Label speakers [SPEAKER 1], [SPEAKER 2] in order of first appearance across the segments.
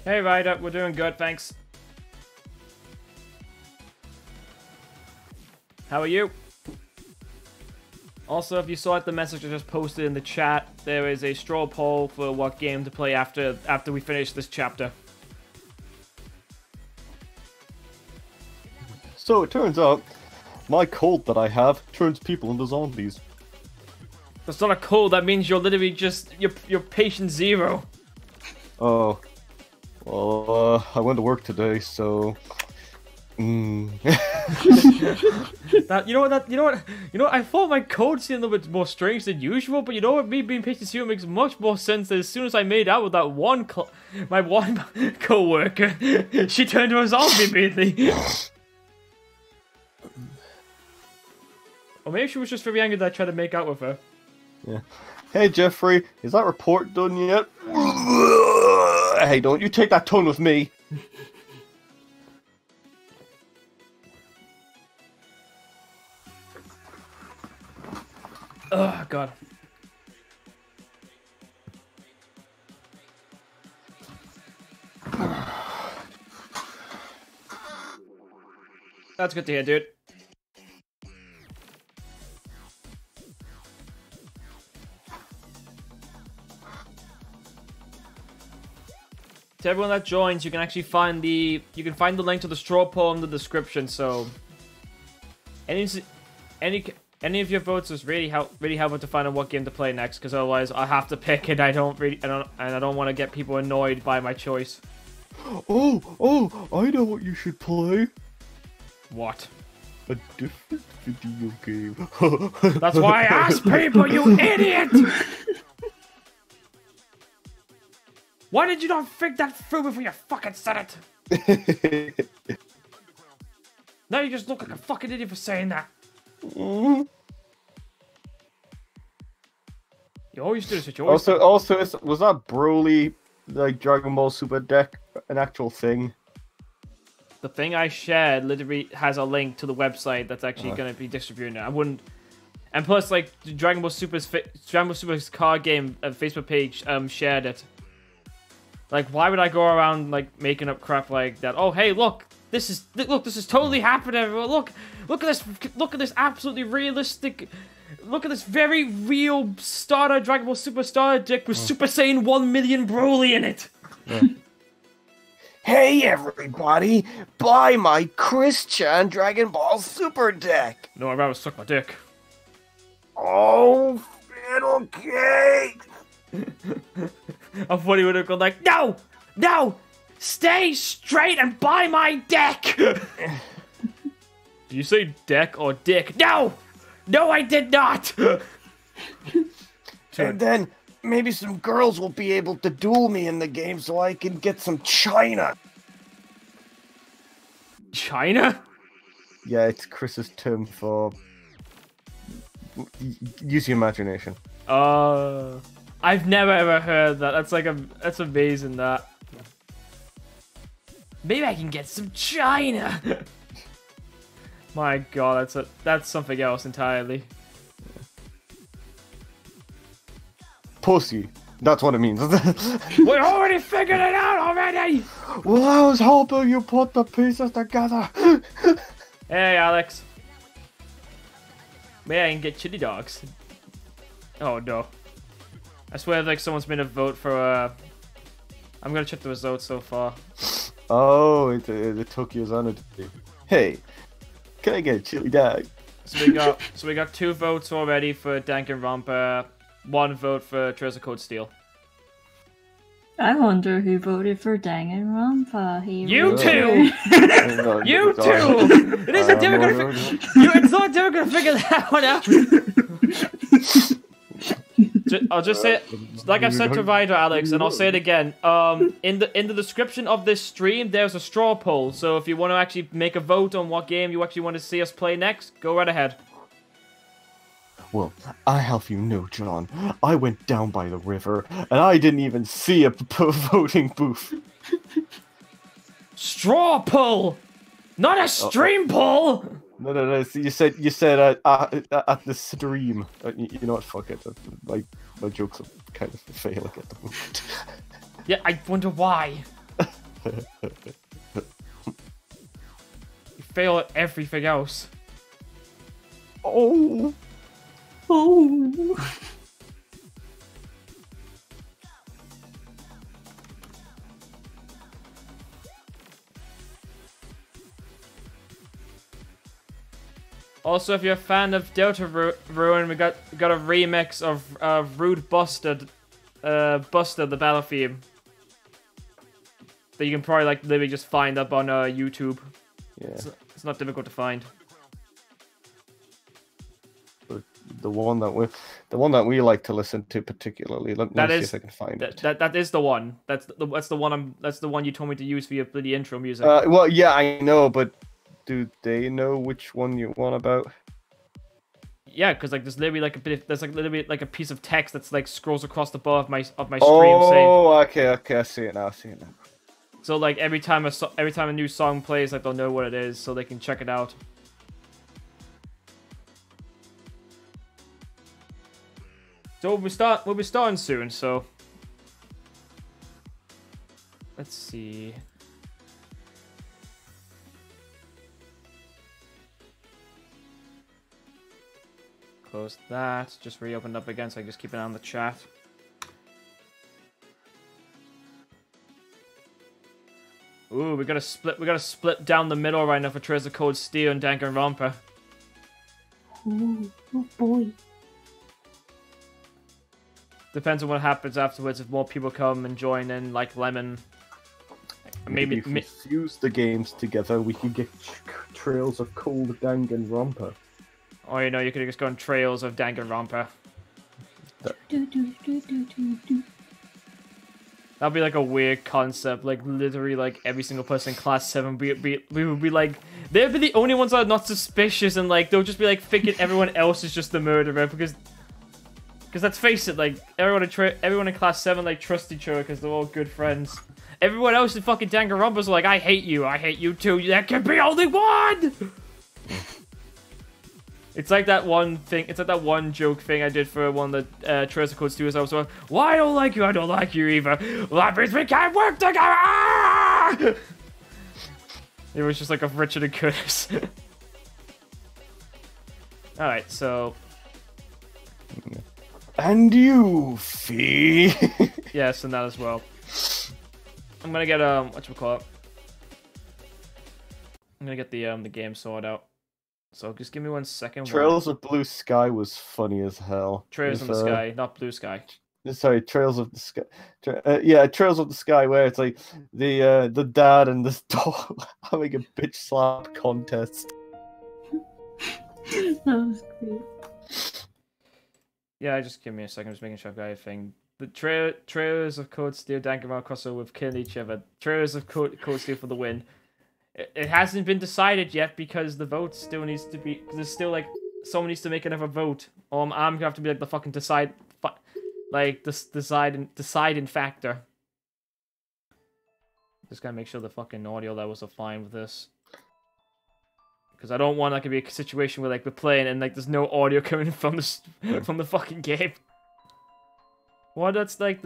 [SPEAKER 1] Hey, Ryder, we're doing good, thanks. How are you? Also, if you saw the message I just posted in the chat, there is a straw poll for what game to play after we finish this chapter.
[SPEAKER 2] So it turns out, my cold that I have turns people into zombies.
[SPEAKER 1] That's not a cold, that means you're literally just, you're patient zero.
[SPEAKER 2] Oh. Well, I went to work today, so...
[SPEAKER 1] That, you know what, I thought my code seemed a little bit more strange than usual, but you know what, me being patient zero makes much more sense as soon as I made out with that my one co-worker, she turned to a zombie immediately. Or maybe she was just very angry that I tried to make out with her.
[SPEAKER 2] Yeah. Hey Jeffrey, is that report done yet? Hey, don't you take that tone with me.
[SPEAKER 1] Oh god. That's good to hear, dude. To everyone that joins, you can actually find the link to the Strawpoll in the description. So any of your votes is really helpful to find out what game to play next, because otherwise I have to pick and I don't want to get people annoyed by my choice.
[SPEAKER 2] Oh, I know what you should play.
[SPEAKER 1] What?
[SPEAKER 2] A different video game.
[SPEAKER 1] That's why I asked people, you idiot! Why did you not think that through before you fucking said it? Now you just look like a fucking idiot for saying that. You always do this.
[SPEAKER 2] Also, was that Broly, like Dragon Ball Super deck, an actual thing?
[SPEAKER 1] The thing I shared literally has a link to the website that's actually going to be distributed now. I wouldn't. And plus, like, Dragon Ball Super's card game Facebook page shared it. Like, why would I go around like making up crap like that? Oh, hey, look, this is totally happening. Everyone, look at this absolutely realistic. Look at this very real starter Dragon Ball Super starter deck with Super Saiyan 1 million Broly in it.
[SPEAKER 2] Yeah. Hey everybody, buy my Christian Dragon Ball Super deck.
[SPEAKER 1] No, I'd rather suck my dick.
[SPEAKER 2] Oh, fiddle cake.
[SPEAKER 1] I thought he would have gone like, no, stay straight and buy my deck. Do you say deck or dick? No, I did not.
[SPEAKER 2] And then maybe some girls will be able to duel me in the game so I can get some China.
[SPEAKER 1] China? Yeah,
[SPEAKER 2] it's Chris's term for... use your imagination.
[SPEAKER 1] I've never ever heard that. That's amazing that. Maybe I can get some China. My god, that's something else entirely.
[SPEAKER 2] Pussy. That's what it means.
[SPEAKER 1] We already figured it out already!
[SPEAKER 2] Well, I was hoping you put the pieces together.
[SPEAKER 1] Hey, Alex. Maybe I can get chili dogs. Oh, no. I swear like someone's made a vote for, I'm gonna check the results so far.
[SPEAKER 2] Oh, it took you on it. Hey, can I get a chili dog?
[SPEAKER 1] So we got 2 votes already for Danganronpa, 1 vote for Treasure Code Steel.
[SPEAKER 3] I wonder who voted for Danganronpa.
[SPEAKER 1] You two! You two! It's not difficult to figure that one out. I'll just say it, like I've said to Ryder, Alex, and I'll say it again. In the description of this stream, there's a straw poll. So if you want to actually make a vote on what game you actually want to see us play next, go right ahead.
[SPEAKER 2] Well, I have you know, John, I went down by the river, and I didn't even see a voting booth.
[SPEAKER 1] Straw poll, not a stream poll.
[SPEAKER 2] No. You said at the stream. You know what? Fuck it. My jokes are kind of failing at the moment.
[SPEAKER 1] Yeah, I wonder why. You fail at everything else.
[SPEAKER 2] Oh.
[SPEAKER 3] Oh.
[SPEAKER 1] Also, if you're a fan of Delta Ruin, we got a remix of Rude Buster, the battle theme. That you can probably like literally just find up on YouTube.
[SPEAKER 2] Yeah.
[SPEAKER 1] It's not difficult to find.
[SPEAKER 2] The one that we like to listen to particularly. Let me see if I can find it.
[SPEAKER 1] That is the one. That's the one you told me to use for your bloody intro music.
[SPEAKER 2] Well, yeah, I know, but do they know which one you want about?
[SPEAKER 1] Yeah, because like there's literally like there's like literally like a piece of text that's like scrolls across the bar of my stream saying.
[SPEAKER 2] Oh, okay, I see it now.
[SPEAKER 1] So like every time a new song plays, like they'll know what it is, so they can check it out. So we'll be starting soon. So let's see. Close that. Just reopened up again, so I can just keep it on the chat. Ooh, we gotta split down the middle right now for Trails of Cold Steel and Danganronpa.
[SPEAKER 3] Oh boy.
[SPEAKER 1] Depends on what happens afterwards. If more people come and join in, like Lemon.
[SPEAKER 2] Maybe if we fuse the games together, we could get Trails of Cold Danganronpa.
[SPEAKER 1] Or you know, you could just go on Trails of Danganronpa. That'd be like a weird concept. Like literally, like every single person in Class 7, we would be like, they'd be the only ones that are not suspicious, and like they'll just be like thinking everyone else is just the murderer because let's face it, like everyone in Class 7 like trust each other because they're all good friends. Everyone else in fucking Danganronpa's like, I hate you too. There can be only one. It's like that one thing. It's like that one joke thing I did for one of the Trails of Cold Steel. I was like, "Why I don't like you? I don't like you either. Well, that means we can't work together." Ah! It was just like a Richard and Curtis. All right, so.
[SPEAKER 2] And you, Fee.
[SPEAKER 1] Yes, and that as well. I'm gonna get whatchamacallit. I'm gonna get the game sorted out. So just give me 1 second.
[SPEAKER 2] Trails of Blue Sky was funny as hell.
[SPEAKER 1] Trails of the Sky, not Blue Sky.
[SPEAKER 2] Sorry, Trails of the Sky. Yeah, Trails of the Sky, where it's like the dad and this dog having a bitch slap contest.
[SPEAKER 3] That was great.
[SPEAKER 1] Yeah, just give me a second. Just making sure I've got everything. The Trails of Cold Steel Danganronpa crossover with killing each other. Trails of Cold Steel for the win. It hasn't been decided yet because the vote still needs to be. Because there's still like someone needs to make another vote. I'm gonna have to be like the fucking deciding factor. Just gotta make sure the fucking audio levels are fine with this. Because I don't want like to be a situation where like we're playing and like there's no audio coming from the fucking game. Well, that's like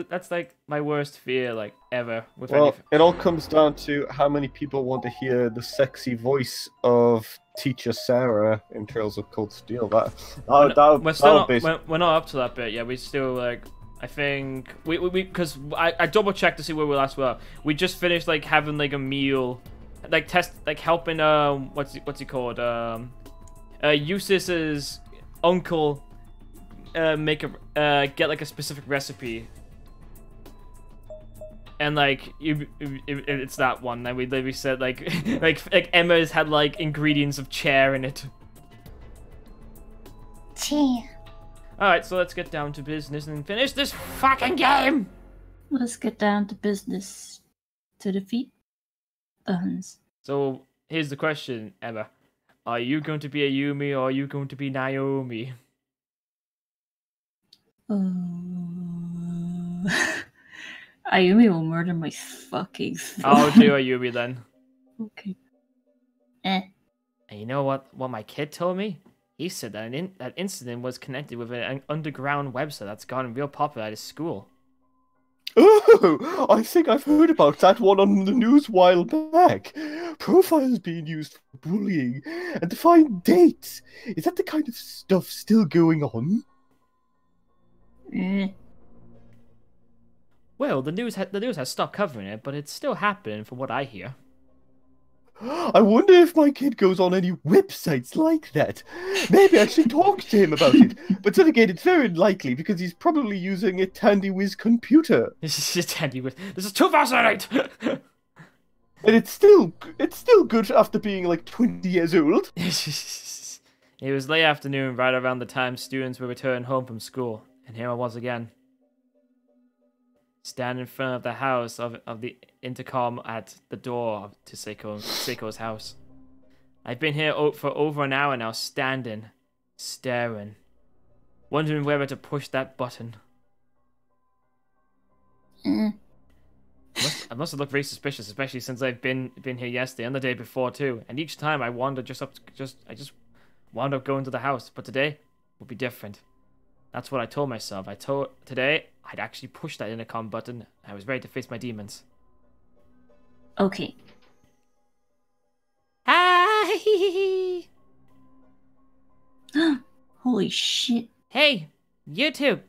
[SPEAKER 1] my worst fear like ever with anything.
[SPEAKER 2] It all comes down to how many people want to hear the sexy voice of Teacher Sarah in Trails of Cold Steel. We're
[SPEAKER 1] not up to that bit yet. We still like. I think we because I double checked to see where we last were. We just finished like having like a meal, like helping what's he called Eustace's uncle make get like a specific recipe, and like it's that one. And we said like like Emma's had like ingredients of chair in it.
[SPEAKER 3] Chair.
[SPEAKER 1] Alright, so let's get down to business and finish this fucking game!
[SPEAKER 3] Let's get down to business. To defeat the Huns.
[SPEAKER 1] So, here's the question, Emma. Are you going to be Ayumi or are you going to be Naomi?
[SPEAKER 3] Ayumi will murder my fucking soul.
[SPEAKER 1] I'll do Ayumi then.
[SPEAKER 3] Okay.
[SPEAKER 1] And you know what my kid told me? He said that that incident was connected with an underground website that's gotten real popular at his school.
[SPEAKER 2] Oh, I think I've heard about that one on the news a while back. Profiles being used for bullying and to find dates. Is that the kind of stuff still going on?
[SPEAKER 1] Well, the news has stopped covering it, but it's still happening from what I hear.
[SPEAKER 2] I wonder if my kid goes on any websites like that. Maybe I should talk to him about it. But then again, it's very unlikely because he's probably using a TandyWhiz computer.
[SPEAKER 1] This is Tandy with. This is 2008.
[SPEAKER 2] And it's still good after being like 20 years old.
[SPEAKER 1] It was late afternoon, right around the time students were returning home from school, and here I was again, standing in front of the house of the intercom at the door to Seiko's house. I've been here for over an hour now, standing, staring, wondering whether to push that button. I must have looked very suspicious, especially since I've been here yesterday and the day before too. And each time I wandered I just wound up going to the house. But today would be different. That's what I told myself. Today I'd actually push that intercom button. I was ready to face my demons.
[SPEAKER 3] Okay.
[SPEAKER 1] Hi!
[SPEAKER 3] Holy shit.
[SPEAKER 1] Hey, you two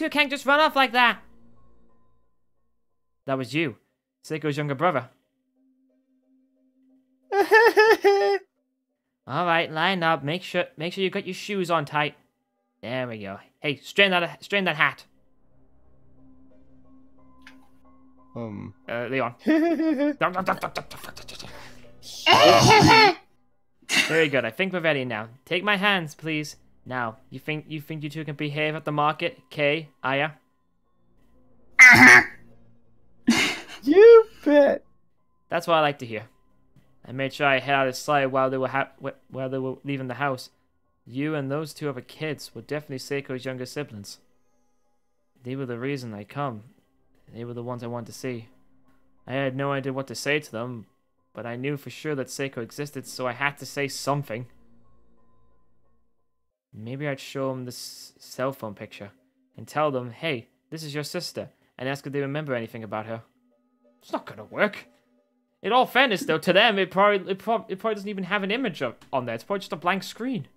[SPEAKER 1] can't just run off like that. That was you, Seiko's younger brother. All right, line up. Make sure you got your shoes on tight. There we go. Hey, strain that hat. Leon. Very good. I think we're ready now. Take my hands, please. Now, you think you two can behave at the market? Kay, Aya?
[SPEAKER 2] You bet.
[SPEAKER 1] That's what I like to hear. I made sure I head out of sight while they were leaving the house. You and those two other kids were definitely Seiko's younger siblings. They were the reason I come. They were the ones I wanted to see. I had no idea what to say to them, but I knew for sure that Seiko existed, so I had to say something. Maybe I'd show them this cell phone picture and tell them, hey, this is your sister, and ask if they remember anything about her. It's not gonna work. In all fairness, though, to them, it probably doesn't even have an image on there. It's probably just a blank screen.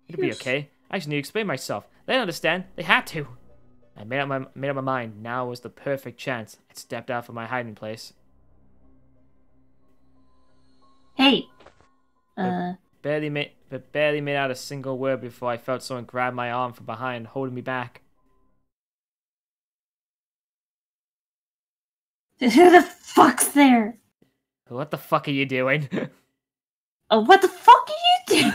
[SPEAKER 1] It'll be okay. I just need to explain myself. They understand. They had to. I made up my mind. Now was the perfect chance. I stepped out from my hiding place.
[SPEAKER 3] Hey.
[SPEAKER 1] Barely made out a single word before I felt someone grab my arm from behind, holding me back.
[SPEAKER 3] Who the fuck's there?
[SPEAKER 1] What the fuck are you doing?
[SPEAKER 3] Oh, what the fuck are you doing?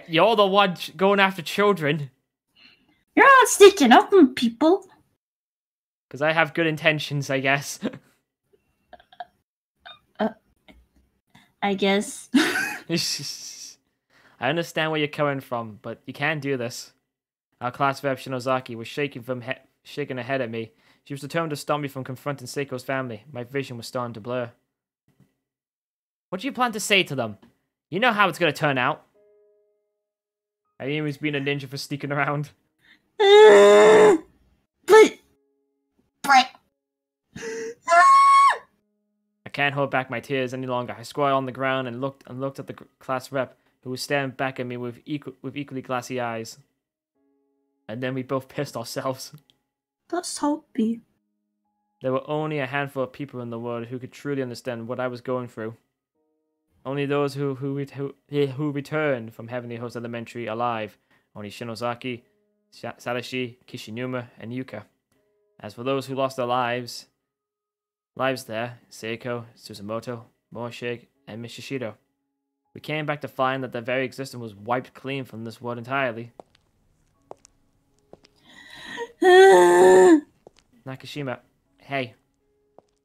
[SPEAKER 1] You're the one going after children.
[SPEAKER 3] You're not sneaking up on people.
[SPEAKER 1] Because I have good intentions, I guess.
[SPEAKER 3] I guess.
[SPEAKER 1] I understand where you're coming from, but you can't do this. Our class rep Shinozaki was shaking her head at me. She was determined to stop me from confronting Seiko's family. My vision was starting to blur. What do you plan to say to them? You know how it's going to turn out. Ayumi's been a ninja for sneaking around.
[SPEAKER 3] But...
[SPEAKER 1] I can't hold back my tears any longer. I squatted on the ground and looked at the class rep, who was staring back at me with equally glassy eyes. And then we both pissed ourselves.
[SPEAKER 3] That's Hopi.
[SPEAKER 1] There were only a handful of people in the world who could truly understand what I was going through. Only those who returned from Heavenly Host Elementary alive. Only Shinozaki, Sadashi, Kishinuma, and Yuka. As for those who lost their lives there, Seiko, Suzumoto, Morishige, and Mishishido. We came back to find that their very existence was wiped clean from this world entirely. Nakashima, hey.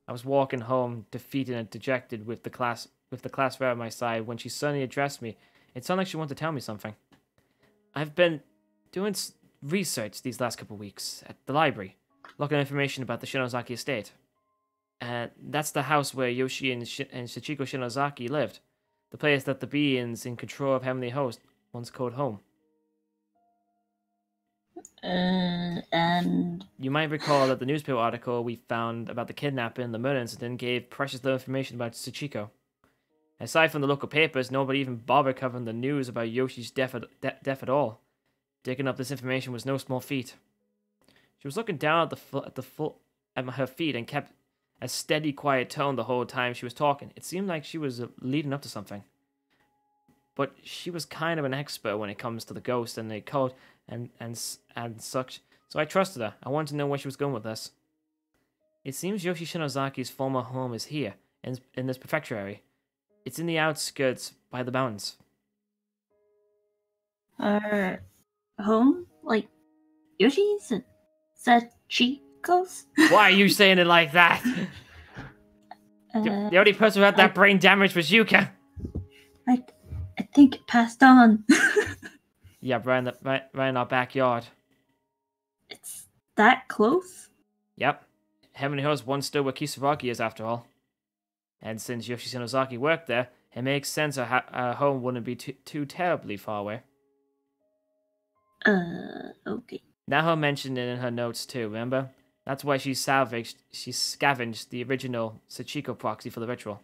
[SPEAKER 1] I was walking home, defeated and dejected with the class rep at my side when she suddenly addressed me. It sounded like she wanted to tell me something. I've been doing research these last couple weeks at the library, looking at information about the Shinozaki estate. That's the house where Yoshi and Sachiko Shinozaki lived. The place that the beings in control of Heavenly Host once called home.
[SPEAKER 3] And
[SPEAKER 1] You might recall that the newspaper article we found about the kidnapping and the murder incident gave precious little information about Sachiko. Aside from the local papers, nobody even bothered covering the news about Yoshi's death at all. Digging up this information was no small feat. She was looking down at her feet and kept a steady, quiet tone the whole time she was talking. It seemed like she was leading up to something. But she was kind of an expert when it comes to the ghost and the occult and such, so I trusted her. I wanted to know where she was going with this. It seems Yoshi Shinozaki's former home is here, in this prefecture. It's in the outskirts by the mountains.
[SPEAKER 3] her home? Like Yoshi's? Sachiko's?
[SPEAKER 1] Why are you saying it like that? The only person who had that brain damage was Yuka.
[SPEAKER 3] I think it passed on.
[SPEAKER 1] Yeah, right in our backyard.
[SPEAKER 3] It's that close?
[SPEAKER 1] Yep. Heavenly Hills once stood where Kisaragi is, after all. And since Yoshi Shinozaki worked there, it makes sense her home wouldn't be too terribly far away.
[SPEAKER 3] Okay.
[SPEAKER 1] Naho mentioned it in her notes too, remember? That's why she scavenged the original Sachiko proxy for the ritual.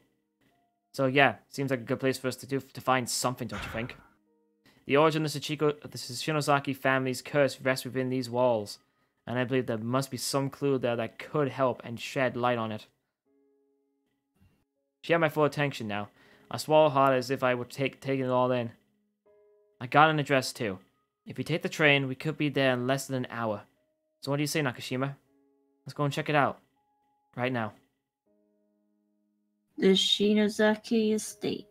[SPEAKER 1] So yeah, seems like a good place for us to find something, don't you think? The origin of the Shinozaki family's curse rests within these walls, and I believe there must be some clue there that could help and shed light on it. She had my full attention now. I swallowed hard as if I were taking it all in. I got an address too. If we take the train, we could be there in less than an hour. So what do you say, Nakashima? Let's go and check it out. Right now.
[SPEAKER 3] The Shinozaki estate.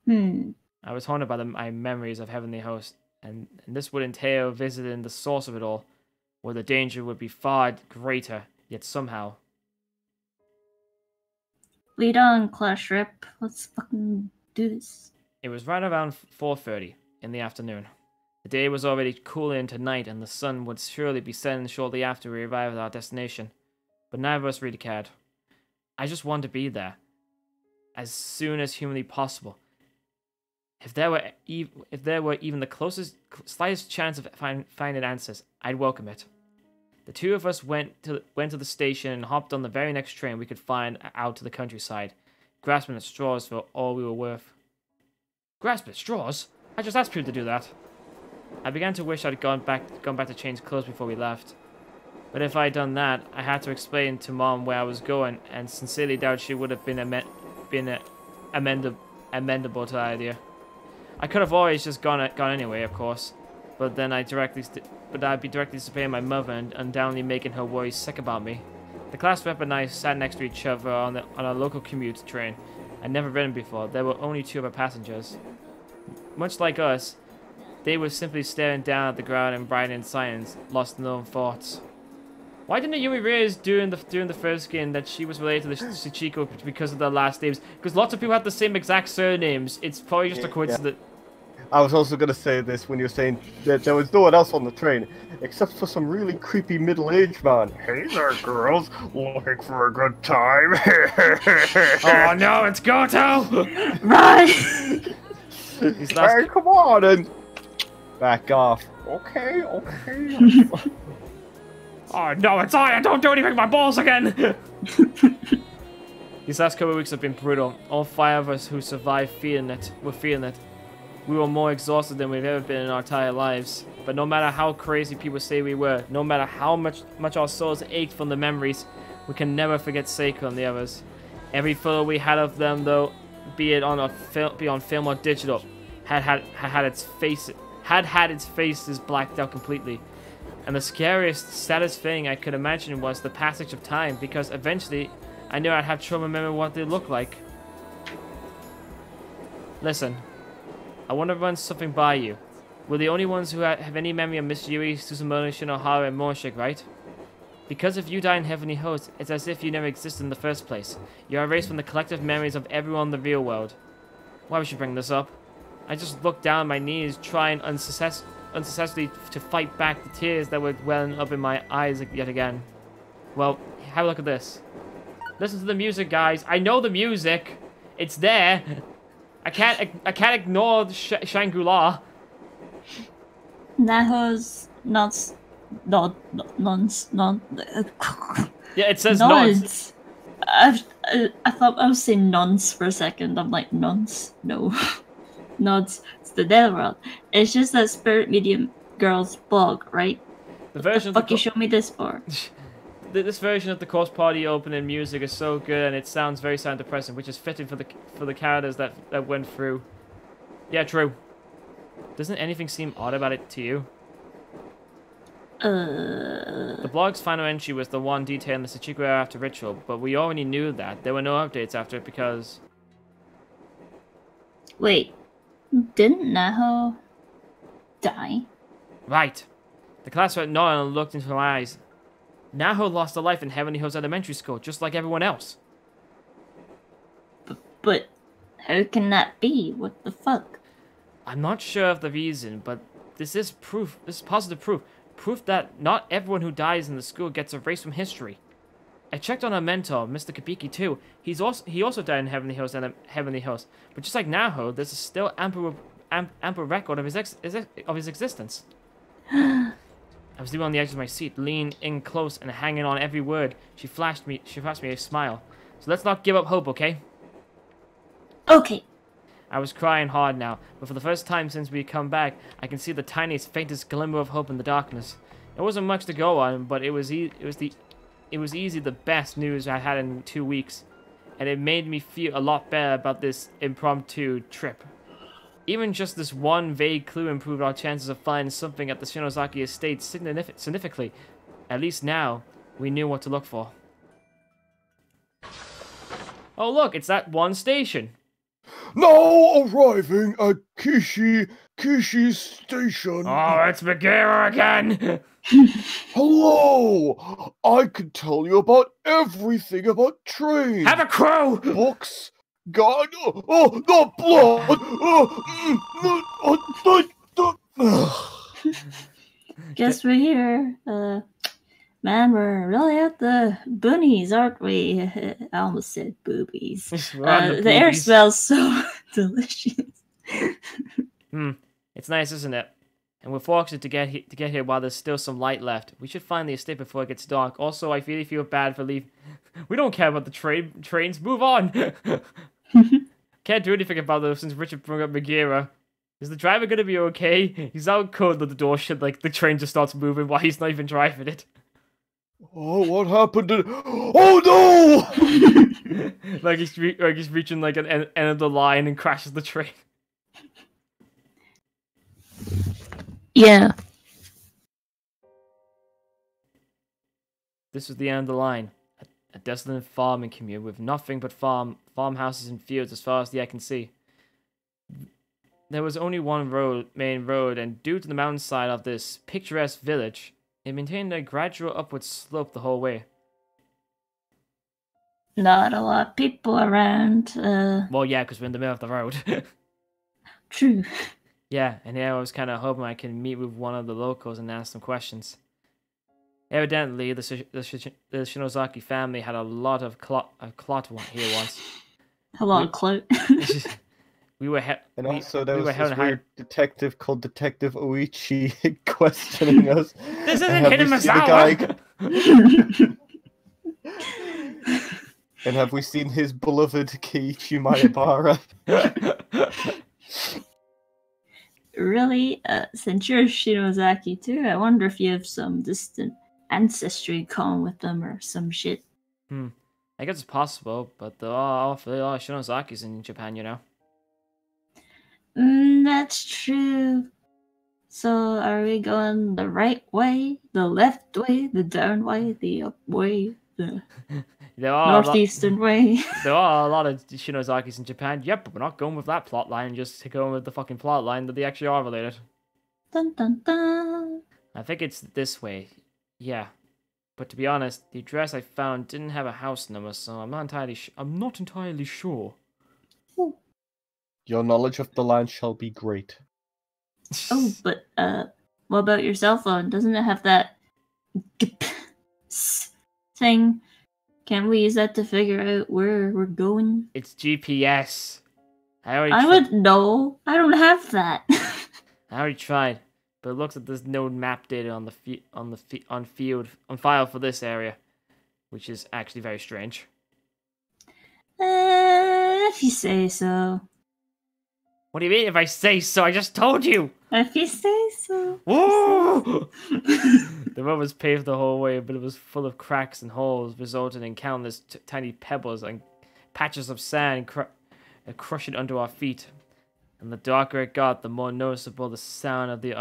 [SPEAKER 1] I was haunted by my memories of Heavenly Host, and this would entail visiting the source of it all, where the danger would be far greater, yet somehow.
[SPEAKER 3] Lead on, Clash Rip. Let's fucking do this.
[SPEAKER 1] It was right around 4:30 in the afternoon. The day was already cooling into night, and the sun would surely be setting shortly after we arrived at our destination. But neither of us really cared. I just wanted to be there, as soon as humanly possible. If there were even the slightest chance of finding answers, I'd welcome it. The two of us went to the station and hopped on the very next train we could find out to the countryside, grasping at straws for all we were worth. Grasp at straws? I just asked people to do that. I began to wish I'd gone back to change clothes before we left. But if I'd done that, I had to explain to Mom where I was going, and sincerely doubt she would have been amendable to the idea. I could have always just gone anyway, of course, but then I'd be directly disobeying my mother and undoubtedly making her worry sick about me. The class rep and I sat next to each other on a local commute train. I'd never ridden before. There were only two other passengers. Much like us, they were simply staring down at the ground and writing in silence, lost in their own thoughts. Why didn't Ayumi realize during the first game that she was related to the Sachiko because of their last names? Because lots of people have the same exact surnames. It's probably just a coincidence.
[SPEAKER 2] Yeah. I was also going to say this when you're saying that there was no one else on the train, except for some really creepy middle-aged man. Hey there, girls. Looking for a good time?
[SPEAKER 1] Oh no, it's Goto!
[SPEAKER 3] Right!
[SPEAKER 2] Hey, come on, and back off. Okay.
[SPEAKER 1] Oh no, it's I don't do anything with my balls again! These last couple of weeks have been brutal. All five of us who survived were feeling it. We were more exhausted than we've ever been in our entire lives. But no matter how crazy people say we were, no matter how much our souls ached from the memories, we can never forget Seiko and the others. Every photo we had of them, though, be it on film or digital, had its faces blacked out completely. And the scariest, saddest thing I could imagine was the passage of time, because eventually I knew I'd have trouble remembering what they looked like. Listen, I want to run something by you. We're the only ones who have any memory of Miss Yui, Suzumono, Shinohara, and Moshik, right? Because if you die in Heavenly Host, it's as if you never existed in the first place. You're erased from the collective memories of everyone in the real world. Why would you bring this up? I just looked down on my knees, trying unsuccessfully to fight back the tears that were welling up in my eyes yet again. Well, have a look at this. Listen to the music, guys. I know the music. It's there. I can't ignore the Shangri-La.
[SPEAKER 3] Naho's Nods. Nons.
[SPEAKER 1] Yeah, it says nods.
[SPEAKER 3] I thought I was saying nonce for a second. I'm like, nonce? No. Nods. It's the Netherworld. It's just that Spirit Medium Girls blog, right?
[SPEAKER 1] The
[SPEAKER 3] What
[SPEAKER 1] version
[SPEAKER 3] the
[SPEAKER 1] of
[SPEAKER 3] fuck you showed me this for?
[SPEAKER 1] This version of the course party opening music is so good, and it sounds very sound depressing, which is fitting for the characters that went through. Yeah, true. Doesn't anything seem odd about it to you? The blog's final entry was the one detailing the Sachiko era after Ritual, but we already knew that. There were no updates after it because...
[SPEAKER 3] Wait, didn't Naho die?
[SPEAKER 1] Right. The class went nodded and looked into her eyes. Naho lost her life in Heavenly Hills Elementary School, just like everyone else.
[SPEAKER 3] But how can that be? What the fuck?
[SPEAKER 1] I'm not sure of the reason, but this is proof. This is positive proof. Proof that not everyone who dies in the school gets erased from history. I checked on our mentor, Mr. Kabiki, too. He also died in Heavenly Hills and Heavenly Hills. But just like Naho, there's still ample record of his existence. I was leaning on the edge of my seat, leaning in close and hanging on every word. She flashed me a smile. So let's not give up hope, okay?
[SPEAKER 3] Okay.
[SPEAKER 1] I was crying hard now, but for the first time since we come back, I can see the tiniest, faintest glimmer of hope in the darkness. There wasn't much to go on, but it was easy the best news I had in 2 weeks, and it made me feel a lot better about this impromptu trip. Even just this one vague clue improved our chances of finding something at the Shinozaki estate significantly. At least now, we knew what to look for. Oh look, it's that one station.
[SPEAKER 2] Now arriving at Kishi's station.
[SPEAKER 1] Oh, it's Bagheera again!
[SPEAKER 2] Hello! I can tell you about everything about trains.
[SPEAKER 1] Have a crow!
[SPEAKER 2] Books. God. Oh, the blood!
[SPEAKER 3] Guess we're here. Man, we're really at the boonies, aren't we? I almost said boobies. The air smells so delicious.
[SPEAKER 1] It's nice, isn't it? And we're fortunate to get here while there's still some light left. We should find the estate before it gets dark. Also, I really feel bad for leaving. We don't care about the trains. Move on. Can't do anything about those since Richard brought up Bagheera. Is the driver gonna be okay? He's out cold with the door shut, like the train just starts moving while he's not even driving it.
[SPEAKER 2] Oh, what happened to... Oh no!
[SPEAKER 1] like he's reaching like an end of the line and crashes the train.
[SPEAKER 3] Yeah.
[SPEAKER 1] This was the end of the line. A desolate farming commune with nothing but farmhouses and fields as far as the eye can see. There was only one main road, and due to the mountainside of this picturesque village, it maintained a gradual upward slope the whole way.
[SPEAKER 3] Not a lot of people around.
[SPEAKER 1] Well, yeah, because we're in the middle of the road.
[SPEAKER 3] True.
[SPEAKER 1] Yeah, and here I was kind of hoping I could meet with one of the locals and ask some questions. Evidently, the Shinozaki family had a lot of clot here once.
[SPEAKER 3] A lot of clout.
[SPEAKER 1] We were
[SPEAKER 2] and also there was this weird detective called Detective Oichi questioning us.
[SPEAKER 1] This isn't Hidden Masawa!
[SPEAKER 2] And have we seen his beloved Keiichi Maebara?
[SPEAKER 3] Really? Since you're Shinozaki too, I wonder if you have some distant ancestry common with them or some shit.
[SPEAKER 1] I guess it's possible, but there are Shinozakis in Japan, you know.
[SPEAKER 3] That's true. So are we going the right way, the left way, the down way, the up way, the northeastern way?
[SPEAKER 1] There are a lot of Shinozakis in Japan. Yep, but we're not going with that plot line, just going with the fucking plot line that they actually are related.
[SPEAKER 3] Dun dun dun.
[SPEAKER 1] I think it's this way. Yeah. But to be honest, the address I found didn't have a house number, so I'm not entirely sure.
[SPEAKER 3] Ooh.
[SPEAKER 2] Your knowledge of the land shall be great.
[SPEAKER 3] Oh, but what about your cell phone? Doesn't it have that thing? Can't we use that to figure out where we're going?
[SPEAKER 1] It's GPS.
[SPEAKER 3] I would know. I don't have that.
[SPEAKER 1] I already tried. but it looks like there's no map data on file for this area, which is actually very strange.
[SPEAKER 3] If you say so.
[SPEAKER 1] What do you mean if I say so? I just told you!
[SPEAKER 3] If you say so.
[SPEAKER 1] Whoa! The road was paved the whole way, but it was full of cracks and holes, resulting in countless tiny pebbles and patches of sand crushing under our feet. And the darker it got, the more noticeable the sound of the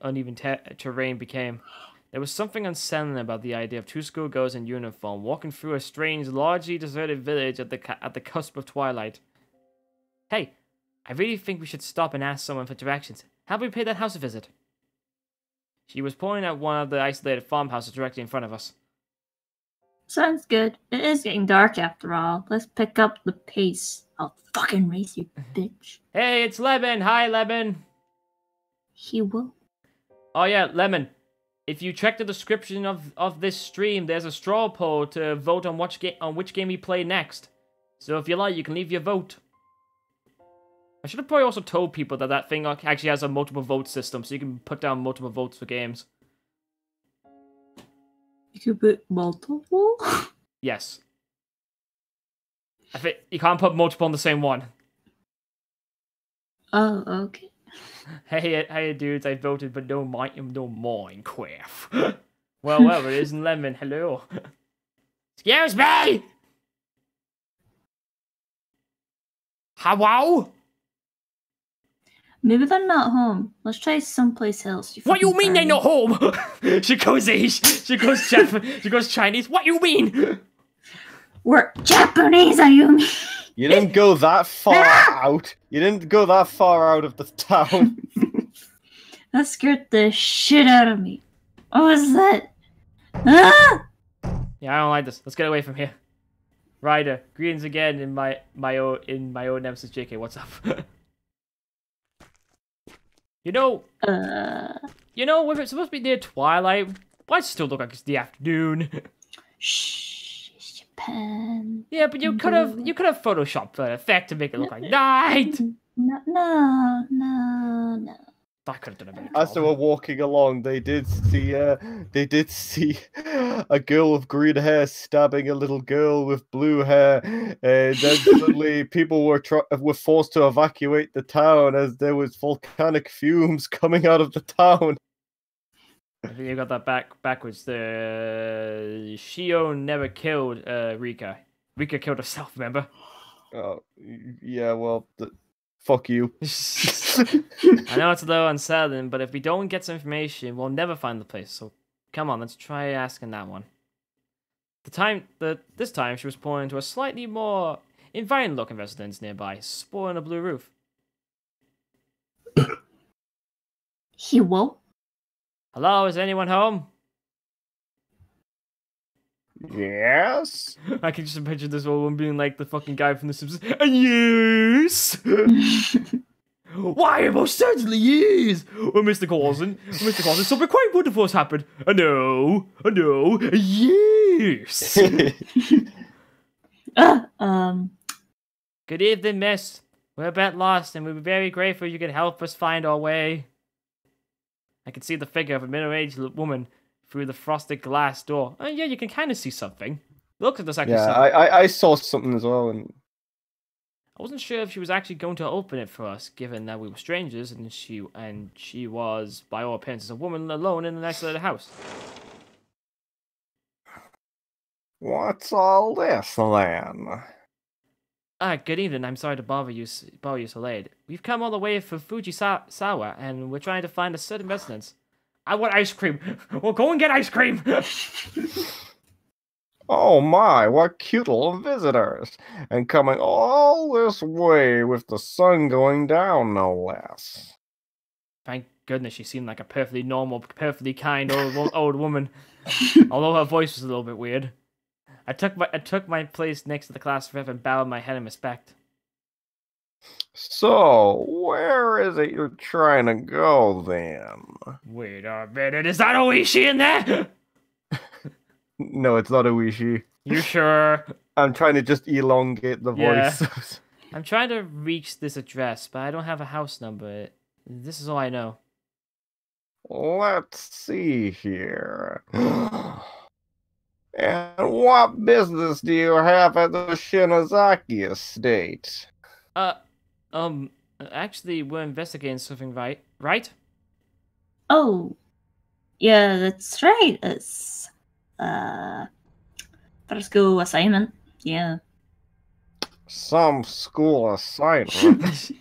[SPEAKER 1] uneven terrain became. There was something unsettling about the idea of two schoolgirls in uniform walking through a strange, largely deserted village at the cusp of twilight. Hey, I really think we should stop and ask someone for directions. How about we pay that house a visit? She was pointing at one of the isolated farmhouses directly in front of us.
[SPEAKER 3] Sounds good. It is getting dark after all. Let's pick up the pace. I'll fucking race you, bitch.
[SPEAKER 1] Hey, it's Lemon. Hi, Lemon.
[SPEAKER 3] He will.
[SPEAKER 1] Oh yeah, Lemon. If you check the description of this stream, there's a straw poll to vote on which game we play next. So if you like, you can leave your vote. I should have probably also told people that thing actually has a multiple vote system, so you can put down multiple votes for games.
[SPEAKER 3] You could put multiple?
[SPEAKER 1] Yes. I think you can't put multiple on the same one.
[SPEAKER 3] Oh, okay.
[SPEAKER 1] Hey, dudes, I voted, but no Minecraft. well, it isn't Lemon. Hello. Excuse me! Hello?
[SPEAKER 3] Maybe they're not home. Let's try someplace else.
[SPEAKER 1] What you mean they're not home? She goes Chinese. What you mean?
[SPEAKER 3] We're Japanese, Ayumi.
[SPEAKER 2] You didn't go that far out. You didn't go that far out of the town.
[SPEAKER 3] That scared the shit out of me. What was that? Ah!
[SPEAKER 1] Yeah, I don't like this. Let's get away from here. Ryder, greetings again in my own nemesis JK. What's up? You know, we're supposed to be near twilight. Why does it still look like it's the afternoon?
[SPEAKER 3] Shh, it's Japan.
[SPEAKER 1] Yeah, but you could have photoshopped the effect to make it look like night.
[SPEAKER 3] No.
[SPEAKER 1] I could have done a better
[SPEAKER 2] As
[SPEAKER 1] job.
[SPEAKER 2] they were walking along, they did see a girl with green hair stabbing a little girl with blue hair, and then suddenly people were forced to evacuate the town as there was volcanic fumes coming out of the town.
[SPEAKER 1] I think you got that backwards. The Scion never killed Rika. Rika killed herself. Remember?
[SPEAKER 2] Oh, yeah. Well, fuck you.
[SPEAKER 1] I know it's a little unsettling, but if we don't get some information, we'll never find the place. So, come on, let's try asking that one. This time, she was pointing to a slightly more inviting-looking residence nearby, sporting a blue roof.
[SPEAKER 3] He won't.
[SPEAKER 1] Hello, is anyone home?
[SPEAKER 2] Yes.
[SPEAKER 1] I can just picture this old one being like the fucking guy from The Simpsons. Yes. Why, most certainly is. Oh, Mr. Clausen, something quite wonderful has happened. I know, yes. Good evening, miss. We're a bit lost, and we'd be very grateful if you could help us find our way. I can see the figure of a middle-aged woman through the frosted glass door. Oh, yeah, you can kind of see something. Look at this actually.
[SPEAKER 2] Yeah, I saw something as well, and
[SPEAKER 1] I wasn't sure if she was actually going to open it for us, given that we were strangers, and she was, by all appearances, a woman alone in an isolated house.
[SPEAKER 2] What's all this, then?
[SPEAKER 1] Good evening. I'm sorry to bother you so late. We've come all the way from Fujisawa, and we're trying to find a certain residence. I want ice cream. Well, go and get ice cream.
[SPEAKER 2] Oh my, what cute little visitors. And coming all this way with the sun going down, no less.
[SPEAKER 1] Thank goodness she seemed like a perfectly normal, perfectly kind old woman. Although her voice was a little bit weird. I took my place next to the class rep and bowed my head in respect.
[SPEAKER 2] So, where is it you're trying to go, then?
[SPEAKER 1] Wait a minute, is that Oishi in there?
[SPEAKER 2] No, it's not Oishi.
[SPEAKER 1] You sure?
[SPEAKER 2] I'm trying to just elongate the voice.
[SPEAKER 1] Yeah. I'm trying to reach this address, but I don't have a house number. This is all I know.
[SPEAKER 4] Let's see here. And what business do you have at the Shinozaki estate?
[SPEAKER 1] Uh, actually, we're investigating something, right?
[SPEAKER 3] Oh, yeah, that's right. It's first school assignment. Yeah.
[SPEAKER 4] Some school assignment.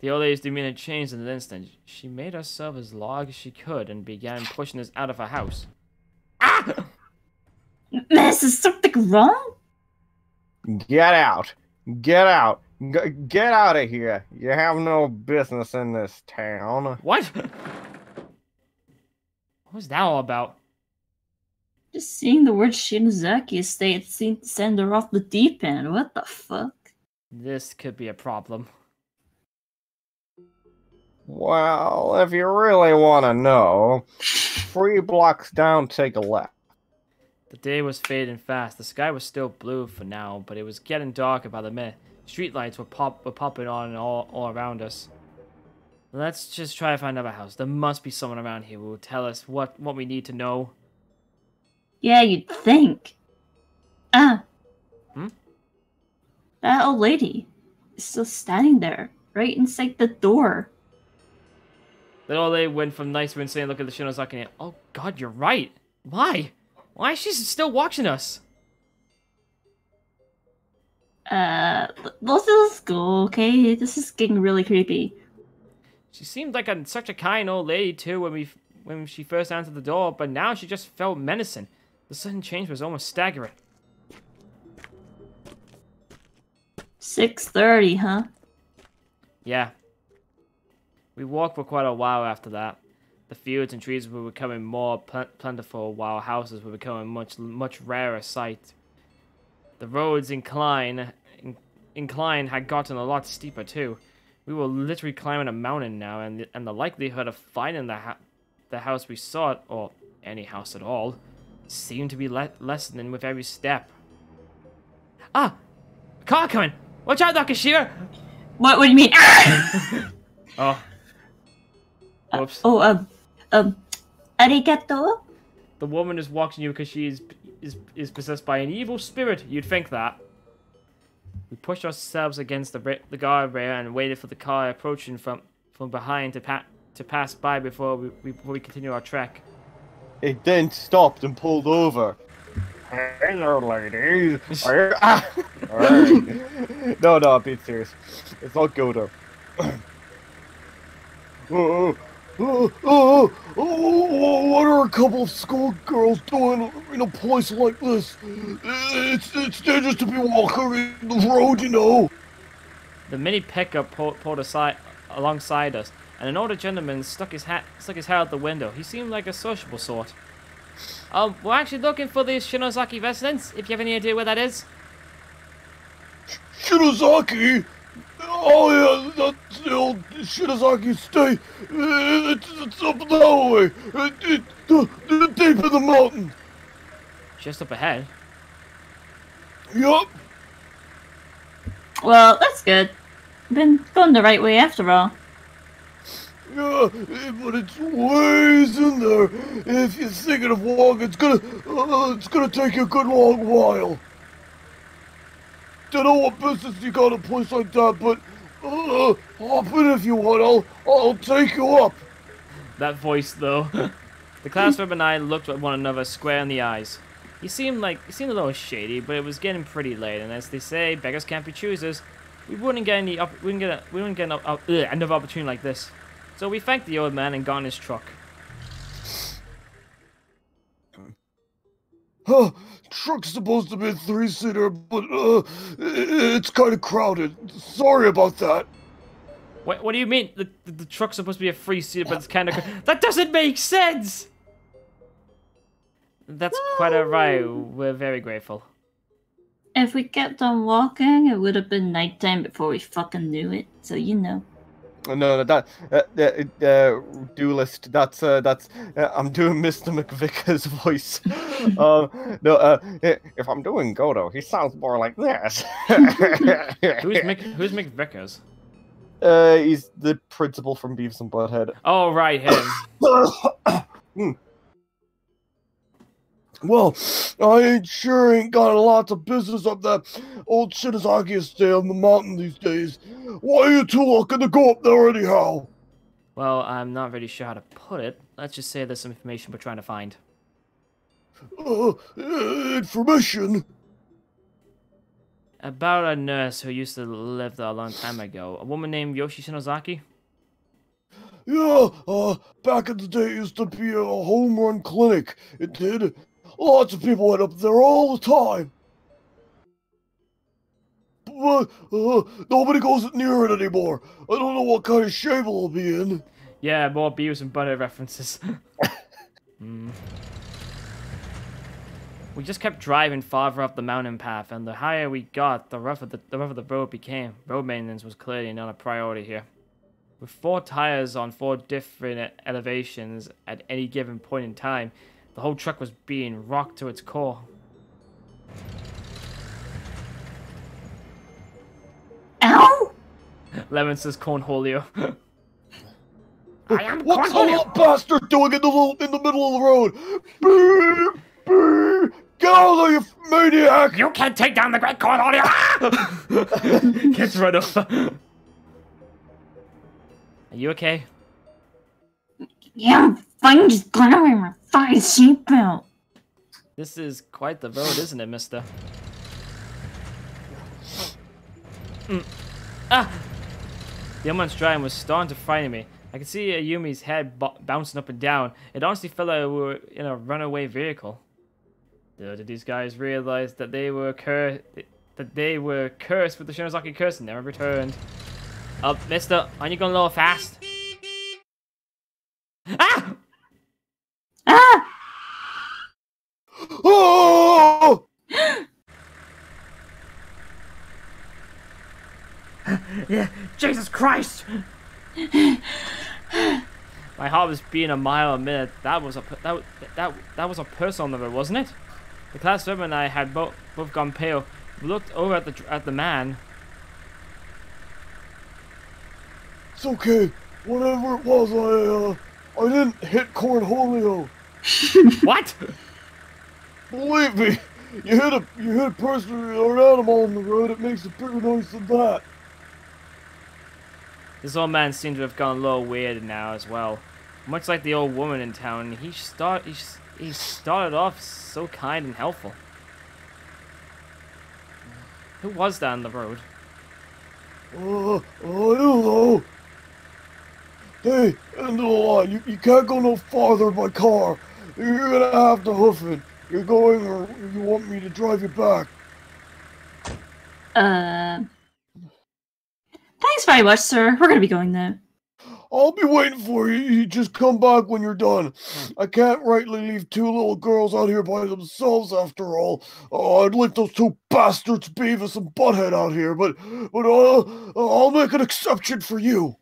[SPEAKER 1] The old lady's demeanor changed in an instant. She made herself as large as she could and began pushing us out of her house. Ah!
[SPEAKER 3] Miss, is something wrong?
[SPEAKER 4] Get out! Get out! Get out of here! You have no business in this town.
[SPEAKER 1] What? What was that all about?
[SPEAKER 3] Just seeing the word Shinozaki estate seemed to send her off the deep end. What the fuck?
[SPEAKER 1] This could be a problem.
[SPEAKER 4] Well, if you really want to know, 3 blocks down, take a left.
[SPEAKER 1] The day was fading fast. The sky was still blue for now, but it was getting darker by the minute. Streetlights were popping on all around us. Let's just try to find another house. There must be someone around here who will tell us what we need to know.
[SPEAKER 3] Yeah, you'd think. Ah.
[SPEAKER 1] Hmm?
[SPEAKER 3] That old lady is still standing there, right inside the door.
[SPEAKER 1] The old lady went from nice to insane. Look at the Shinozaki and oh god, you're right. Why? Why is she still watching us?
[SPEAKER 3] Let's go, okay? This is getting really creepy.
[SPEAKER 1] She seemed like such a kind old lady too when she first entered the door, but now she just felt menacing. The sudden change was almost staggering.
[SPEAKER 3] 6:30, huh?
[SPEAKER 1] Yeah. We walked for quite a while after that. The fields and trees were becoming more plentiful, while houses were becoming much rarer sight. The road's incline had gotten a lot steeper too. We were literally climbing a mountain now, and the likelihood of finding the house we sought, or any house at all, seemed to be lessening with every step. Ah! A car coming! Watch out, Nakashira!
[SPEAKER 3] What do you mean?
[SPEAKER 1] Oh. Whoops.
[SPEAKER 3] Arigato?
[SPEAKER 1] The woman is watching you because she is possessed by an evil spirit. You'd think that. We pushed ourselves against the guardrail and waited for the car approaching from behind to pass by before we continue our trek.
[SPEAKER 2] It then stopped and pulled over.
[SPEAKER 4] Hello, ladies. Alright.
[SPEAKER 2] No, I'm being serious. It's not Godo. What are a couple of schoolgirls doing in a place like this? It's dangerous to be walking in the road, you know.
[SPEAKER 1] The mini pickup pulled aside alongside us, and an older gentleman stuck his head out the window. He seemed like a sociable sort. We're actually looking for the Shinozaki residence, if you have any idea where that is.
[SPEAKER 2] Shinozaki? Oh yeah, that's the old Shinozaki estate. It's up that way. Deep in the mountain.
[SPEAKER 1] Just up ahead.
[SPEAKER 2] Yup.
[SPEAKER 3] Well, that's good. Been going the right way after all.
[SPEAKER 2] Yeah, but it's ways in there. If you're thinking of walking, it's gonna take you a good long while. Don't know what business you got a place like that, but hop in if you want. I'll take you up.
[SPEAKER 1] That voice, though. The classroom and I looked at one another square in the eyes. He seemed a little shady, but it was getting pretty late, and as they say, beggars can't be choosers. We wouldn't get another opportunity like this. So we thanked the old man and got in his truck.
[SPEAKER 2] Truck's supposed to be a 3-seater, but it's kind of crowded. Sorry about that.
[SPEAKER 1] What do you mean? The truck's supposed to be a 3-seater, but it's kind of... That doesn't make sense! That's quite alright. We're very grateful.
[SPEAKER 3] If we kept on walking, it would have been nighttime before we fucking knew it. So you know.
[SPEAKER 2] No, duelist. That's I'm doing Mr. McVicker's voice.
[SPEAKER 4] If I'm doing Godo, he sounds more like this.
[SPEAKER 1] Who's McVickers?
[SPEAKER 2] He's the principal from Beavis and Butthead.
[SPEAKER 1] Oh, right, him.
[SPEAKER 2] Well, I ain't got lots of business up that old Shinozaki estate on the mountain these days. Why are you two looking to go up there anyhow?
[SPEAKER 1] Well, I'm not really sure how to put it. Let's just say there's some information we're trying to find.
[SPEAKER 2] Information?
[SPEAKER 1] About a nurse who used to live there a long time ago. A woman named Yoshi Shinozaki?
[SPEAKER 2] Yeah, back in the day it used to be a home run clinic. It did. Lots of people went up there all the time. But nobody goes near it anymore. I don't know what kind of shape it'll be in.
[SPEAKER 1] Yeah, more Beavis and Butthead references. We just kept driving farther up the mountain path, and the higher we got, the rougher the road became. Road maintenance was clearly not a priority here. With 4 tires on 4 different elevations at any given point in time, the whole truck was being rocked to its core.
[SPEAKER 3] Ow!
[SPEAKER 1] Lemon says Cornholio. I am
[SPEAKER 2] What's the
[SPEAKER 1] Cornholio!
[SPEAKER 2] little bastard doing in the middle of the road? Beep, beep. Get out of there, you maniac!
[SPEAKER 1] You can't take down the great Cornholio! Gets run over. Are you okay?
[SPEAKER 3] Yeah, I'm fine. Just glad I'm wearing my fucking seatbelt.
[SPEAKER 1] This is quite the road, isn't it, mister? Ah! The ambulance driver was starting to frighten me. I could see Ayumi's head bouncing up and down. It honestly felt like we were in a runaway vehicle. Did these guys realize that they were cursed with the Shinozaki curse and never returned? Oh, mister, aren't you going a little fast? Ah!
[SPEAKER 3] Ah!
[SPEAKER 2] Oh!
[SPEAKER 1] Yeah, Jesus Christ! My heart was beating a mile a minute. That was a person on the road, wasn't it? The class member and I had both gone pale. We looked over at the man.
[SPEAKER 2] It's okay. Whatever it was, I didn't hit Cornholio.
[SPEAKER 1] What?
[SPEAKER 2] Believe me, you hit a person or an animal on the road, it makes a bigger noise than that.
[SPEAKER 1] This old man seemed to have gone a little weird now as well. Much like the old woman in town, he started off so kind and helpful. Who was that on the road?
[SPEAKER 2] I don't know. Hey, end of the line. You can't go no farther by car. You're gonna have to hoof it. You're going, or you want me to drive you back?
[SPEAKER 3] Thanks very much, sir. We're gonna be going now.
[SPEAKER 2] I'll be waiting for you. You just come back when you're done. I can't rightly leave 2 little girls out here by themselves after all. I'd like those 2 bastards Beavis and Butthead out here, but I'll make an exception for you.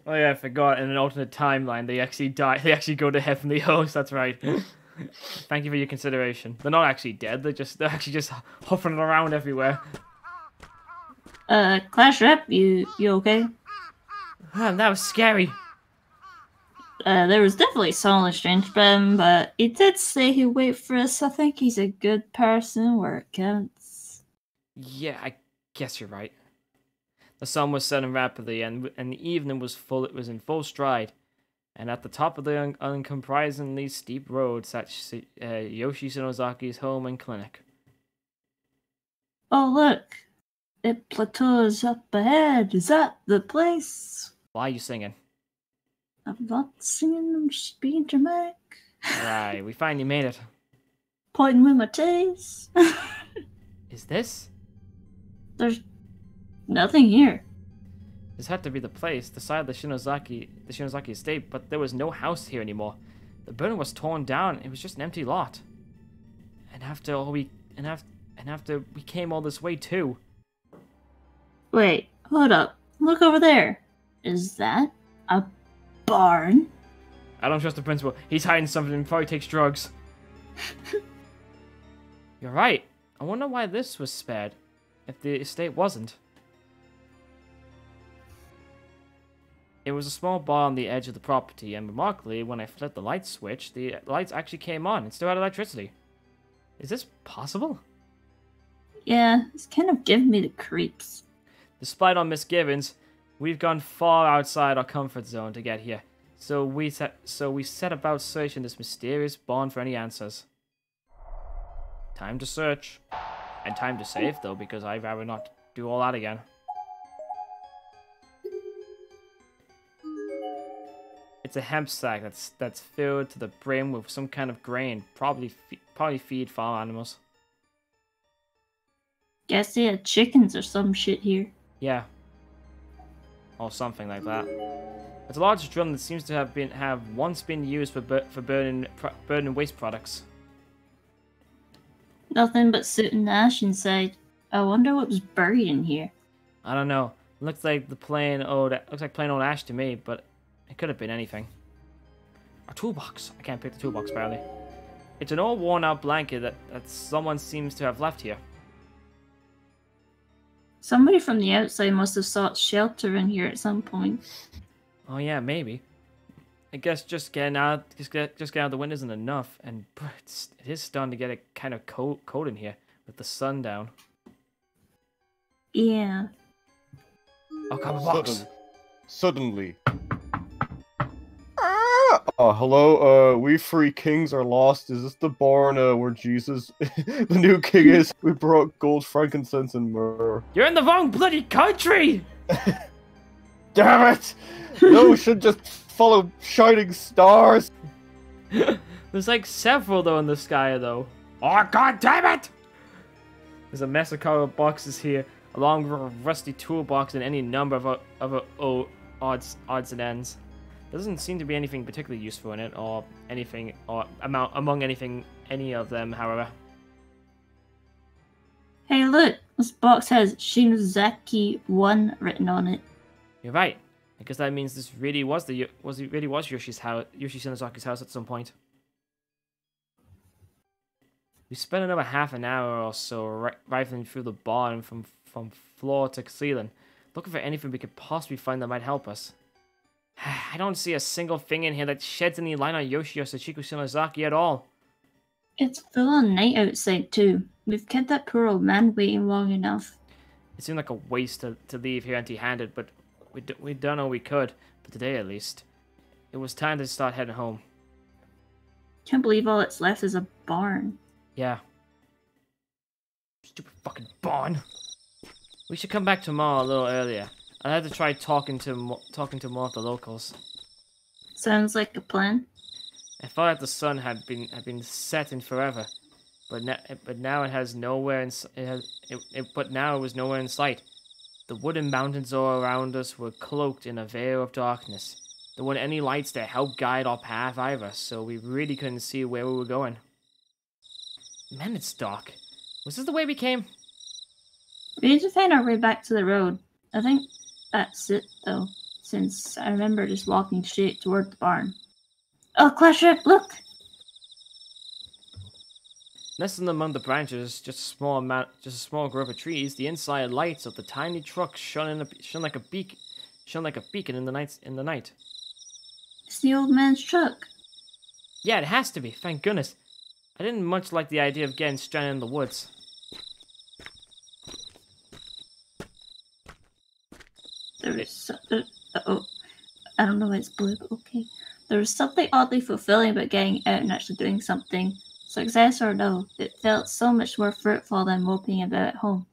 [SPEAKER 1] Oh yeah, I forgot. In an alternate timeline, they actually die. They actually go to heavenly host. That's right. Thank you for your consideration. They're not actually dead. They're actually just huffing around everywhere.
[SPEAKER 3] Clash Rep, you okay?
[SPEAKER 1] That was scary.
[SPEAKER 3] There was definitely some exchange from him, but he did say he'd wait for us. I think he's a good person where it counts.
[SPEAKER 1] Yeah, I guess you're right. The sun was setting rapidly, and the evening was full. It was in full stride, and at the top of the uncompromisingly steep road sat Yoshi Shinozaki's home and clinic.
[SPEAKER 3] Oh look, it plateaus up ahead. Is that the place?
[SPEAKER 1] Why are you singing?
[SPEAKER 3] I'm not singing. I'm just being dramatic.
[SPEAKER 1] Right, we finally made it.
[SPEAKER 3] Pointing with my toes.
[SPEAKER 1] Is this?
[SPEAKER 3] There's nothing here.
[SPEAKER 1] This had to be the place, the side of the Shinozaki estate, but there was no house here anymore. The building was torn down. It was just an empty lot. And after we came all this way too.
[SPEAKER 3] Wait, hold up. Look over there. Is that a barn?
[SPEAKER 1] I don't trust the principal. He's hiding something and probably takes drugs. You're right. I wonder why this was spared, if the estate wasn't. It was a small bar on the edge of the property, and remarkably, when I flipped the light switch, the lights actually came on and still had electricity. Is this possible?
[SPEAKER 3] Yeah, it's kind of giving me the creeps.
[SPEAKER 1] Despite our misgivings, we've gone far outside our comfort zone to get here. So we set about searching this mysterious barn for any answers. Time to search. And time to save, though, because I'd rather not do all that again. It's a hemp sack that's filled to the brim with some kind of grain. Probably feed farm animals.
[SPEAKER 3] Guess they had chickens or some shit here.
[SPEAKER 1] Yeah. Or something like that. It's a large drum that seems to have once been used for burning waste products.
[SPEAKER 3] Nothing but soot and ash inside. I wonder what was buried in here.
[SPEAKER 1] I don't know. Looks like plain old ash to me, but it could have been anything. A toolbox. I can't pick the toolbox apparently. It's an old worn-out blanket that someone seems to have left here.
[SPEAKER 3] Somebody from the outside must have sought shelter in here at some point.
[SPEAKER 1] Oh yeah, maybe. I guess just getting out of the window isn't enough, and it is starting to get a kind of cold in here with the sun down.
[SPEAKER 3] Yeah.
[SPEAKER 1] Oh, come on, box.
[SPEAKER 2] Suddenly. Ah! Hello, we three kings are lost. Is this the barn where Jesus, the new king is? We brought gold, frankincense, and myrrh.
[SPEAKER 1] You're in the wrong bloody country!
[SPEAKER 2] Damn it! No, we should just follow shining stars.
[SPEAKER 1] There's like several though in the sky though. Oh god damn it! There's a mess of cardboard boxes here, along with a rusty toolbox and any number of odds and ends. There doesn't seem to be anything particularly useful in it, or anything, or among any of them, however.
[SPEAKER 3] Hey look, this box has Shinozaki 1 written on it.
[SPEAKER 1] You're right. I guess that means this really was Yoshi Shinozaki's house at some point. We spent another half an hour or so rifling through the barn from floor to ceiling, looking for anything we could possibly find that might help us. I don't see a single thing in here that sheds any light on Yoshi or Sachiko Shinozaki at all.
[SPEAKER 3] It's full on night outside too. We've kept that poor old man waiting long enough.
[SPEAKER 1] It seemed like a waste to leave here empty-handed, but we done all we could, for today at least. It was time to start heading home.
[SPEAKER 3] Can't believe all that's left is a barn.
[SPEAKER 1] Yeah. Stupid fucking barn. We should come back tomorrow a little earlier. I'll have to try talking to more of the locals.
[SPEAKER 3] Sounds like a plan.
[SPEAKER 1] I thought that the sun had been setting forever, but now it has nowhere but now it was nowhere in sight. The wooden mountains all around us were cloaked in a veil of darkness. There weren't any lights to help guide our path either, so we really couldn't see where we were going. Man, it's dark. Was this the way we came?
[SPEAKER 3] We need to find our way back to the road. I think that's it, though, since I remember just walking straight toward the barn. Oh, Clashrip, look!
[SPEAKER 1] Nestled among the branches, just a small grove of trees, the inside lights of the tiny truck shone like a beacon in the night.
[SPEAKER 3] It's the old man's truck.
[SPEAKER 1] Yeah, it has to be. Thank goodness. I didn't much like the idea of getting stranded in the woods.
[SPEAKER 3] I don't know why it's blue, but okay. There was something oddly fulfilling about getting out and actually doing something. Success or no, it felt so much more fruitful than moping about at home.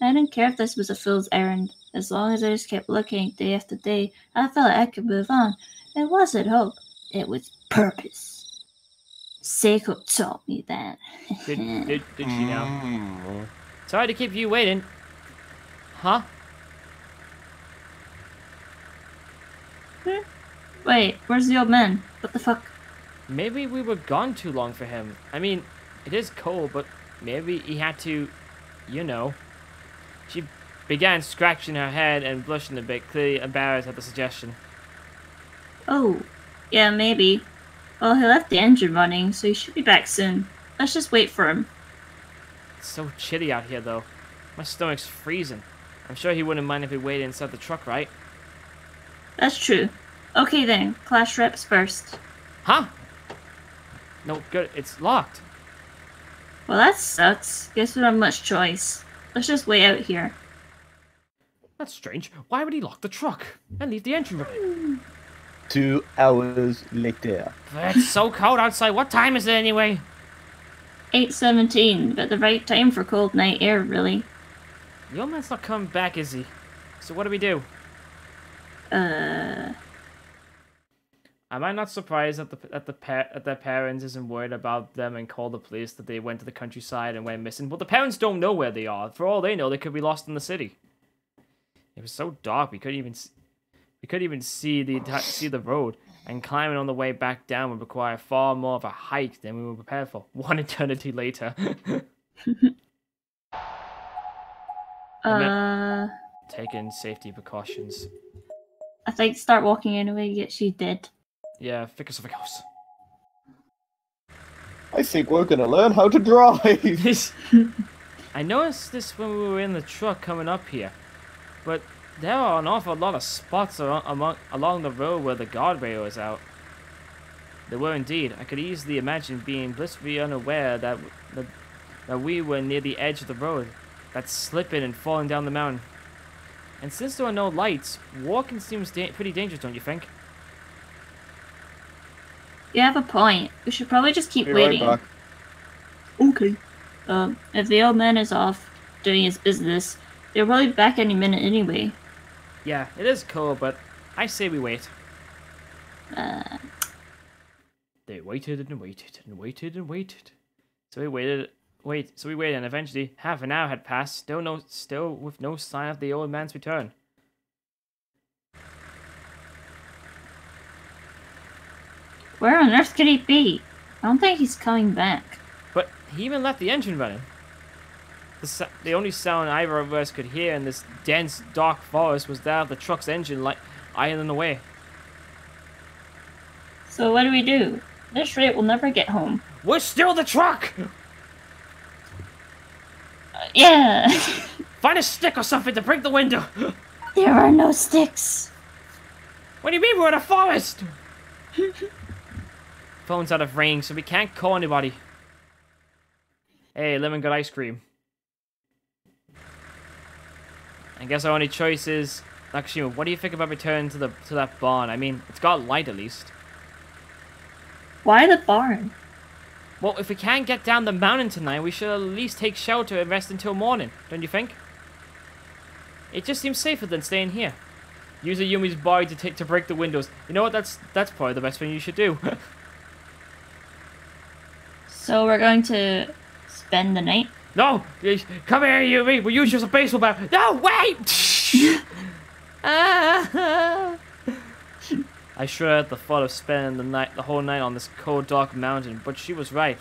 [SPEAKER 3] I didn't care if this was a fool's errand. As long as I just kept looking day after day, I felt like I could move on. It wasn't hope. It was purpose. Seiko taught me that.
[SPEAKER 1] Did she now? Sorry to keep you waiting. Huh?
[SPEAKER 3] Wait, where's the old man? What the fuck?
[SPEAKER 1] Maybe we were gone too long for him. I mean, it is cold, but maybe he had to, you know. She began scratching her head and blushing a bit, clearly embarrassed at the suggestion.
[SPEAKER 3] Oh, yeah, maybe. Well, he left the engine running, so he should be back soon. Let's just wait for him.
[SPEAKER 1] It's so chilly out here, though. My stomach's freezing. I'm sure he wouldn't mind if we waited inside the truck, right?
[SPEAKER 3] That's true. Okay then, clash reps first.
[SPEAKER 1] Huh? No, good. It's locked.
[SPEAKER 3] Well, that sucks. Guess we don't have much choice. Let's just wait out here.
[SPEAKER 1] That's strange. Why would he lock the truck and leave the engine running?
[SPEAKER 2] 2 hours later.
[SPEAKER 1] It's so cold outside. What time is it anyway?
[SPEAKER 3] 8:17, but the right time for cold night air, really.
[SPEAKER 1] The old man's not coming back, is he? So what do we do? Am I not surprised that their parents isn't worried about them and call the police that they went to the countryside and went missing? Well, the parents don't know where they are. For all they know, they could be lost in the city. It was so dark we couldn't even see the road, and climbing on the way back down would require far more of a hike than we were prepared for. One eternity later. Taking safety precautions.
[SPEAKER 3] I think start walking anyway, get she dead.
[SPEAKER 1] Yeah, figure something else.
[SPEAKER 2] I think we're gonna learn how to drive.
[SPEAKER 1] I noticed this when we were in the truck coming up here, but there are an awful lot of spots along the road where the guardrail is out. There were indeed. I could easily imagine being blissfully unaware that we were near the edge of the road, that's slipping and falling down the mountain. And since there are no lights, walking seems pretty dangerous, don't you think?
[SPEAKER 3] You have a point. We should probably just keep
[SPEAKER 2] Be
[SPEAKER 3] waiting.
[SPEAKER 2] right back.
[SPEAKER 3] Okay. If the old man is off doing his business, they'll probably be back any minute anyway.
[SPEAKER 1] Yeah, it is cold, but I say we wait. They waited and waited and waited and waited. So we waited, and eventually half an hour had passed, still with no sign of the old man's return.
[SPEAKER 3] Where on earth could he be? I don't think he's coming back.
[SPEAKER 1] But he even left the engine running. The only sound either of us could hear in this dense, dark forest was that of the truck's engine idling away.
[SPEAKER 3] So what do we do? This rate will never get home.
[SPEAKER 1] We're still the truck!
[SPEAKER 3] Yeah!
[SPEAKER 1] Find a stick or something to break the window!
[SPEAKER 3] There are no sticks!
[SPEAKER 1] What do you mean we're in a forest? Phone's out of range, so we can't call anybody. Hey, lemon got ice cream. I guess our only choice is... Actually, what do you think about returning to that barn? I mean, it's got light at least.
[SPEAKER 3] Why the barn?
[SPEAKER 1] Well, if we can't get down the mountain tonight, we should at least take shelter and rest until morning, don't you think? It just seems safer than staying here. Use Ayumi's body to break the windows. You know what? That's probably the best thing you should do.
[SPEAKER 3] So we're going to spend the night?
[SPEAKER 1] No! Come here, Ayumi! We'll use you as a baseball bat! No, wait! I shuddered at the thought of spending the whole night on this cold, dark mountain, but she was right.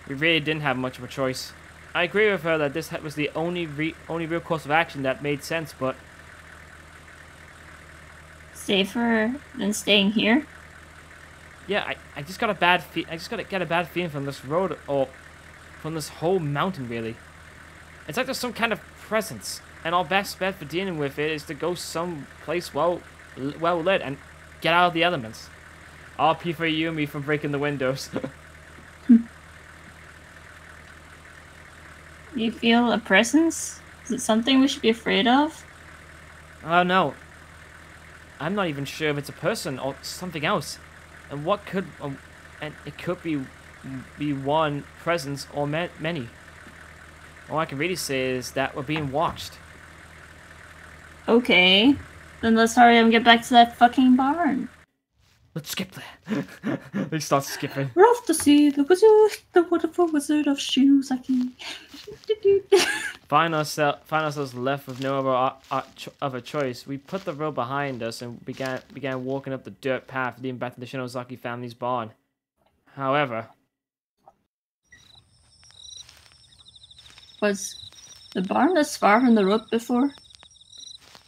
[SPEAKER 1] We really didn't have much of a choice. I agree with her that this was the only real course of action that made sense, but...
[SPEAKER 3] Safer than staying here?
[SPEAKER 1] Yeah, I just got a bad get a bad feeling from this road, or from this whole mountain, really. It's like there's some kind of presence, and our best bet for dealing with it is to go someplace well lit and get out of the elements. RP for Ayumi from breaking the windows.
[SPEAKER 3] You feel a presence? Is it something we should be afraid of?
[SPEAKER 1] Oh no. I'm not even sure if it's a person or something else. And what could... and it could be one presence or many. All I can really say is that we're being watched.
[SPEAKER 3] Okay. Then let's hurry up and get back to that fucking barn.
[SPEAKER 1] Let's skip there. They start skipping.
[SPEAKER 3] We're off to see the wizard, the wonderful wizard of Shizaki.
[SPEAKER 1] Find ourselves left with no other choice. We put the road behind us and began walking up the dirt path leading back to the Shinozaki family's barn. However...
[SPEAKER 3] Was the barn this far from the road before?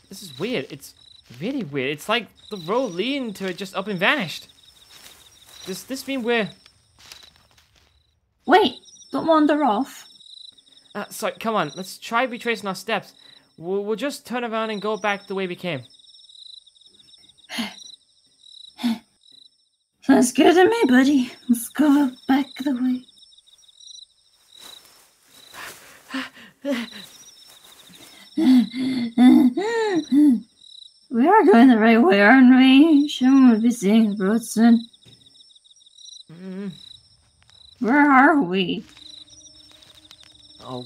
[SPEAKER 1] This is weird. It's really weird. It's like the road leading to it just up and vanished. Does this mean we're...
[SPEAKER 3] Wait, don't wander off.
[SPEAKER 1] Sorry, come on. Let's try retracing our steps. We'll just turn around and go back the way we came.
[SPEAKER 3] Sounds good to me, buddy. Let's go back the way. We are going the right way, aren't we? Shouldn't we be seeing the road soon? Where are we?
[SPEAKER 1] Oh,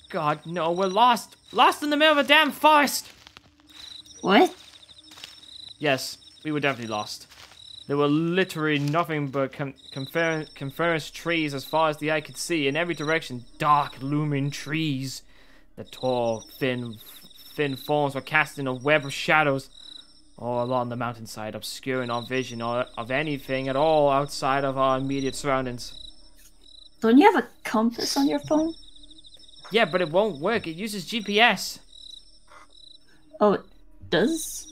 [SPEAKER 1] God, no, we're lost. Lost in the middle of a damn forest.
[SPEAKER 3] What?
[SPEAKER 1] Yes, we were definitely lost. There were literally nothing but coniferous trees as far as the eye could see. In every direction, dark, looming trees. The tall, thin forms were casting a web of shadows all along the mountainside, obscuring our vision of anything at all outside of our immediate surroundings.
[SPEAKER 3] Don't you have a compass on your phone?
[SPEAKER 1] Yeah, but it won't work. It uses GPS.
[SPEAKER 3] Oh, it does?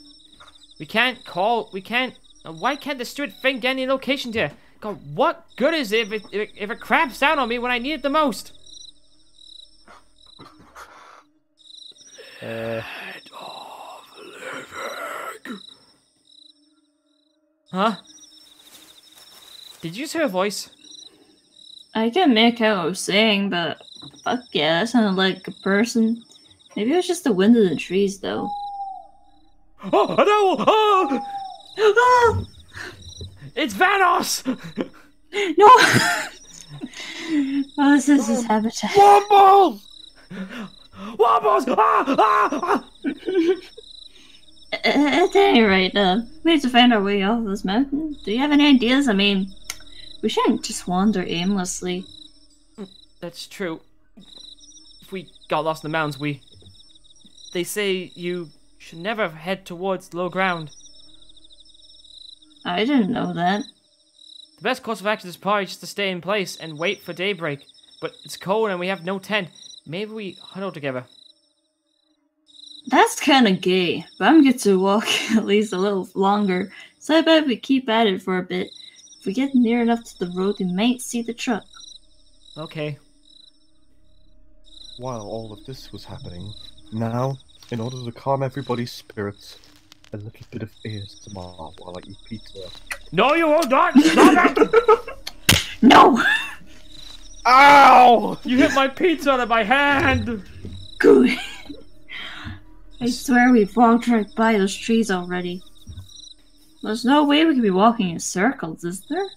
[SPEAKER 1] We can't call. Why can't the stupid thing get any location there? God, what good is it if it craps out on me when I need it the most? Head of living. Huh? Did you just hear a voice?
[SPEAKER 3] I can make out what I was saying, but fuck yeah, that sounded like a person. Maybe it was just the wind in the trees, though.
[SPEAKER 1] Oh, no! Oh!
[SPEAKER 3] Oh!
[SPEAKER 1] It's Vanos!
[SPEAKER 3] No! Oh, this is his habitat.
[SPEAKER 1] Wobbles! Wobbles! Ah!
[SPEAKER 3] At any rate, we need to find our way off this mountain. Do you have any ideas? I mean, we shouldn't just wander aimlessly.
[SPEAKER 1] That's true. If we got lost in the mountains, they say you should never head towards low ground.
[SPEAKER 3] I didn't know that.
[SPEAKER 1] The best course of action is probably just to stay in place and wait for daybreak. But it's cold and we have no tent. Maybe we huddle together.
[SPEAKER 3] That's kinda gay, but I'm good to walk at least a little longer, so I bet we keep at it for a bit. If we get near enough to the road, we might see the truck.
[SPEAKER 1] Okay.
[SPEAKER 2] While all of this was happening, now, in order to calm everybody's spirits, a little bit of ASMR while I eat pizza.
[SPEAKER 1] No, you will not! Stop it!
[SPEAKER 3] No!
[SPEAKER 2] Ow!
[SPEAKER 1] You hit my pizza out of my hand!
[SPEAKER 3] Good. I swear we've walked right by those trees already. There's no way we could be walking in circles, is there?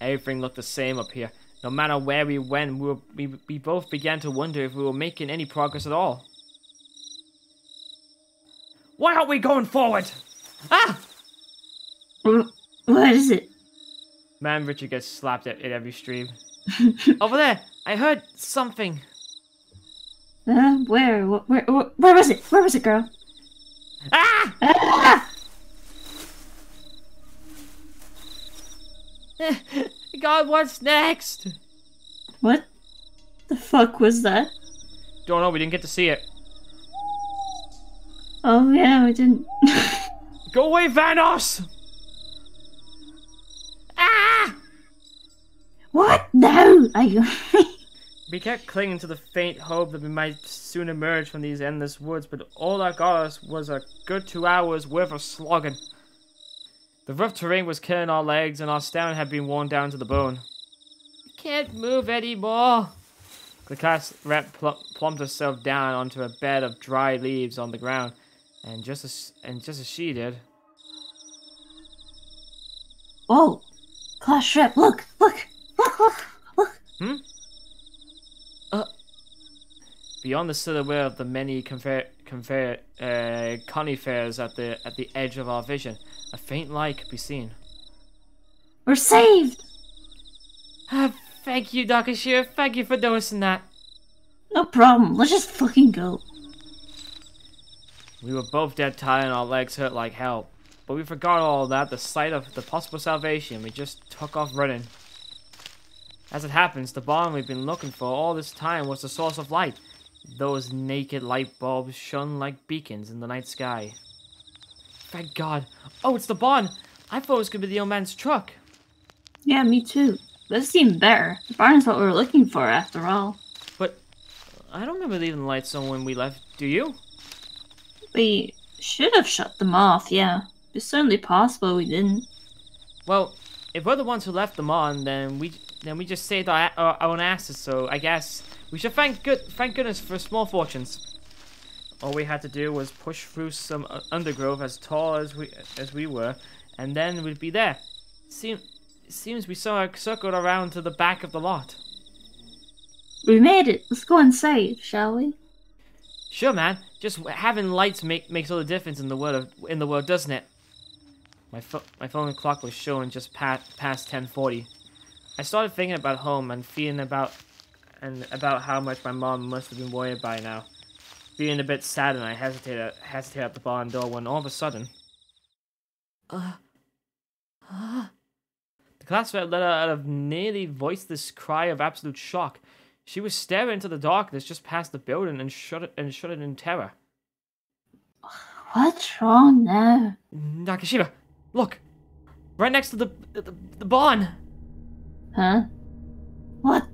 [SPEAKER 1] Everything looked the same up here. No matter where we went, we both began to wonder if we were making any progress at all. Why aren't we going forward? Ah!
[SPEAKER 3] What is it?
[SPEAKER 1] Man, Richard gets slapped at every stream. Over there! I heard something.
[SPEAKER 3] Where was it? Where was it, girl?
[SPEAKER 1] Ah!
[SPEAKER 3] Ah!
[SPEAKER 1] God, what's next?
[SPEAKER 3] What the fuck was that?
[SPEAKER 1] Don't know, we didn't get to see it.
[SPEAKER 3] Oh yeah, we didn't.
[SPEAKER 1] Go away, Vanos! Ah!
[SPEAKER 3] What? No!
[SPEAKER 1] We kept clinging to the faint hope that we might soon emerge from these endless woods, but all that got us was a good 2 hours worth of slogging. The rough terrain was killing our legs, and our stamina had been worn down to the bone. We can't move anymore. The class rep plumped herself down onto a bed of dry leaves on the ground, and just as she did.
[SPEAKER 3] Oh, class rep! Look!
[SPEAKER 1] Hmm? Beyond the silhouette of the many conifers at the edge of our vision, a faint light could be seen.
[SPEAKER 3] We're saved!
[SPEAKER 1] Thank you, Dakashir. Thank you for noticing that.
[SPEAKER 3] No problem. Let's just fucking go.
[SPEAKER 1] We were both dead tired and our legs hurt like hell. But we forgot all that, the sight of the possible salvation. We just took off running. As it happens, the bomb we've been looking for all this time was the source of light. Those naked light bulbs shone like beacons in the night sky. Thank God. Oh, it's the barn. I thought it was going to be the old man's truck.
[SPEAKER 3] Yeah, me too. This seemed better. The barn's what we were looking for, after all.
[SPEAKER 1] But I don't remember leaving the lights on when we left. Do you?
[SPEAKER 3] We Should have shut them off, yeah. It's certainly possible we didn't.
[SPEAKER 1] Well, if we're the ones who left them on, then we just saved our own asses. So I guess we should thank goodness for small fortunes. All we had to do was push through some undergrowth as tall as we were, and then we'd be there. Seems we circled around to the back of the lot.
[SPEAKER 3] We made it. Let's go inside, shall we?
[SPEAKER 1] Sure, man. Just having lights makes all the difference in the world, doesn't it? My phone clock was showing just past 10:40. I started thinking about home and feeling about how much my mom must have been worried by now. Feeling a bit sad, and I hesitated at the barn door when all of a sudden, the class rep let out a nearly voiceless cry of absolute shock. She was staring into the darkness just past the building and shuddered in terror.
[SPEAKER 3] What's wrong now?
[SPEAKER 1] Nakashima, look! Right next to the barn!
[SPEAKER 3] Huh? What?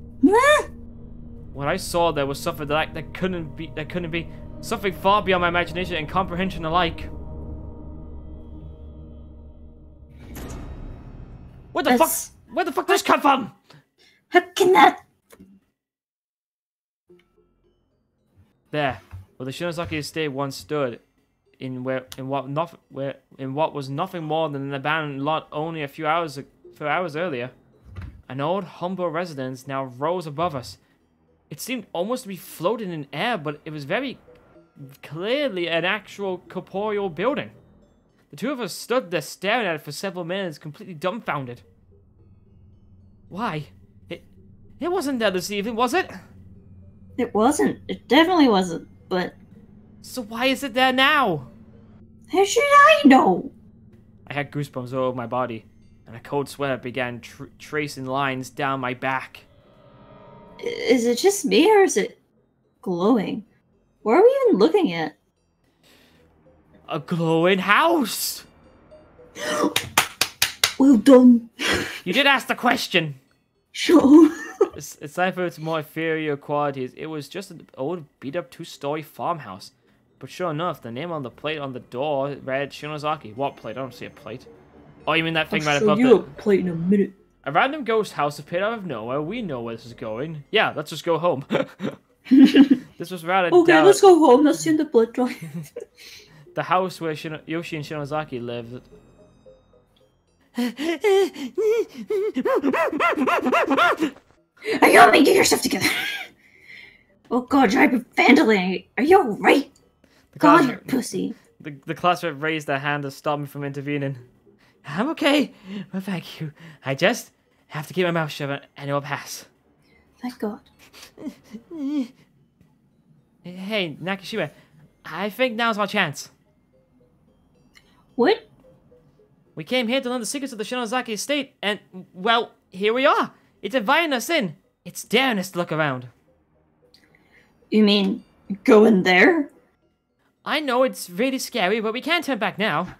[SPEAKER 1] What I saw there was something that couldn't be something far beyond my imagination and comprehension alike. Where the fuck does this come from?
[SPEAKER 3] How can that?
[SPEAKER 1] There, where the Shinozaki estate once stood, in what was nothing more than an abandoned lot only a few hours earlier, an old humble residence now rose above us. It seemed almost to be floating in air, but it was very clearly an actual corporeal building. The two of us stood there staring at it for several minutes, completely dumbfounded. Why? It wasn't there this evening, was it?
[SPEAKER 3] It wasn't. It definitely wasn't, but...
[SPEAKER 1] So why is it there now?
[SPEAKER 3] How should I know?
[SPEAKER 1] I had goosebumps all over my body, and a cold sweat began tracing lines down my back.
[SPEAKER 3] Is it just me, or is it glowing? What are we even looking at?
[SPEAKER 1] A glowing house!
[SPEAKER 3] Well done.
[SPEAKER 1] You did ask the question!
[SPEAKER 3] Sure.
[SPEAKER 1] Aside from its more inferior qualities, it was just an old beat-up two-story farmhouse. But sure enough, the name on the plate on the door read Shinozaki. What plate? I don't see a plate. Oh, you mean that thing right above
[SPEAKER 3] you a plate in a minute.
[SPEAKER 1] A random ghost house appeared out of nowhere. We know where this is going. Yeah, let's just go home. This was rather
[SPEAKER 3] Okay, let's go home. Let's see the blood drive.
[SPEAKER 1] The house where Yoshi and Shinozaki lived.
[SPEAKER 3] Ayumi, get yourself together. Oh god, you're hyperventilating. Are you alright? God, you pussy.
[SPEAKER 1] The class rep raised their hand to stop me from intervening. I'm okay. Well, thank you. I just have to keep my mouth shut and it will pass.
[SPEAKER 3] Thank God.
[SPEAKER 1] Hey, Nakashima. I think now's our chance.
[SPEAKER 3] What?
[SPEAKER 1] We came here to learn the secrets of the Shinozaki estate, and, well, here we are. It's inviting us in. It's daring us to look around.
[SPEAKER 3] You mean go in there?
[SPEAKER 1] I know it's really scary, but we can't turn back now.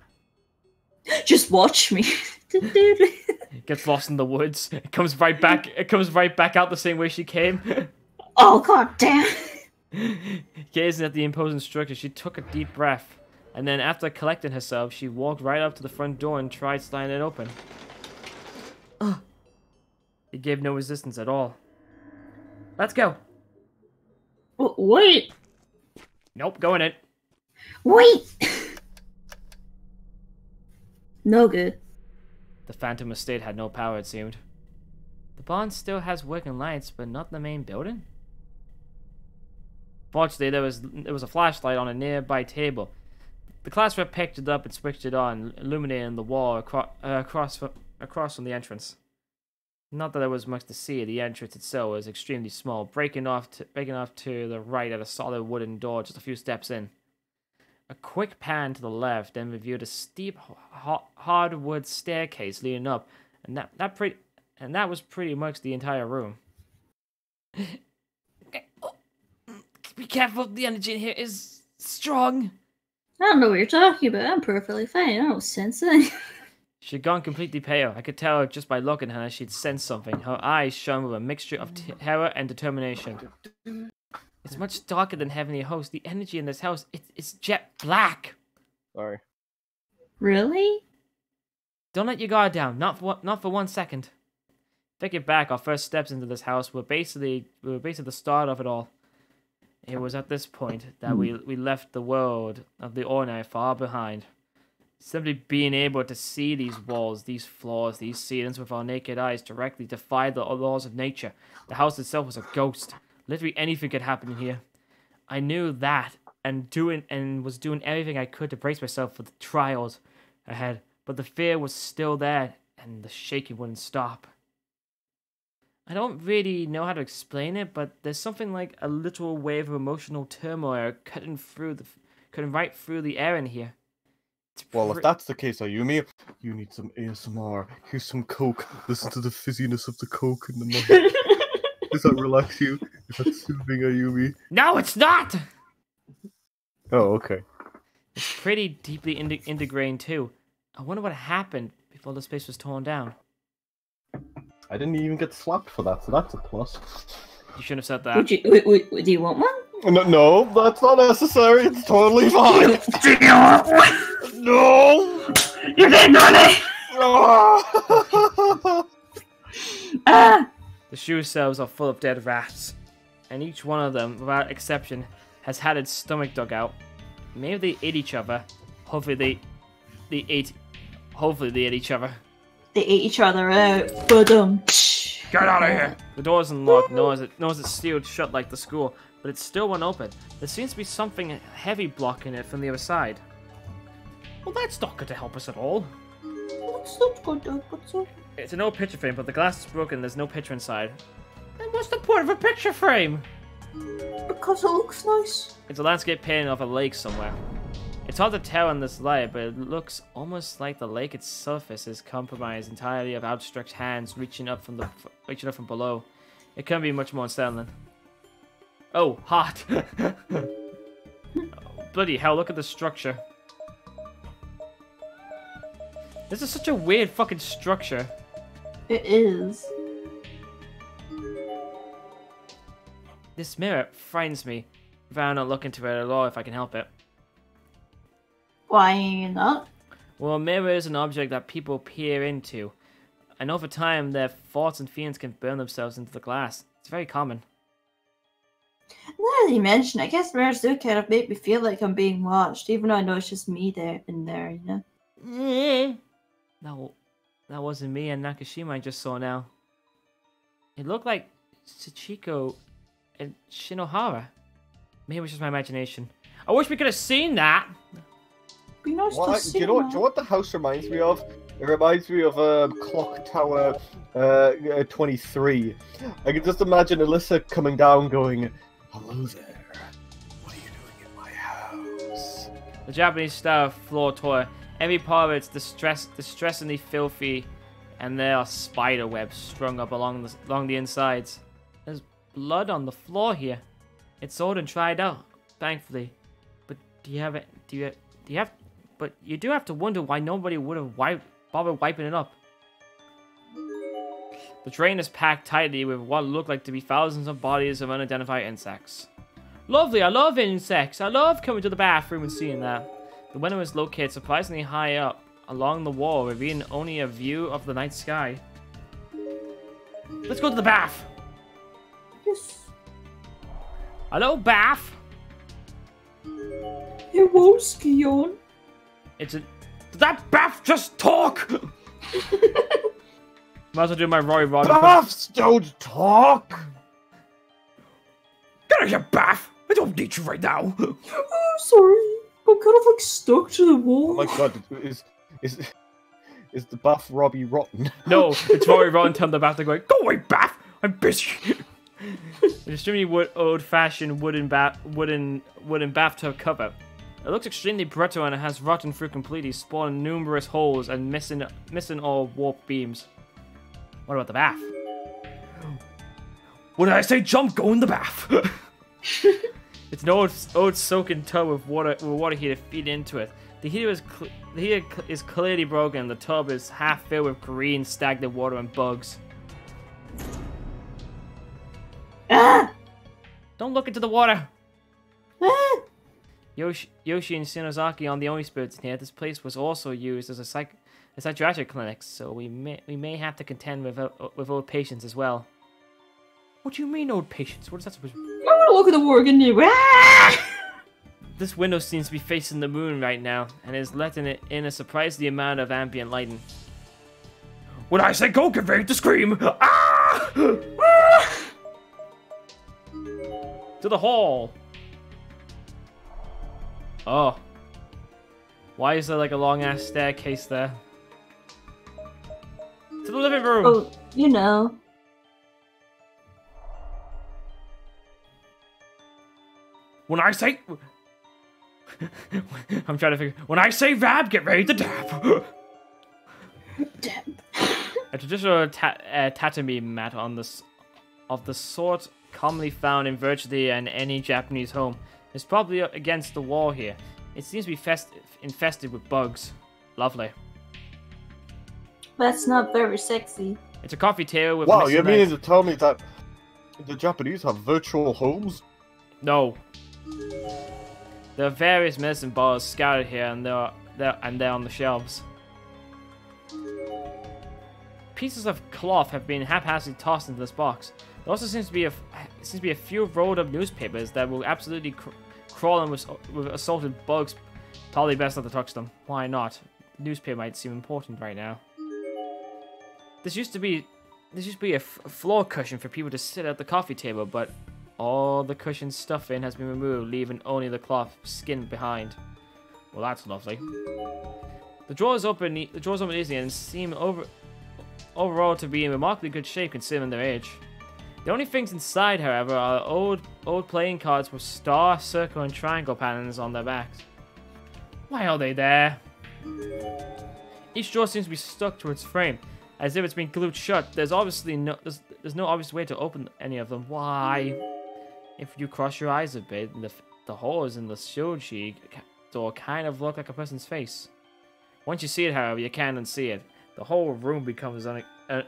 [SPEAKER 3] Just watch me.
[SPEAKER 1] It gets lost in the woods. It comes right back. It comes right back out the same way she came.
[SPEAKER 3] Oh god damn!
[SPEAKER 1] Gazing at the imposing structure, she took a deep breath, and then, after collecting herself, she walked right up to the front door and tried sliding it open. It gave no resistance at all. Let's go.
[SPEAKER 3] Wait.
[SPEAKER 1] Nope, go in it.
[SPEAKER 3] Wait. No good.
[SPEAKER 1] The Phantom Estate had no power, it seemed. The barn still has working lights, but not the main building? Fortunately, there was a flashlight on a nearby table. The class rep picked it up and switched it on, illuminating the wall across from the entrance. Not that there was much to see. The entrance itself was extremely small, breaking off to the right at a solid wooden door just a few steps in. A quick pan to the left then revealed a steep hardwood staircase leading up, and that was pretty much the entire room. Be careful, the energy in here is strong.
[SPEAKER 3] I don't know what you're talking about. I'm perfectly fine. I don't sense it.
[SPEAKER 1] She'd gone completely pale. I could tell just by looking at her she'd sensed something. Her eyes shone with a mixture of terror and determination. It's much darker than Heavenly Host. The energy in this house, it's jet black.
[SPEAKER 4] Sorry.
[SPEAKER 3] Really?
[SPEAKER 1] Don't let your guard down. Not for 1 second. Thinking back, our first steps into this house were basically the start of it all. It was at this point that we left the world of the ordinary far behind. Simply being able to see these walls, these floors, these ceilings with our naked eyes directly defied the laws of nature. The house itself was a ghost. Literally anything could happen in here. I knew that and was doing everything I could to brace myself for the trials ahead. But the fear was still there and the shaking wouldn't stop. I don't really know how to explain it, but there's something like a literal wave of emotional turmoil cutting right through the air in here.
[SPEAKER 2] Well, if that's the case, Ayumi, you need some ASMR. Here's some Coke. Listen to the fizziness of the Coke in the mug. Does that relax you? Is that soothing, Ayumi?
[SPEAKER 1] No, it's not!
[SPEAKER 2] Oh, okay.
[SPEAKER 1] It's pretty deeply integrated too. I wonder what happened before the space was torn down.
[SPEAKER 2] I didn't even get slapped for that, so that's a plus.
[SPEAKER 1] You shouldn't have said that.
[SPEAKER 3] Do you want one?
[SPEAKER 2] No, that's not necessary. It's totally fine.
[SPEAKER 3] Do you want one?
[SPEAKER 2] No!
[SPEAKER 3] You're getting naughty! Ah!
[SPEAKER 1] The shoe cells are full of dead rats, and each one of them, without exception, has had its stomach dug out. Maybe they ate each other. Hopefully they ate each other.
[SPEAKER 3] They ate each other out. But
[SPEAKER 1] Get out of here! The door isn't locked, nor is it sealed shut like the school, but it's still won't open. There seems to be something heavy blocking it from the other side. Well, that's not going to help us at all.
[SPEAKER 3] What's not going to help us?
[SPEAKER 1] It's an old picture frame, but the glass is broken. There's no picture inside. Then what's the point of a picture frame?
[SPEAKER 3] Because it looks nice.
[SPEAKER 1] It's a landscape painting of a lake somewhere. It's hard to tell in this light, but it looks almost like the lake its surface is compromised entirely of outstretched hands reaching up from below. It can't be much more unsettling. Oh, hot! Oh, bloody hell! Look at the structure. This is such a weird fucking structure.
[SPEAKER 3] It is.
[SPEAKER 1] This mirror frightens me. Without not looking into it at all if I can help it.
[SPEAKER 3] Why not?
[SPEAKER 1] Well, a mirror is an object that people peer into. And over time, their thoughts and feelings can burn themselves into the glass. It's very common.
[SPEAKER 3] Now that you mention it, I guess mirrors do kind of make me feel like I'm being watched, even though I know it's just me there, you know?
[SPEAKER 1] No, that wasn't me and Nakashima I just saw now. It looked like Sachiko and Shinohara. Maybe it was just my imagination. I wish we could have seen that!
[SPEAKER 3] Be nice to see
[SPEAKER 2] do you know what the house reminds me of? It reminds me of Clock Tower 23. I can just imagine Alyssa coming down going, "Hello there. What are you doing in my house?"
[SPEAKER 1] The Japanese style floor toilet. Every part of it's distressingly filthy, and there are spider webs strung up along the insides. There's blood on the floor here. It's old and dried out, thankfully. But But you do have to wonder why nobody would have bothered wiping it up. The drain is packed tightly with what look like to be thousands of bodies of unidentified insects. Lovely, I love insects. I love coming to the bathroom and seeing that. The window is located surprisingly high up along the wall, revealing only a view of the night sky. Let's go to the bath.
[SPEAKER 3] Yes.
[SPEAKER 1] Hello, bath.
[SPEAKER 3] Hello, Scion.
[SPEAKER 1] Did that bath just talk? Might as well do my Roy Rod.
[SPEAKER 2] Baths don't talk!
[SPEAKER 1] Get out of here, bath! I don't need you right now.
[SPEAKER 3] Oh, sorry. I'm kind of like stuck to the wall.
[SPEAKER 2] Oh my god, is the bath Robbie Rotten?
[SPEAKER 1] No, it's Roy Rotten telling the bath to go, "Go away, bath! I'm busy." An extremely old-fashioned wooden bathtub cover. It looks extremely brittle and it has rotten through completely, spawning numerous holes and missing all warped beams. What about the bath? What did I say? Jump, go in the bath. It's an old soaking tub with water heater feed into it. The heater is clearly broken. The tub is half filled with green, stagnant water and bugs.
[SPEAKER 3] Ah!
[SPEAKER 1] Don't look into the water.
[SPEAKER 3] Ah!
[SPEAKER 1] Yoshi and Shinozaki aren't the only spirits in here. This place was also used as a psychiatric clinic, so we may have to contend with old patients as well. What do you mean, old patients? What is that supposed to be?
[SPEAKER 3] I want to look at the work in there.
[SPEAKER 1] This window seems to be facing the moon right now, and is letting it in a surprising amount of ambient lighting. When I say go, get ready to scream! Ah! Ah! To the hall! Oh. Why is there like a long-ass staircase there? To the living room!
[SPEAKER 3] Oh, you know.
[SPEAKER 1] When I say... I'm trying to figure... When I say Vab, get ready to dab!
[SPEAKER 3] Dab.
[SPEAKER 1] A traditional tatami mat of the sort commonly found in virtually any Japanese home is probably up against the wall here. It seems to be infested with bugs. Lovely.
[SPEAKER 3] That's not very sexy.
[SPEAKER 1] It's a coffee table with...
[SPEAKER 2] Wow, you mean to tell me that the Japanese have virtual homes?
[SPEAKER 1] No. There are various medicine bars scattered here, and they're on the shelves. Pieces of cloth have been haphazardly tossed into this box. There also seems to be a few rolled up newspapers that will absolutely crawl in with assaulted bugs. Probably best not to touch them. Why not? Newspaper might seem important right now. This used to be a floor cushion for people to sit at the coffee table, but all the cushion stuffing has been removed, leaving only the cloth skin behind. Well, that's lovely. The drawers open easily and seem overall to be in remarkably good shape considering their age. The only things inside, however, are old playing cards with star, circle, and triangle patterns on their backs. Why are they there? Each drawer seems to be stuck to its frame, as if it's been glued shut. There's no obvious way to open any of them. Why? If you cross your eyes a bit, the holes in the shoji door kind of look like a person's face. Once you see it, however, you can't unsee it. The whole room becomes exponentially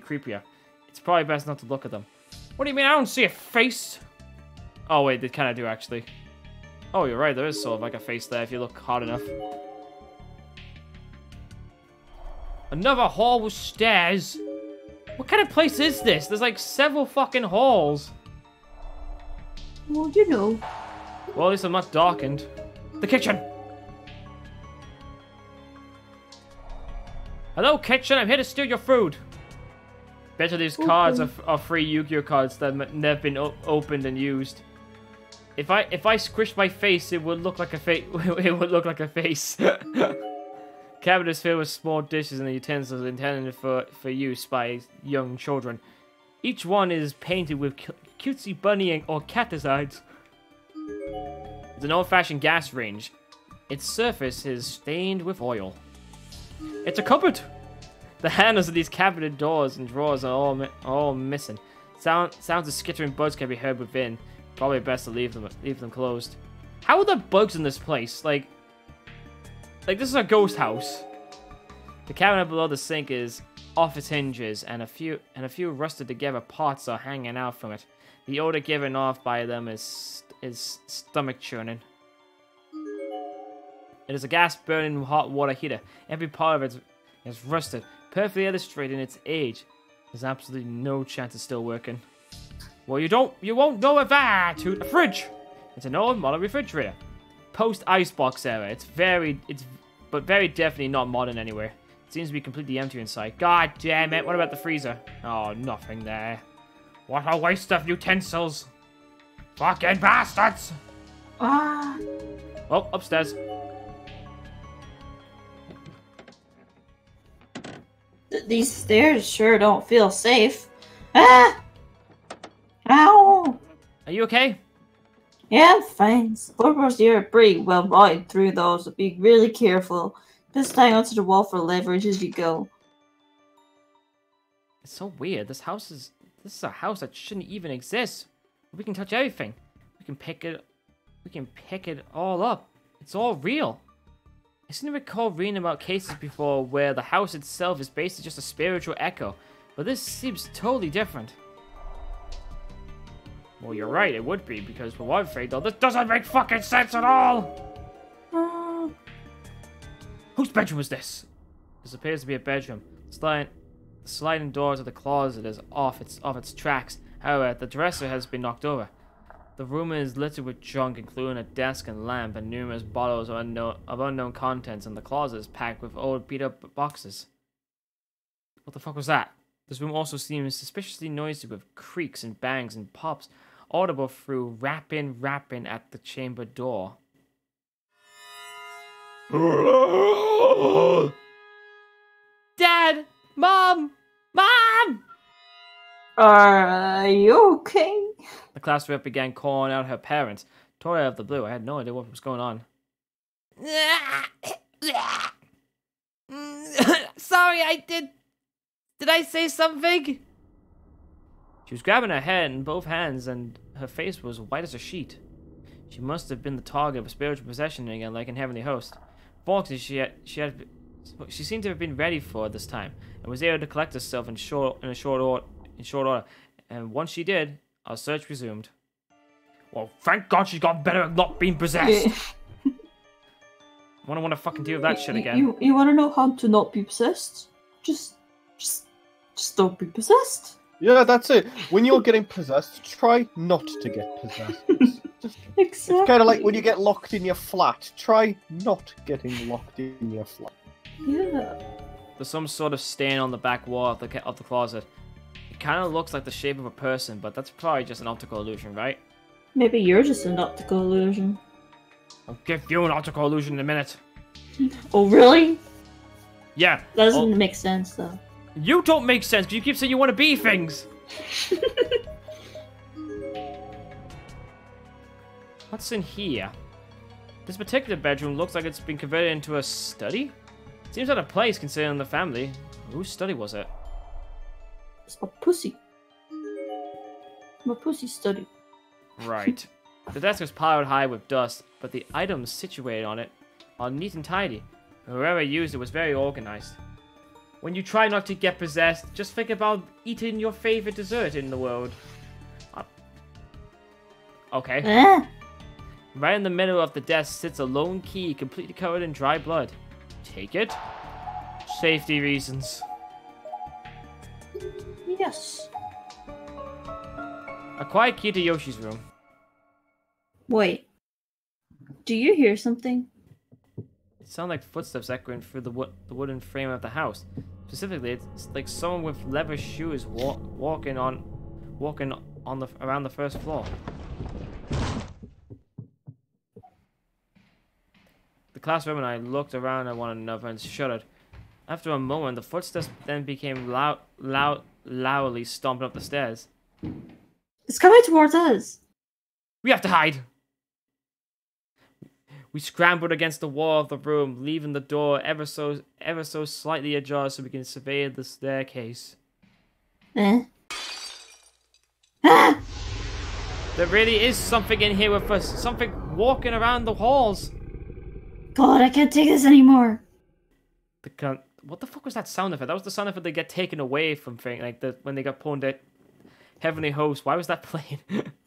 [SPEAKER 1] creepier. It's probably best not to look at them. What do you mean I don't see a face? Oh wait, they kind of do actually. Oh, you're right, there is sort of like a face there if you look hard enough. Another hall with stairs? What kind of place is this? There's like several fucking halls.
[SPEAKER 3] Well, you know.
[SPEAKER 1] Well, at least I'm not darkened. The kitchen! Hello, kitchen, I'm here to steal your food. Better these cards are free Yu-Gi-Oh cards that have never been opened and used. If I squished my face, it would look like a face. It would look like a face. Cabinet is filled with small dishes and utensils intended for use by young children. Each one is painted with cutesy bunny or cat designs. It's an old-fashioned gas range. Its surface is stained with oil. It's a cupboard! The handles of these cabinet doors and drawers are all missing. Sounds of skittering bugs can be heard within. Probably best to leave them closed. How are there bugs in this place? Like this is a ghost house. The cabinet below the sink is off its hinges, and a few rusted together pots are hanging out from it. The odor given off by them is stomach churning. It is a gas burning hot water heater. Every part of it is rusted, perfectly illustrating its age. There's absolutely no chance it's still working. Well, you won't know of that. A fridge. It's an old modern refrigerator. Post icebox era. But very definitely not modern anywhere. It seems to be completely empty inside. God damn it! What about the freezer? Oh, nothing there. What a waste of utensils! Fucking bastards!
[SPEAKER 3] Ah.
[SPEAKER 1] Oh, upstairs.
[SPEAKER 3] These stairs sure don't feel safe. Ah! Ow!
[SPEAKER 1] Are you okay?
[SPEAKER 3] Yeah, I'm fine. Supporters here are pretty well rotted through those, so be really careful. Just hang onto the wall for leverage as you go.
[SPEAKER 1] It's so weird. This is a house that shouldn't even exist. We can touch everything. We can pick it all up. It's all real. I seem to recall reading about cases before where the house itself is basically just a spiritual echo, but this seems totally different. Well, you're right, it would be, because for one thing, though, this doesn't make fucking sense at all! Whose bedroom was this? This appears to be a bedroom. The sliding doors of the closet is off its tracks. However, the dresser has been knocked over. The room is littered with junk, including a desk and lamp and numerous bottles of unknown contents, and the closet is packed with old beat-up boxes. What the fuck was that? This room also seems suspiciously noisy with creaks and bangs and pops, audible through rapping at the chamber door. Dad! Mom! Mom!
[SPEAKER 3] Are you okay?
[SPEAKER 1] The class rep began calling out her parents. Totally out of the blue. I had no idea what was going on. Sorry, Did I say something? She was grabbing her head in both hands, and her face was white as a sheet. She must have been the target of a spiritual possession again, like in Heavenly Host. Fortunately, she seemed to have been ready for it this time, and was able to collect herself in short order. And once she did, our search resumed. Well, thank God she's gotten better at not being possessed. I don't want to fucking deal with that shit again.
[SPEAKER 3] You want to know how to not be possessed? Just don't be possessed.
[SPEAKER 2] Yeah, that's it. When you're getting possessed, try not to get possessed.
[SPEAKER 3] Exactly.
[SPEAKER 2] It's kind of like when you get locked in your flat. Try not getting locked in your flat.
[SPEAKER 3] Yeah.
[SPEAKER 1] There's some sort of stain on the back wall of the closet. It kind of looks like the shape of a person, but that's probably just an optical illusion, right?
[SPEAKER 3] Maybe you're just an optical illusion.
[SPEAKER 1] I'll give you an optical illusion in a minute.
[SPEAKER 3] Oh, really?
[SPEAKER 1] Yeah.
[SPEAKER 3] That doesn't make sense, though.
[SPEAKER 1] You don't make sense, because you keep saying you want to be things. What's in here? This particular bedroom looks like it's been converted into a study? Seems out of place considering the family. Whose study was it?
[SPEAKER 3] It's my pussy. My pussy study.
[SPEAKER 1] Right. The desk was piled high with dust, but the items situated on it are neat and tidy. Whoever used it was very organized. When you try not to get possessed, just think about eating your favorite dessert in the world. Okay. Right in the middle of the desk sits a lone key completely covered in dry blood. Take it. Safety reasons.
[SPEAKER 3] Yes.
[SPEAKER 1] A quiet key to Yoshi's room.
[SPEAKER 3] Wait. Do you hear something?
[SPEAKER 1] It sounds like footsteps echoing through the wooden frame of the house. Specifically, it's like someone with leather shoes walking around the first floor. The classroom and I looked around at one another and shuddered. After a moment, the footsteps then became loudly stomping up the stairs.
[SPEAKER 3] It's coming towards us.
[SPEAKER 1] We have to hide! We scrambled against the wall of the room, leaving the door ever so slightly ajar so we can survey the staircase.
[SPEAKER 3] Ah!
[SPEAKER 1] There really is something in here with us. Something walking around the halls.
[SPEAKER 3] God, I can't take this anymore.
[SPEAKER 1] What the fuck was that sound effect? That was the sound effect they get taken away from thing, like when they got pulled at Heavenly Host. Why was that playing?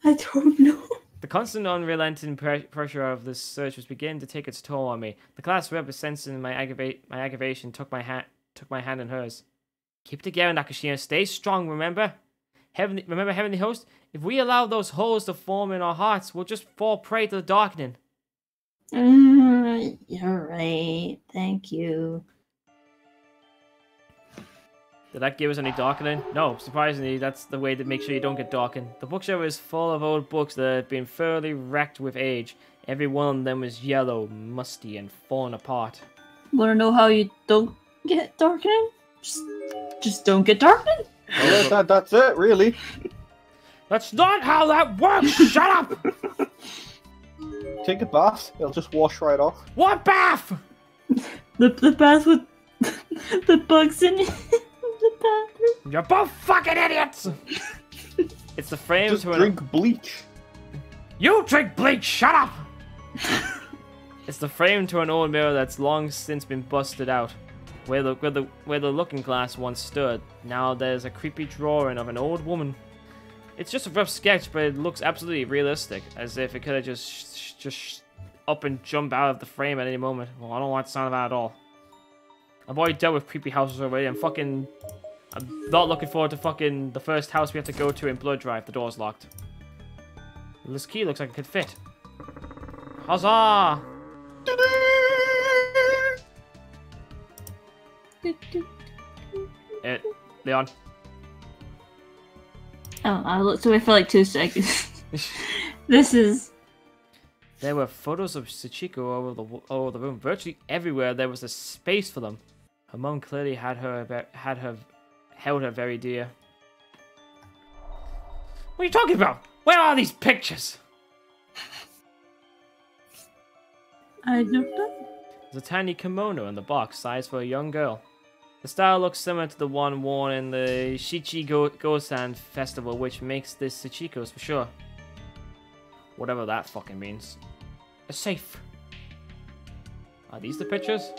[SPEAKER 3] I don't know.
[SPEAKER 1] The constant unrelenting pressure of this search was beginning to take its toll on me. The class rep, sensing my aggravation, took my hand in hers. Keep it together, Nakashima. Stay strong, remember? Remember, Heavenly Host? If we allow those holes to form in our hearts, we'll just fall prey to the darkening.
[SPEAKER 3] You're right. Thank you.
[SPEAKER 1] Did that give us any darkening? No, surprisingly, that's the way to make sure you don't get darkened. The bookshelf is full of old books that have been thoroughly wrecked with age. Every one of them is yellow, musty, and falling apart.
[SPEAKER 3] Wanna know how you don't get darkening? Just don't get darkening?
[SPEAKER 2] Well, that's it, really.
[SPEAKER 1] That's not how that works! Shut up!
[SPEAKER 2] Take a bath, it'll just wash right off.
[SPEAKER 1] What bath?
[SPEAKER 3] The bath with the bugs in it. The bathroom.
[SPEAKER 1] You're both fucking idiots! It's the frame
[SPEAKER 2] Just
[SPEAKER 1] to
[SPEAKER 2] drink bleach.
[SPEAKER 1] You drink bleach! Shut up! It's the frame to an old mirror that's long since been busted out. Where the looking glass once stood, now there's a creepy drawing of an old woman. It's just a rough sketch, but it looks absolutely realistic, as if it could have just up and jump out of the frame at any moment. Well, I don't want the sound of that at all. I've already dealt with creepy houses already. I'm not looking forward to fucking the first house we have to go to in Blood Drive. The door's locked. This key looks like it could fit. Huzzah! Leon.
[SPEAKER 3] Oh, I looked away for like 2 seconds. This is...
[SPEAKER 1] There were photos of Sachiko over the room. Virtually everywhere there was a space for them. Her mom clearly held her very dear. What are you talking about? Where are these pictures?
[SPEAKER 3] I don't know.
[SPEAKER 1] There's a tiny kimono in the box, sized for a young girl. The style looks similar to the one worn in the Shichi-Go-San festival, which makes this Sachiko's for sure. Whatever that fucking means. A safe. Are these the pictures?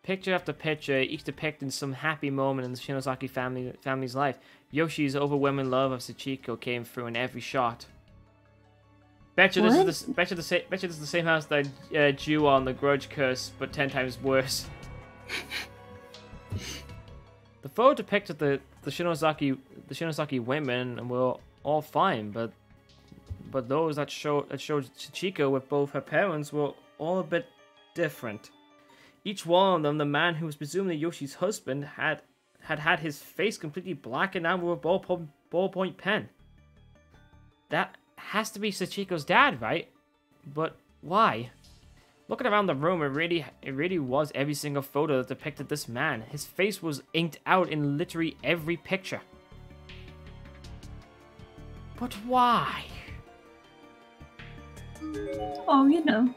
[SPEAKER 1] Picture after picture, each depicting some happy moment in the Shinosaki family's life. Yoshi's overwhelming love of Sachiko came through in every shot. Betcha this is the same house that drew on the Grudge Curse, but 10 times worse. The photo depicted the Shinosaki women and were all fine, but those that showed Sachiko with both her parents were all a bit different. Each one of them, the man who was presumably Yoshi's husband, had his face completely blackened out with a ballpoint pen. That has to be Sachiko's dad, right? But why? Looking around the room, it really was every single photo that depicted this man. His face was inked out in literally every picture. But why?
[SPEAKER 3] Oh, you know.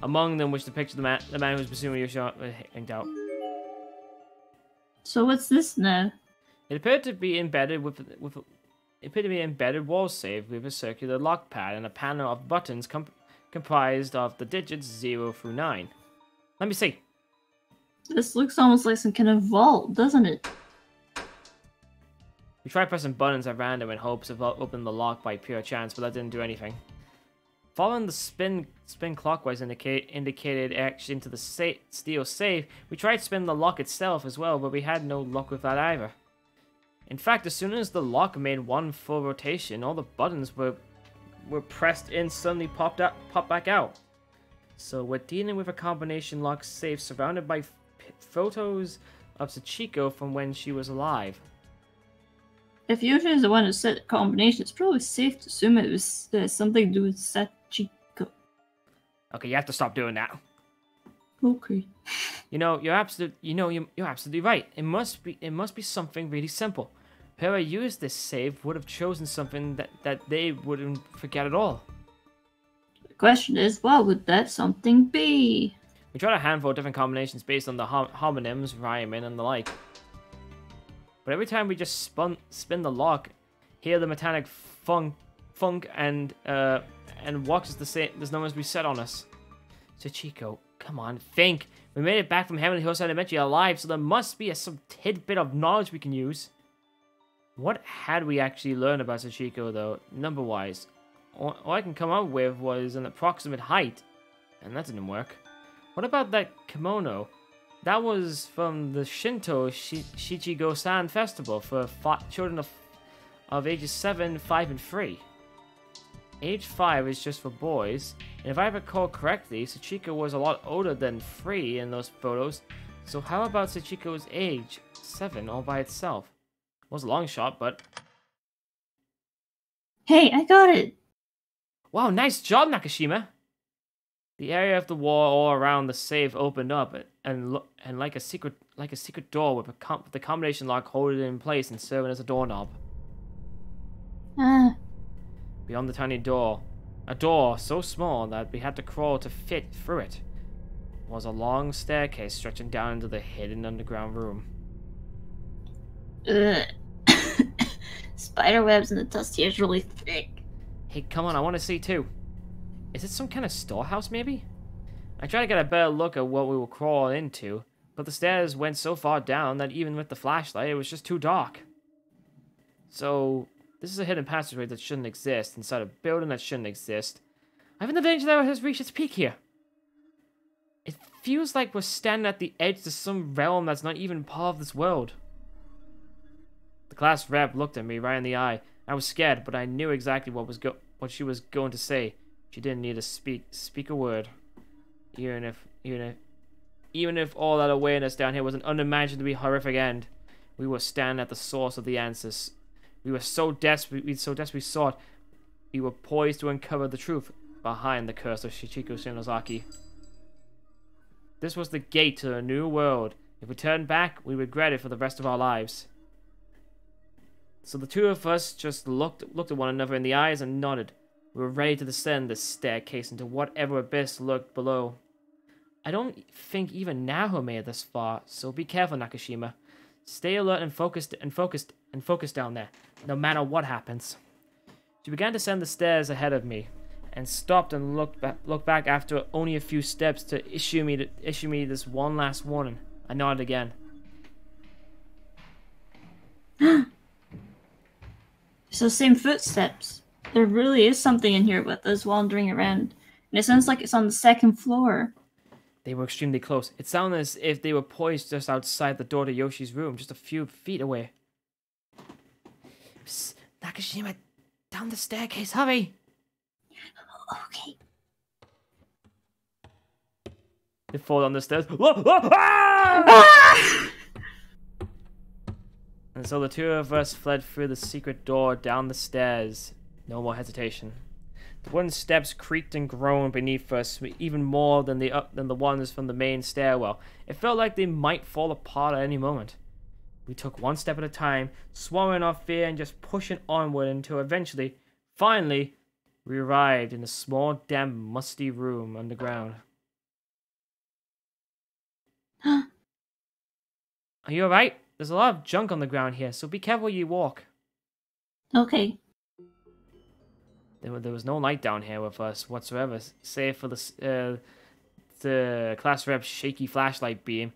[SPEAKER 1] Among them, which depicted the man who was presumably Yoshi inked out.
[SPEAKER 3] So what's this now?
[SPEAKER 1] It appeared to be embedded wall save with a circular lock pad and a panel of buttons comprised of the digits 0 through 9. Let me see.
[SPEAKER 3] This looks almost like some kind of vault, doesn't it?
[SPEAKER 1] We tried pressing buttons at random in hopes of opening the lock by pure chance, but that didn't do anything. Following the spin clockwise indicated action into the steel safe, we tried spinning the lock itself as well, but we had no luck with that either. In fact, as soon as the lock made one full rotation, all the buttons were pressed in, suddenly popped back out. So we're dealing with a combination lock safe surrounded by photos of Sachiko from when she was alive.
[SPEAKER 3] If Yoshi is the one who set the combination, it's probably safe to assume it was something to do with Sachiko.
[SPEAKER 1] Okay, you have to stop doing that.
[SPEAKER 3] Okay.
[SPEAKER 1] You're absolutely right. It must be something really simple. Whoever used this save would have chosen something that they wouldn't forget at all.
[SPEAKER 3] The question is, what would that something be?
[SPEAKER 1] We tried a handful of different combinations based on the homonyms, rhyming, and the like. But every time we just spin the lock, hear the metallic funk and walks the numbers we set on us. Sachiko, come on, think. We made it back from Heavenly Hills Elementary alive, so there must be some tidbit of knowledge we can use. What had we actually learned about Sachiko, though, number-wise? All I can come up with was an approximate height, and that didn't work. What about that kimono? That was from the Shinto Shichi-Go-San festival for children of ages 7, 5, and 3. Age 5 is just for boys, and if I recall correctly, Sachiko was a lot older than 3 in those photos, so how about Sachiko's age 7 all by itself? It was a long shot, but...
[SPEAKER 3] Hey, I got it!
[SPEAKER 1] Wow, nice job, Nakashima! The area of the wall all around the safe opened up, and like a secret door with the combination lock holding it in place and serving as a doorknob. Beyond the tiny door, a door so small that we had to crawl to fit through it, was a long staircase stretching down into the hidden underground room.
[SPEAKER 3] Spiderwebs and the dust here is really thick.
[SPEAKER 1] Hey, come on, I want to see too. Is it some kind of storehouse, maybe? I tried to get a better look at what we were crawling into, but the stairs went so far down that even with the flashlight, it was just too dark. So, this is a hidden passageway that shouldn't exist, inside a building that shouldn't exist. I have an adventure that has reached its peak here. It feels like we're standing at the edge to some realm that's not even part of this world. The class rep looked at me right in the eye. I was scared, but I knew exactly what she was going to say. She didn't need to speak a word. Even if all that awareness down here was an unimaginably horrific end, we were standing at the source of the answers. We were so desperately sought. We were poised to uncover the truth behind the curse of Shichiko Shinozaki. This was the gate to a new world. If we turned back, we regret it for the rest of our lives. So the two of us just looked at one another in the eyes and nodded. We were ready to descend this staircase into whatever abyss lurked below. I don't think even Naho made it this far, so be careful, Nakashima. Stay alert and focus down there, no matter what happens. She began to descend the stairs ahead of me, and stopped and looked back after only a few steps to issue me this one last warning. I nodded again.
[SPEAKER 3] So same footsteps. There really is something in here with us wandering around. And it sounds like it's on the second floor.
[SPEAKER 1] They were extremely close. It sounded as if they were poised just outside the door to Yoshi's room, just a few feet away. Psst, Nakashima, down the staircase, hurry!
[SPEAKER 3] Okay.
[SPEAKER 1] They fall down the stairs. Ah! And so the two of us fled through the secret door down the stairs. No more hesitation. The wooden steps creaked and groaned beneath us, even more than the ones from the main stairwell. It felt like they might fall apart at any moment. We took one step at a time, swallowing our fear and just pushing onward until eventually, finally, we arrived in a small, damp, musty room underground.
[SPEAKER 3] Huh?
[SPEAKER 1] Are you alright? There's a lot of junk on the ground here, so be careful where you walk.
[SPEAKER 3] Okay.
[SPEAKER 1] There was no light down here with us whatsoever, save for the class rep's shaky flashlight beam,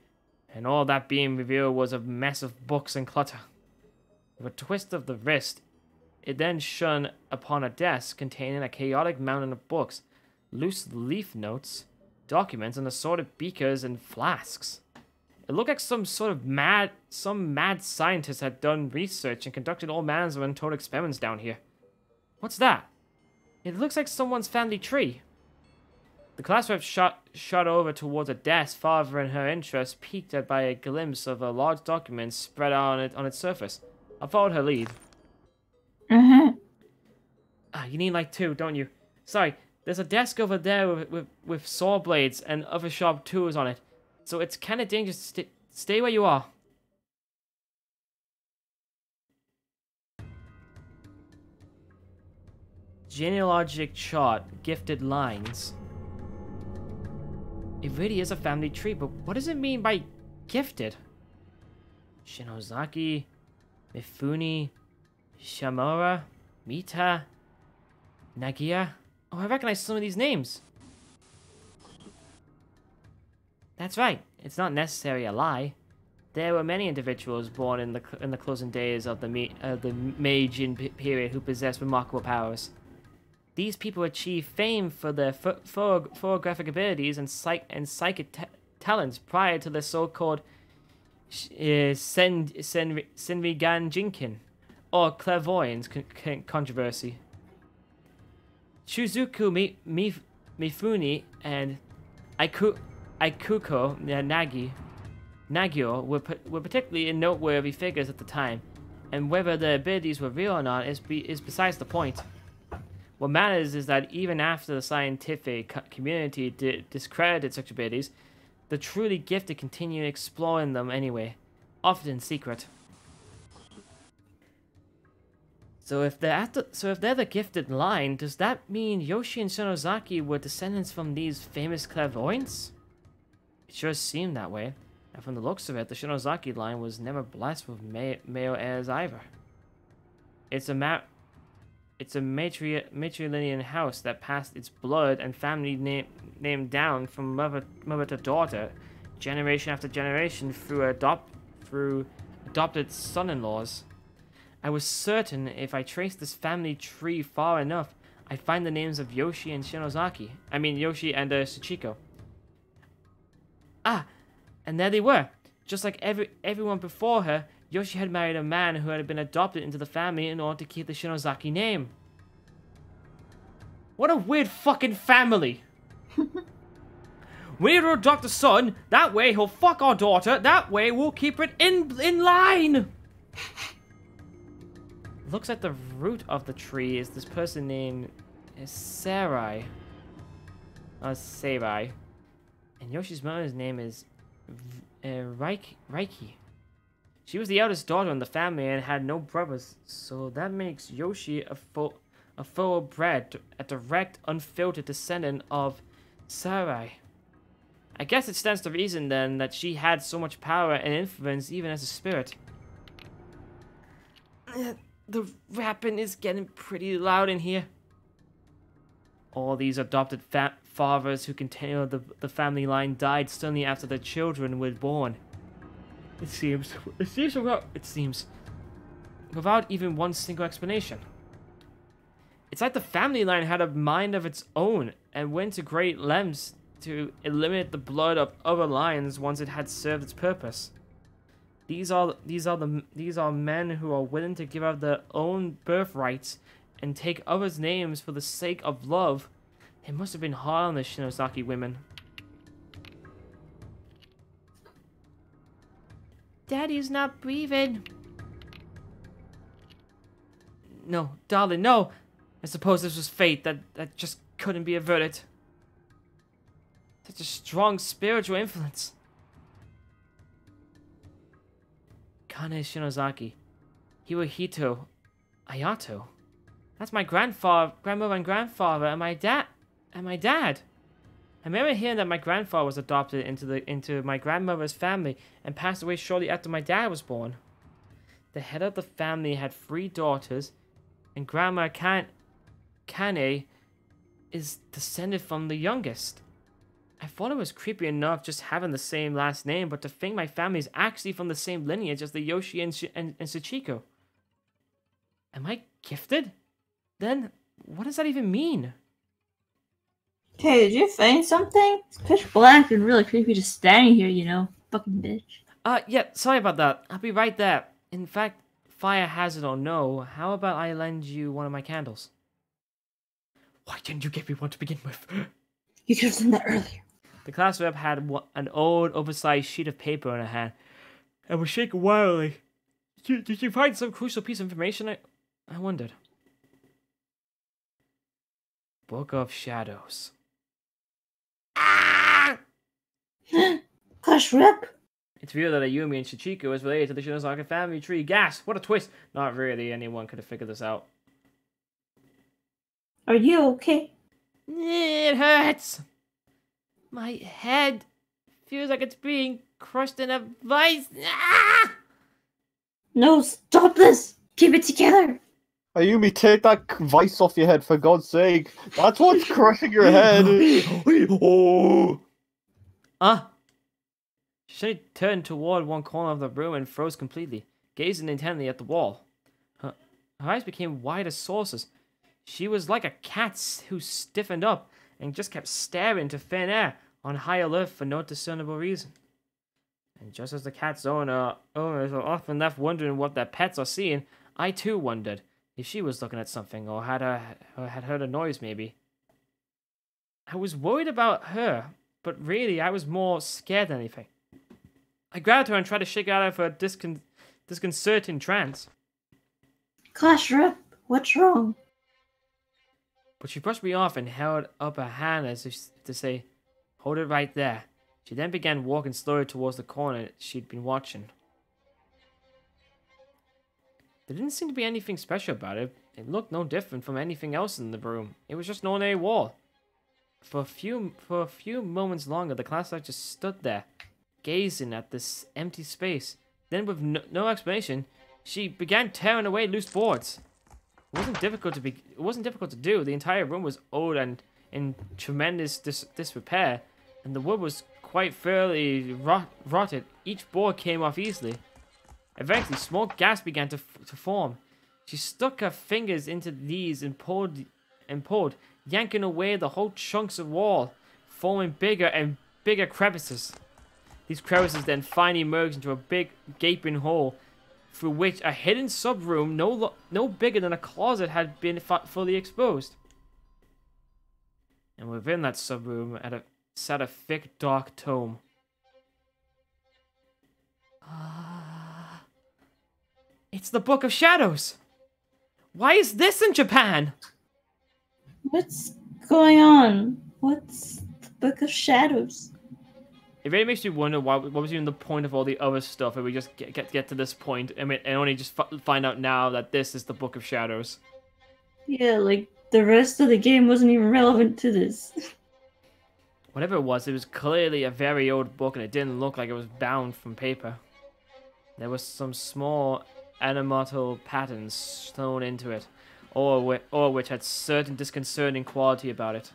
[SPEAKER 1] and all that beam revealed was a mess of books and clutter. With a twist of the wrist, it then shone upon a desk containing a chaotic mountain of books, loose leaf notes, documents, and assorted beakers and flasks. It looked like some mad scientist had done research and conducted all manners of untold experiments down here. What's that? It looks like someone's family tree. The class rep shot over towards a desk, fathering her interest piqued at by a glimpse of a large document spread out on its surface. I followed her lead.
[SPEAKER 3] Uh-huh.
[SPEAKER 1] You need like two, don't you? Sorry, there's a desk over there with saw blades and other sharp tools on it. So it's kind of dangerous to stay where you are. Genealogic chart, gifted lines. It really is a family tree, but what does it mean by gifted? Shinozaki, Mifune, Shamura, Mita, Nagia. Oh, I recognize some of these names. That's right. It's not necessarily a lie. There were many individuals born in the closing days of the Meijin period who possessed remarkable powers. These people achieved fame for their photographic abilities and psychic talents prior to the so-called Senrigan Jinkin, or clairvoyance controversy. Shuzuku Mifune and Aikuko Nagio were particularly noteworthy figures at the time, and whether their abilities were real or not is besides the point. What matters is that even after the scientific community discredited such abilities, the truly gifted continue exploring them anyway, often in secret. So if they're the gifted line, does that mean Yoshi and Shinozaki were descendants from these famous clairvoyants? It sure seemed that way, and from the looks of it, the Shinozaki line was never blessed with male heirs either. It's a matrilineal house that passed its blood and family name down from mother to daughter, generation after generation through adopted son-in-laws. I was certain if I traced this family tree far enough, I'd find the names of Yoshi and Shinozaki. I mean, Yoshi and Sachiko. Ah, and there they were. Just like everyone before her, Yoshi had married a man who had been adopted into the family in order to keep the Shinozaki name. What a weird fucking family. We need to adopt a son. That way he'll fuck our daughter. That way we'll keep it in line. Looks like the root of the tree is this person named Sarai. Sarai. And Yoshi's mother's name is Reiki. She was the eldest daughter in the family and had no brothers, so that makes Yoshi a thoroughbred, a direct, unfiltered descendant of Sarai. I guess it stands to reason then that she had so much power and influence even as a spirit. The rapping is getting pretty loud in here. All these adopted fathers who continued the family line died suddenly after their children were born. It seems without even one single explanation. It's like the family line had a mind of its own and went to great lengths to eliminate the blood of other lines once it had served its purpose. These are men who are willing to give up their own birthrights and take others' names for the sake of love. It must have been hard on the Shinozaki women. Daddy's not breathing. No, darling, no. I suppose this was fate that just couldn't be averted. Such a strong spiritual influence. Kane Shinozaki, Hirohito, Ayato. That's my grandmother and grandfather, and my dad. I remember hearing that my grandfather was adopted into my grandmother's family and passed away shortly after my dad was born. The head of the family had 3 daughters, and Grandma Kane is descended from the youngest. I thought it was creepy enough just having the same last name, but to think my family is actually from the same lineage as the Yoshi and Sachiko. Am I gifted? Then, what does that even mean?
[SPEAKER 3] Hey, did you find something? It's pitch black and really creepy just standing here, you know. Fucking bitch.
[SPEAKER 1] Yeah, sorry about that. I'll be right there. In fact, fire hazard or no, how about I lend you one of my candles? Why didn't you give me one to begin with?
[SPEAKER 3] You could have done that earlier.
[SPEAKER 1] The class rep had an old, oversized sheet of paper in her hand and was shaking wildly. Did you find some crucial piece of information? I wondered. Book of Shadows. Ah!
[SPEAKER 3] Class rep?
[SPEAKER 1] It's revealed that Ayumi and Sachiko is related to the Shinozaki family tree. Gas! What a twist! Not really. Anyone could have figured this out.
[SPEAKER 3] Are you okay?
[SPEAKER 1] It hurts. My head feels like it's being crushed in a vice. Ah!
[SPEAKER 3] No, stop this! Keep it together!
[SPEAKER 2] Ayumi, take that vice off your head, for God's sake. That's what's crushing your head.
[SPEAKER 1] She turned toward one corner of the room and froze completely, gazing intently at the wall. Her eyes became wide as saucers. She was like a cat who stiffened up and just kept staring into thin air, on high alert for no discernible reason. And just as the cat's owners are often left wondering what their pets are seeing, I too wondered if she was looking at something or had heard a noise maybe. I was worried about her, but really I was more scared than anything. I grabbed her and tried to shake her out of her disconcerting trance.
[SPEAKER 3] Class rep, what's wrong?
[SPEAKER 1] But she brushed me off and held up her hand as if to say, "Hold it right there." She then began walking slowly towards the corner she'd been watching. There didn't seem to be anything special about it. It looked no different from anything else in the room. It was just an ordinary wall. For a few moments longer, the class just stood there, gazing at this empty space. Then, with no explanation, she began tearing away loose boards. It wasn't difficult to do. The entire room was old and in tremendous disrepair, and the wood was quite fairly rotted. Each board came off easily. Eventually, small gaps began to form. She stuck her fingers into these and pulled, yanking away the whole chunks of wall, forming bigger and bigger crevices. These crevices then finally merged into a big gaping hole, through which a hidden sub-room no bigger than a closet had been fully exposed. And within that sub-room sat a thick, dark tome. It's the Book of Shadows! Why is this in Japan?
[SPEAKER 3] What's going on? What's the Book of Shadows?
[SPEAKER 1] It really makes me wonder what was even the point of all the other stuff if we just get to this point and only just find out now that this is the Book of Shadows.
[SPEAKER 3] Yeah, like, the rest of the game wasn't even relevant to this.
[SPEAKER 1] Whatever it was clearly a very old book and it didn't look like it was bound from paper. There was some small animatal patterns sewn into it, all which had certain disconcerting quality about it.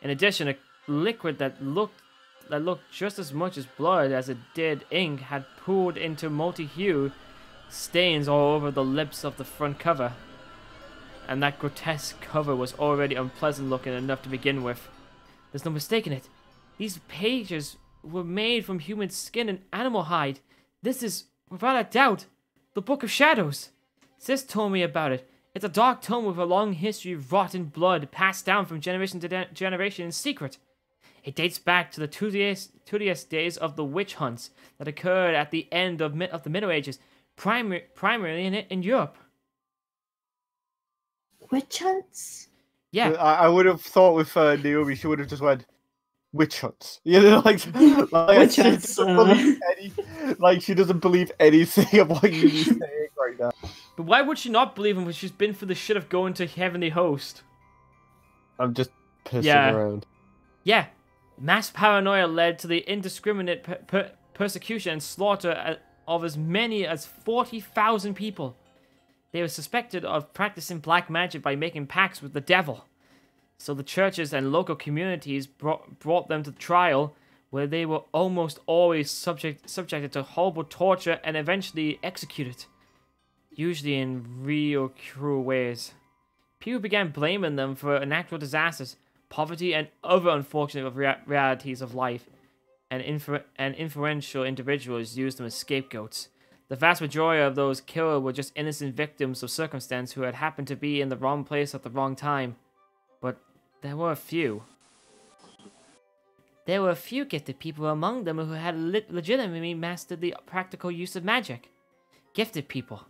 [SPEAKER 1] In addition, a liquid that looked just as much as blood as it did ink had poured into multi-hue stains all over the lips of the front cover. And that grotesque cover was already unpleasant looking enough to begin with. There's no mistaking it. These pages were made from human skin and animal hide. This is, without a doubt, the Book of Shadows. Sis told me about it. It's a dark tome with a long history of rotten blood passed down from generation to generation in secret. It dates back to the tedious days of the witch hunts that occurred at the end of the Middle Ages, primarily in Europe.
[SPEAKER 3] Witch hunts?
[SPEAKER 1] Yeah.
[SPEAKER 2] I would have thought with Naomi, she would have just went, witch hunts. You know, like
[SPEAKER 3] Witch
[SPEAKER 2] she
[SPEAKER 3] hunts.
[SPEAKER 2] doesn't believe like, she doesn't believe anything of what you're saying right now.
[SPEAKER 1] But why would she not believe him when she's been through the shit of going to Heavenly Host?
[SPEAKER 2] I'm just pissing around.
[SPEAKER 1] Yeah. Mass paranoia led to the indiscriminate persecution and slaughter of as many as 40,000 people. They were suspected of practicing black magic by making pacts with the devil. So the churches and local communities brought them to trial, where they were almost always subjected to horrible torture and eventually executed, usually in real cruel ways. People began blaming them for natural disasters, poverty, and other unfortunate realities of life, and influential individuals used them as scapegoats. The vast majority of those killed were just innocent victims of circumstance who had happened to be in the wrong place at the wrong time. But there were a few. There were a few gifted people among them who had legitimately mastered the practical use of magic. Gifted people?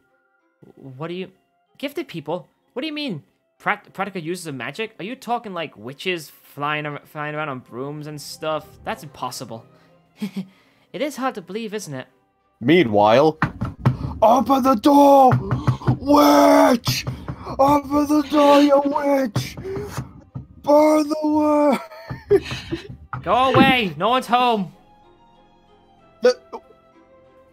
[SPEAKER 1] Gifted people? What do you mean? Practical uses of magic? Are you talking like witches flying around on brooms and stuff? That's impossible. It is hard to believe, isn't it?
[SPEAKER 2] Meanwhile, open the door! Witch! Open the door, you witch! Burn the witch!
[SPEAKER 1] Go away! No one's home!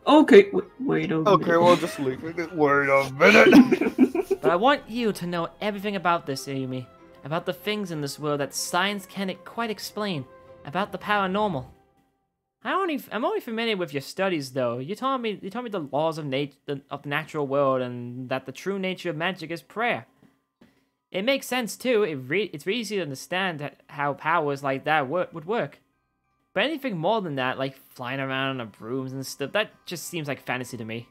[SPEAKER 3] Okay, wait a minute.
[SPEAKER 2] Okay, we'll just leave it. Wait a minute!
[SPEAKER 1] But I want you to know everything about this, Ayumi. About the things in this world that science can't quite explain. About the paranormal. I'm only familiar with your studies, though. You told me the laws of the natural world and that the true nature of magic is prayer. It makes sense too. It's really easy to understand how powers like that would work. But anything more than that, like flying around on brooms and stuff, that just seems like fantasy to me.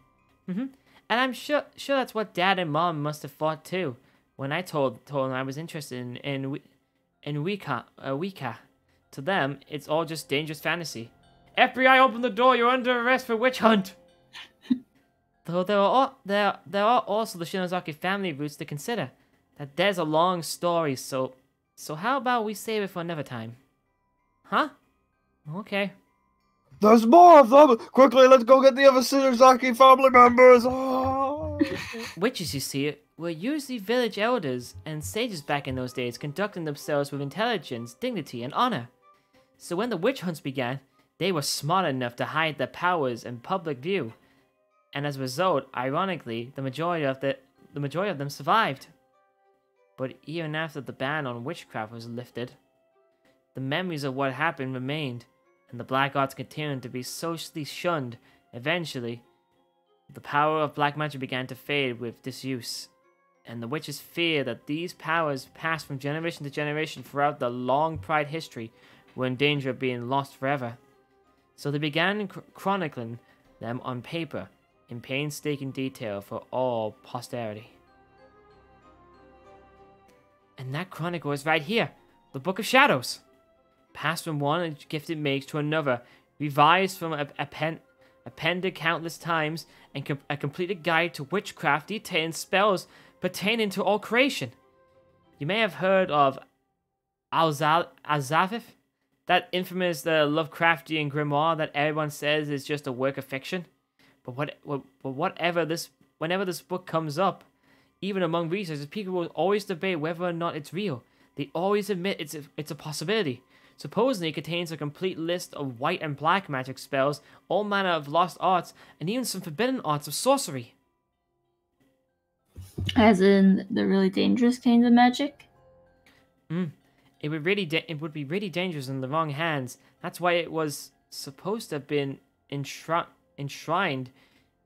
[SPEAKER 1] And I'm sure that's what Dad and Mom must have thought too. When I told them I was interested in Wicca. To them, it's all just dangerous fantasy. FBI, open the door! You're under arrest for witch hunt! Though there are also the Shinozaki family roots to consider. That there's a long story, so how about we save it for another time? Huh? Okay.
[SPEAKER 2] There's more of them! Quickly, let's go get the other Shinozaki family members! Oh.
[SPEAKER 1] Witches, you see, were usually village elders and sages back in those days, conducting themselves with intelligence, dignity, and honor. So when the witch hunts began, they were smart enough to hide their powers in public view, and as a result, ironically, the majority of them survived. But even after the ban on witchcraft was lifted, the memories of what happened remained, and the black arts continued to be socially shunned. Eventually, The power of black magic began to fade with disuse, and the witches fear that these powers passed from generation to generation throughout the long Pride history were in danger of being lost forever. So they began chronicling them on paper in painstaking detail for all posterity. And that chronicle is right here, the Book of Shadows. Passed from one gifted mage to another, revised from appended countless times, and a completed guide to witchcraft detailing spells pertaining to all creation. You may have heard of Azavith, that infamous Lovecraftian grimoire that everyone says is just a work of fiction. But whenever this book comes up, even among researchers, people will always debate whether or not it's real. They always admit it's a possibility. Supposedly, it contains a complete list of white and black magic spells, all manner of lost arts, and even some forbidden arts of sorcery.
[SPEAKER 3] As in the really dangerous kinds of magic?
[SPEAKER 1] It would be really dangerous in the wrong hands. That's why it was supposed to have been enshrined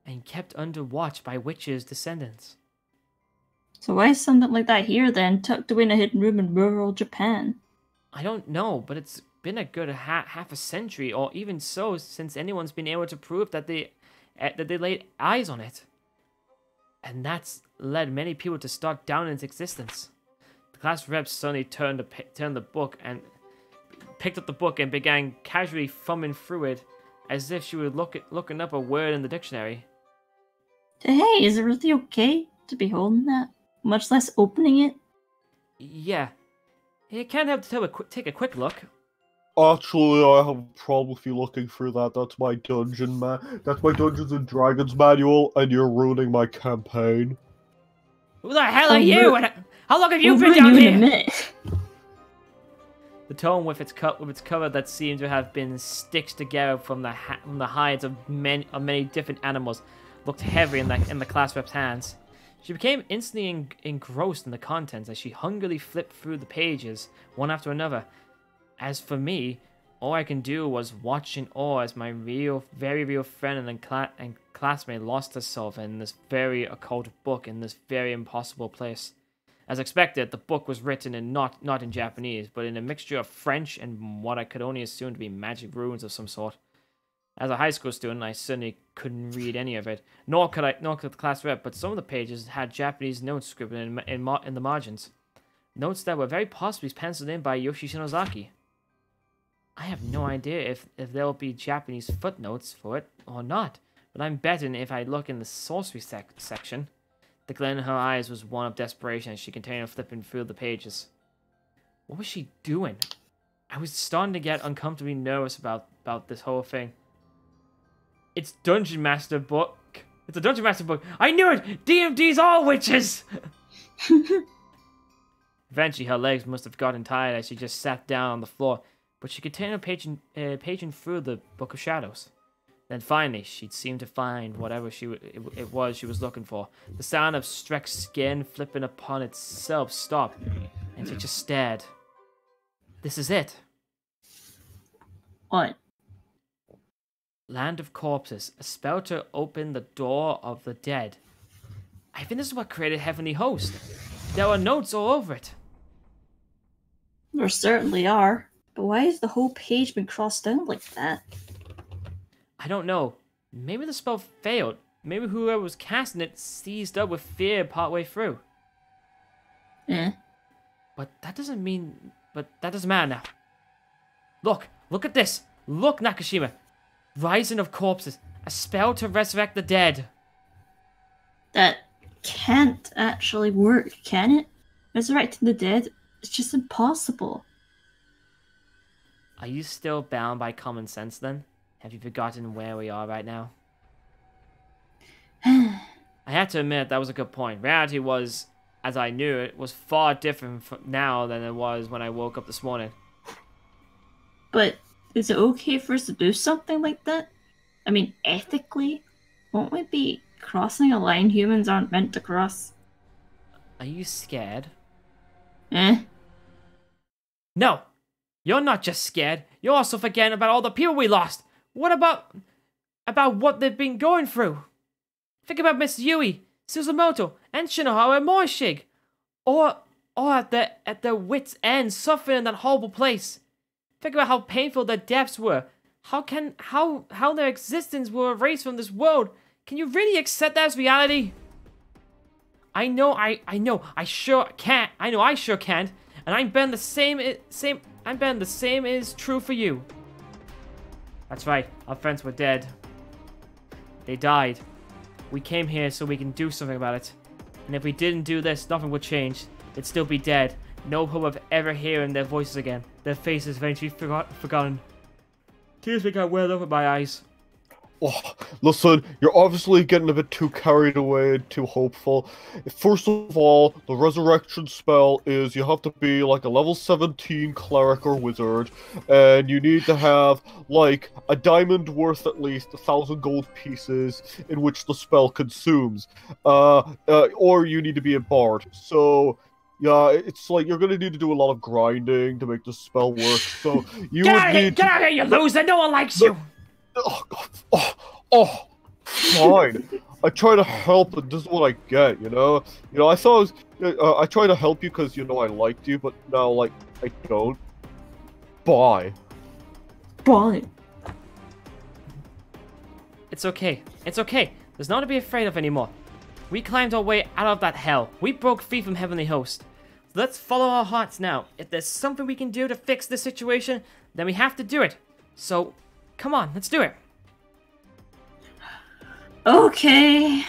[SPEAKER 1] and kept under watch by witches' descendants.
[SPEAKER 3] So why is something like that here then, tucked away in a hidden room in rural Japan?
[SPEAKER 1] I don't know, but it's been a good half a century, or even so, since anyone's been able to prove that they laid eyes on it. And that's led many people to start doubting its existence. The class reps suddenly turned the book and picked up the book and began casually thumbing through it, as if she were looking up a word in the dictionary.
[SPEAKER 3] Hey, is it really okay to be holding that? Much less opening it?
[SPEAKER 1] Yeah. You can't help to take a quick look.
[SPEAKER 2] Actually, I have a problem with you looking through that. That's my That's my Dungeons and Dragons manual, and you're ruining my campaign.
[SPEAKER 1] Who the hell are you? How long have you been down here? The tome with its cover that seemed to have been stitched together from the hides of many different animals looked heavy in the class rep's hands. She became instantly engrossed in the contents as she hungrily flipped through the pages, one after another. As for me, all I can do was watch in awe as my very real friend and classmate lost herself in this very occult book in this very impossible place. As expected, the book was written in not in Japanese, but in a mixture of French and what I could only assume to be magic runes of some sort. As a high school student, I certainly couldn't read any of it, nor could the class rep, but some of the pages had Japanese notes scribbled in the margins. Notes that were very possibly penciled in by Yoshi Shinozaki. I have no idea if there will be Japanese footnotes for it or not, but I'm betting if I look in the sorcery section. The glint in her eyes was one of desperation as she continued flipping through the pages. What was she doing? I was starting to get uncomfortably nervous about this whole thing. It's Dungeon Master book. It's a Dungeon Master book. I knew it! DMD's all witches! Eventually, her legs must have gotten tired as she just sat down on the floor, but she continued paging through the Book of Shadows. Then finally, she'd seemed to find whatever it was she was looking for. The sound of stretched skin flipping upon itself stopped, and she just stared. This is it.
[SPEAKER 3] What?
[SPEAKER 1] Land of Corpses, a spell to open the door of the dead. I think this is what created Heavenly Host. There are notes all over it.
[SPEAKER 3] There certainly are. But why has the whole page been crossed out like that?
[SPEAKER 1] I don't know. Maybe the spell failed. Maybe whoever was casting it seized up with fear partway through. But that doesn't matter now. Look at this. Look, Nakashima. Rising of Corpses, a spell to resurrect the dead.
[SPEAKER 3] That can't actually work, can it? Resurrecting the dead, it's just impossible.
[SPEAKER 1] Are you still bound by common sense then? Have you forgotten where we are right now? I have to admit, that was a good point. Reality was, as I knew it, was far different now than it was when I woke up this morning.
[SPEAKER 3] But is it okay for us to do something like that? I mean, ethically, won't we be crossing a line humans aren't meant to cross?
[SPEAKER 1] Are you scared?
[SPEAKER 3] No!
[SPEAKER 1] You're not just scared. You're also forgetting about all the people we lost. What about what they've been going through? Think about Miss Yui, Suzumoto, and Shinohara and Morishige. Or at their wits' end, suffering in that horrible place. Think about how painful their deaths were. How their existence were erased from this world. Can you really accept that as reality? I know I sure can't. I sure can't. And I'm betting the same is true for you. That's right, our friends were dead. They died. We came here so we can do something about it. And if we didn't do this, nothing would change. They'd still be dead. No hope of ever hearing their voices again. Their faces eventually forgotten. Tears began welling up in my eyes.
[SPEAKER 2] Oh, listen, you're obviously getting a bit too carried away and too hopeful. First of all, the resurrection spell is you have to be like a level 17 cleric or wizard, and you need to have like a diamond worth at least 1,000 gold pieces in which the spell consumes. Or you need to be a bard. So yeah, it's like you're gonna need to do a lot of grinding to make the spell work. So you
[SPEAKER 1] get out of here, you loser! No one likes you.
[SPEAKER 2] Fine. I try to help, and this is what I get, you know? You know, I thought I try to help you because, you know, I liked you, but now, like, I don't. Bye.
[SPEAKER 3] Bye.
[SPEAKER 1] It's okay. It's okay. There's nothing to be afraid of anymore. We climbed our way out of that hell. We broke free from Heavenly Host. So let's follow our hearts now. If there's something we can do to fix this situation, then we have to do it. So, come on, let's do it.
[SPEAKER 3] Okay.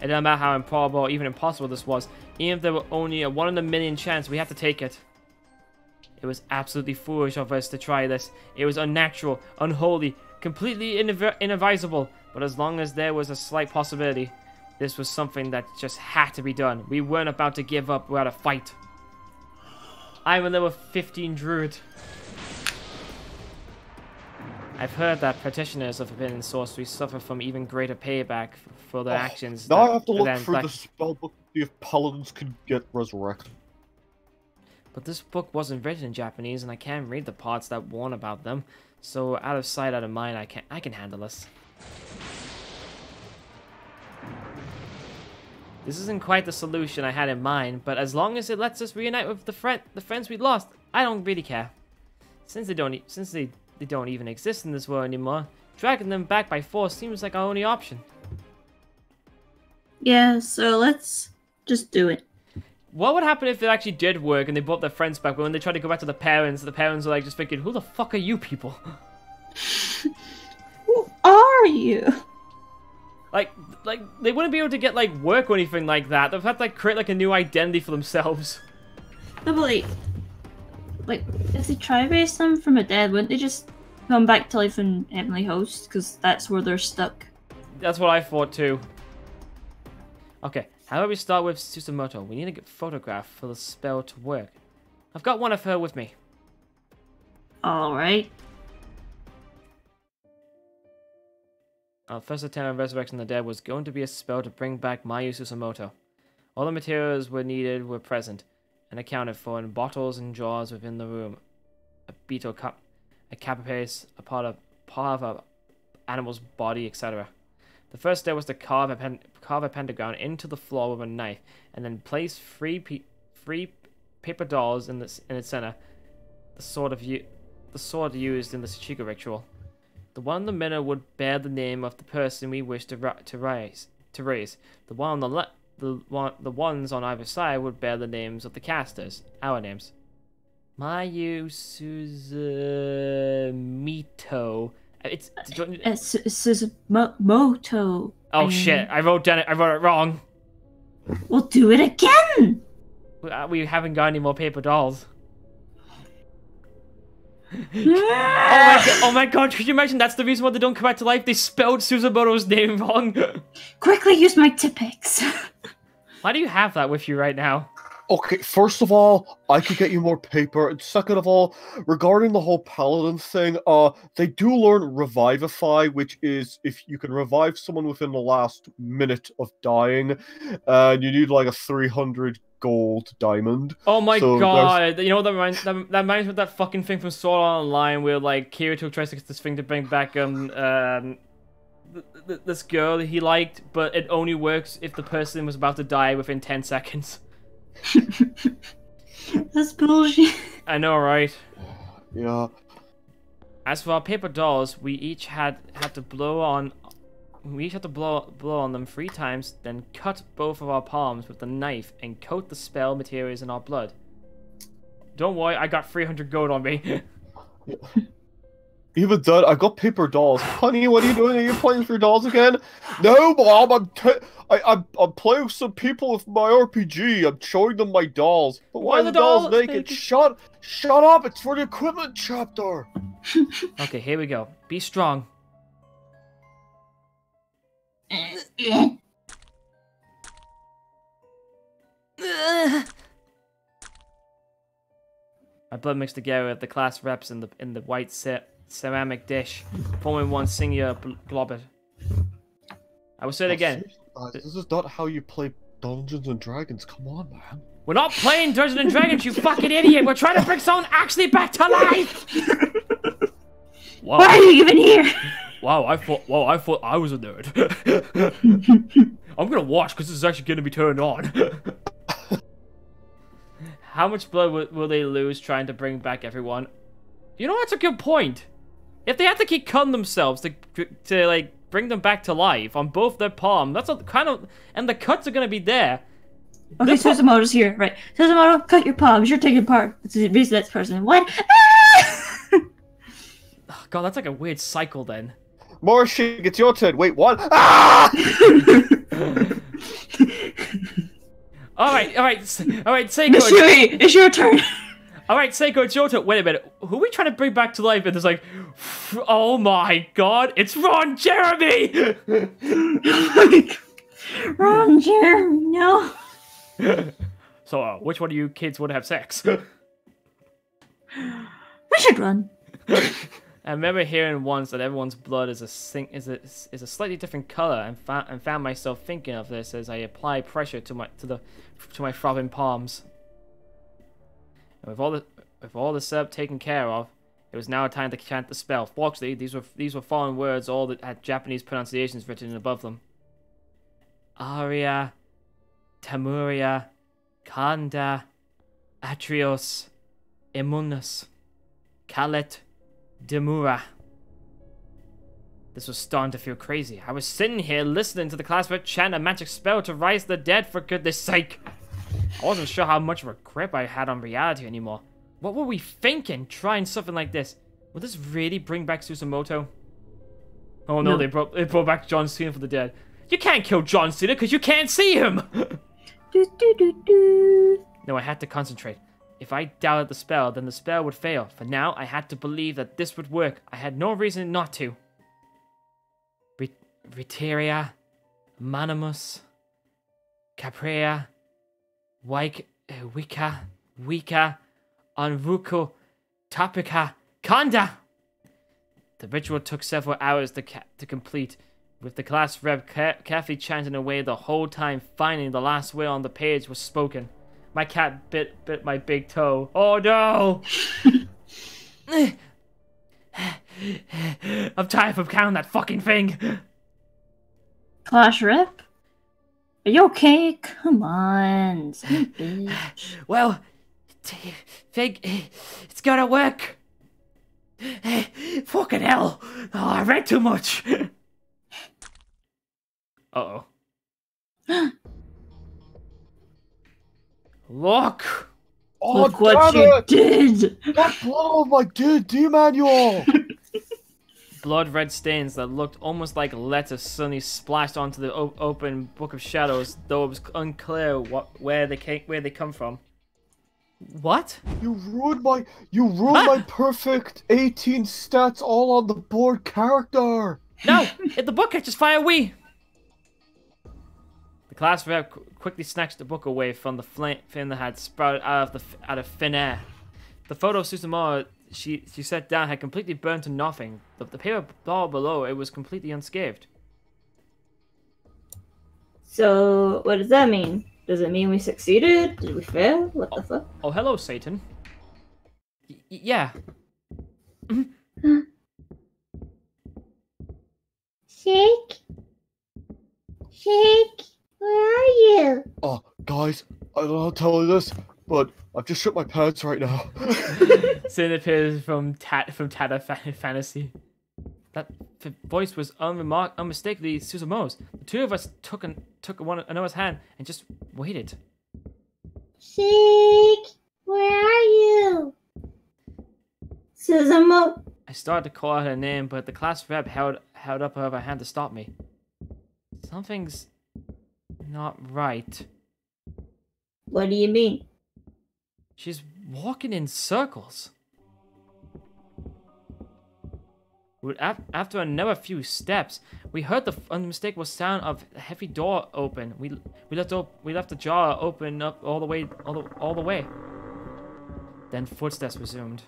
[SPEAKER 1] It doesn't matter how improbable or even impossible this was. Even if there were only a 1 in a million chance, we have to take it. It was absolutely foolish of us to try this. It was unnatural, unholy, completely inadvisable. But as long as there was a slight possibility, this was something that just had to be done. We weren't about to give up without a fight. I'm a level 15 druid. I've heard that practitioners of forbidden sorcery suffer from even greater payback for their actions.
[SPEAKER 2] Now I have to look through the spellbook to see if paladins can get resurrected.
[SPEAKER 1] But this book wasn't written in Japanese, and I can't read the parts that warn about them. So out of sight, out of mind, I can handle this. This isn't quite the solution I had in mind, but as long as it lets us reunite with the friends we lost, I don't really care. Since they don't even exist in this world anymore, dragging them back by force seems like our only option.
[SPEAKER 3] Yeah, so let's just do it.
[SPEAKER 1] What would happen if it actually did work and they brought their friends back, but when they tried to go back to the parents are like just thinking, who the fuck are you people?
[SPEAKER 3] Who are you?
[SPEAKER 1] Like they wouldn't be able to get like work or anything like that. They'd have to like create like a new identity for themselves.
[SPEAKER 3] No, but like if they try to raise them from the dead, wouldn't they just come back to life in Heavenly Host? Because that's where they're stuck.
[SPEAKER 1] That's what I thought too. Okay, how about we start with Suzumoto? We need a photograph for the spell to work. I've got one of her with me.
[SPEAKER 3] Alright.
[SPEAKER 1] Our first attempt at resurrecting the dead was going to be a spell to bring back Mayu Suzumoto. All the materials needed were present and accounted for in bottles and jars within the room. A beetle cup, a carapace, a part of an animal's body, etc. The first step was to carve a pentagram into the floor with a knife, and then place three paper dolls in its center. The sword used in the Shichigo ritual. The one in the middle would bear the name of the person we wish to raise. The one on the ones on either side would bear the names of the casters, our names. Mayu Suzumito. It's
[SPEAKER 3] Suzumoto.
[SPEAKER 1] Oh shit! I wrote it wrong.
[SPEAKER 3] We'll do it again.
[SPEAKER 1] We haven't got any more paper dolls. Oh my god, could you imagine that's the reason why they don't come back to life? They spelled Suzumoto's name wrong.
[SPEAKER 3] Quickly use my Tipex.
[SPEAKER 1] Why do you have that with you right now?
[SPEAKER 2] Okay, first of all, I could get you more paper, and second of all, regarding the whole paladin thing, they do learn Revivify, which is if you can revive someone within the last minute of dying, and you need like a 300 gold diamond.
[SPEAKER 1] Oh my god! You know what that reminds me of that fucking thing from Sword Art Online where like Kirito tries to get this thing to bring back this girl he liked, but it only works if the person was about to die within 10 seconds.
[SPEAKER 3] That's bullshit.
[SPEAKER 1] I know, right?
[SPEAKER 2] Yeah.
[SPEAKER 1] As for our paper dolls, we each had to blow on them 3 times, then cut both of our palms with the knife and coat the spell materials in our blood. Don't worry, I got 300 gold on me.
[SPEAKER 2] Even then, I got paper dolls. Honey, what are you doing? Are you playing for dolls again? No, Mom, I'm playing with some people with my RPG. I'm showing them my dolls. But why are the dolls naked? Shut up! It's for the equipment chapter.
[SPEAKER 1] Okay, here we go. Be strong. My blood mixed together with the class reps in the white ceramic dish, forming one singular globet. I will say it again.
[SPEAKER 2] This is not how you play Dungeons and Dragons. Come on, man.
[SPEAKER 1] We're not playing Dungeons and Dragons, you fucking idiot! We're trying to bring someone actually back to life! Wow.
[SPEAKER 3] Why are you even here?
[SPEAKER 1] Wow, I thought I was a nerd. I'm gonna watch because this is actually gonna be turned on. How much blood will they lose trying to bring back everyone? You know, that's a good point. If they have to keep cutting themselves to like bring them back to life on both their palm, that's a kind of, and the cuts are gonna be there.
[SPEAKER 3] Okay, Suzumoto's here, right? Suzumoto, cut your palms. You're taking part. It's a business person. What?
[SPEAKER 1] Oh, God, that's like a weird cycle then.
[SPEAKER 2] Morshik, it's your turn. Wait, what? Ah!
[SPEAKER 1] all right, Seiko.
[SPEAKER 3] Mishui, it's your turn.
[SPEAKER 1] All right, Seiko, it's your turn. Wait a minute. Who are we trying to bring back to life? And there's like, oh my God, it's Ron Jeremy.
[SPEAKER 3] Ron Jeremy, no.
[SPEAKER 1] So, which one of you kids would have sex?
[SPEAKER 3] We should run.
[SPEAKER 1] I remember hearing once that everyone's blood is a slightly different color, and found myself thinking of this as I apply pressure to my throbbing palms. And with all the syrup taken care of, it was now time to chant the spell. Fortunately, these were foreign words, all that had Japanese pronunciations written above them. Aria, Tamuria, Kanda, Atrios, Immunus, Kalet, Demura. This was starting to feel crazy. I was sitting here listening to the class rep chant a magic spell to rise the dead, for goodness sake. I wasn't sure how much of a grip I had on reality anymore. What were we thinking, trying something like this? Will this really bring back Suzumoto? Oh no, they brought back John Cena for the dead. You can't kill John Cena because you can't see him! No, I had to concentrate. If I doubted the spell, then the spell would fail. For now, I had to believe that this would work. I had no reason not to. Riteria, Manimus, Caprea, Wika, Anruko, Topica, Kanda! The ritual took several hours to complete, with the class rep carefully chanting away the whole time. Finally, the last word on the page was spoken. My cat bit my big toe. Oh no! I'm tired from counting that fucking thing.
[SPEAKER 3] Clash rep? Are you okay? Come on, bitch.
[SPEAKER 1] Well, Fig, it's gotta work. Fucking hell! Oh, I read too much. Uh-oh. Look!
[SPEAKER 2] Oh,
[SPEAKER 3] look what you did!
[SPEAKER 2] That blood on my D&D manual!
[SPEAKER 1] Blood red stains that looked almost like lettuce suddenly splashed onto the open Book of Shadows, though it was unclear where they come from. What?
[SPEAKER 2] You ruined my perfect 18 stats all on the board character!
[SPEAKER 1] No! In the book catches fire, we! The class rep quickly snatched the book away from the flame that had sprouted out of thin air. The photo of Suzumoto she set down had completely burned to nothing. The paper doll below it was completely unscathed.
[SPEAKER 3] So, what does that mean? Does it mean we succeeded? Did we fail? What the fuck?
[SPEAKER 1] Oh, hello, Satan. Yeah.
[SPEAKER 3] Shake? Shake, where are you?
[SPEAKER 2] Oh, guys, I don't know how to tell you this, but I've just shit my pants right now.
[SPEAKER 1] Sin appears from Tata Fantasy. That voice was unmistakably Suzumo's. The two of us took one another's hand and just waited.
[SPEAKER 3] Shake, where are you? Suzumo.
[SPEAKER 1] I started to call out her name, but the class rep held up her hand to stop me. Something's not right.
[SPEAKER 3] What do you mean?
[SPEAKER 1] She's walking in circles. After another few steps, we heard the unmistakable sound of a heavy door open. We left the jar open up all the way. Then footsteps resumed,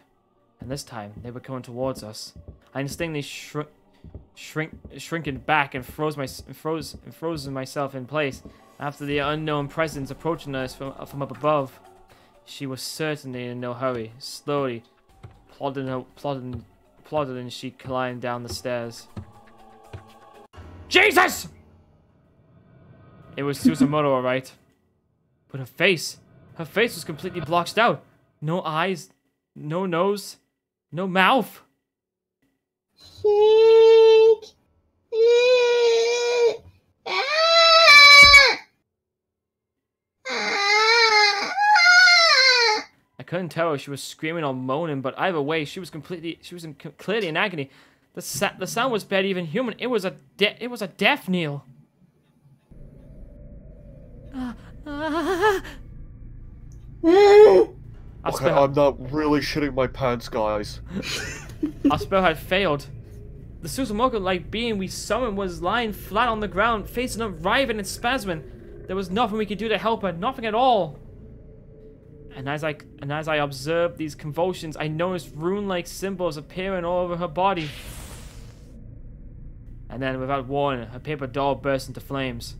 [SPEAKER 1] and this time they were coming towards us. I instinctively shrinking back and froze myself in place. After the unknown presence approaching us from up above, she was certainly in no hurry. Slowly, plodding, and she climbed down the stairs. Jesus! It was Suzumoto, alright. But her face was completely blocked out. No eyes, no nose, no mouth.
[SPEAKER 3] Shake.
[SPEAKER 1] I couldn't tell if she was screaming or moaning, but either way, she was clearly in agony. The sound was barely even human. It was a death knell.
[SPEAKER 2] Okay, I'm not really shitting my pants, guys.
[SPEAKER 1] Our spell had failed. The Suzumoto-like being we summoned was lying flat on the ground, facing up, writhing and spasming. There was nothing we could do to help her, nothing at all. And as I observed these convulsions, I noticed rune-like symbols appearing all over her body. And then, without warning, her paper doll burst into flames.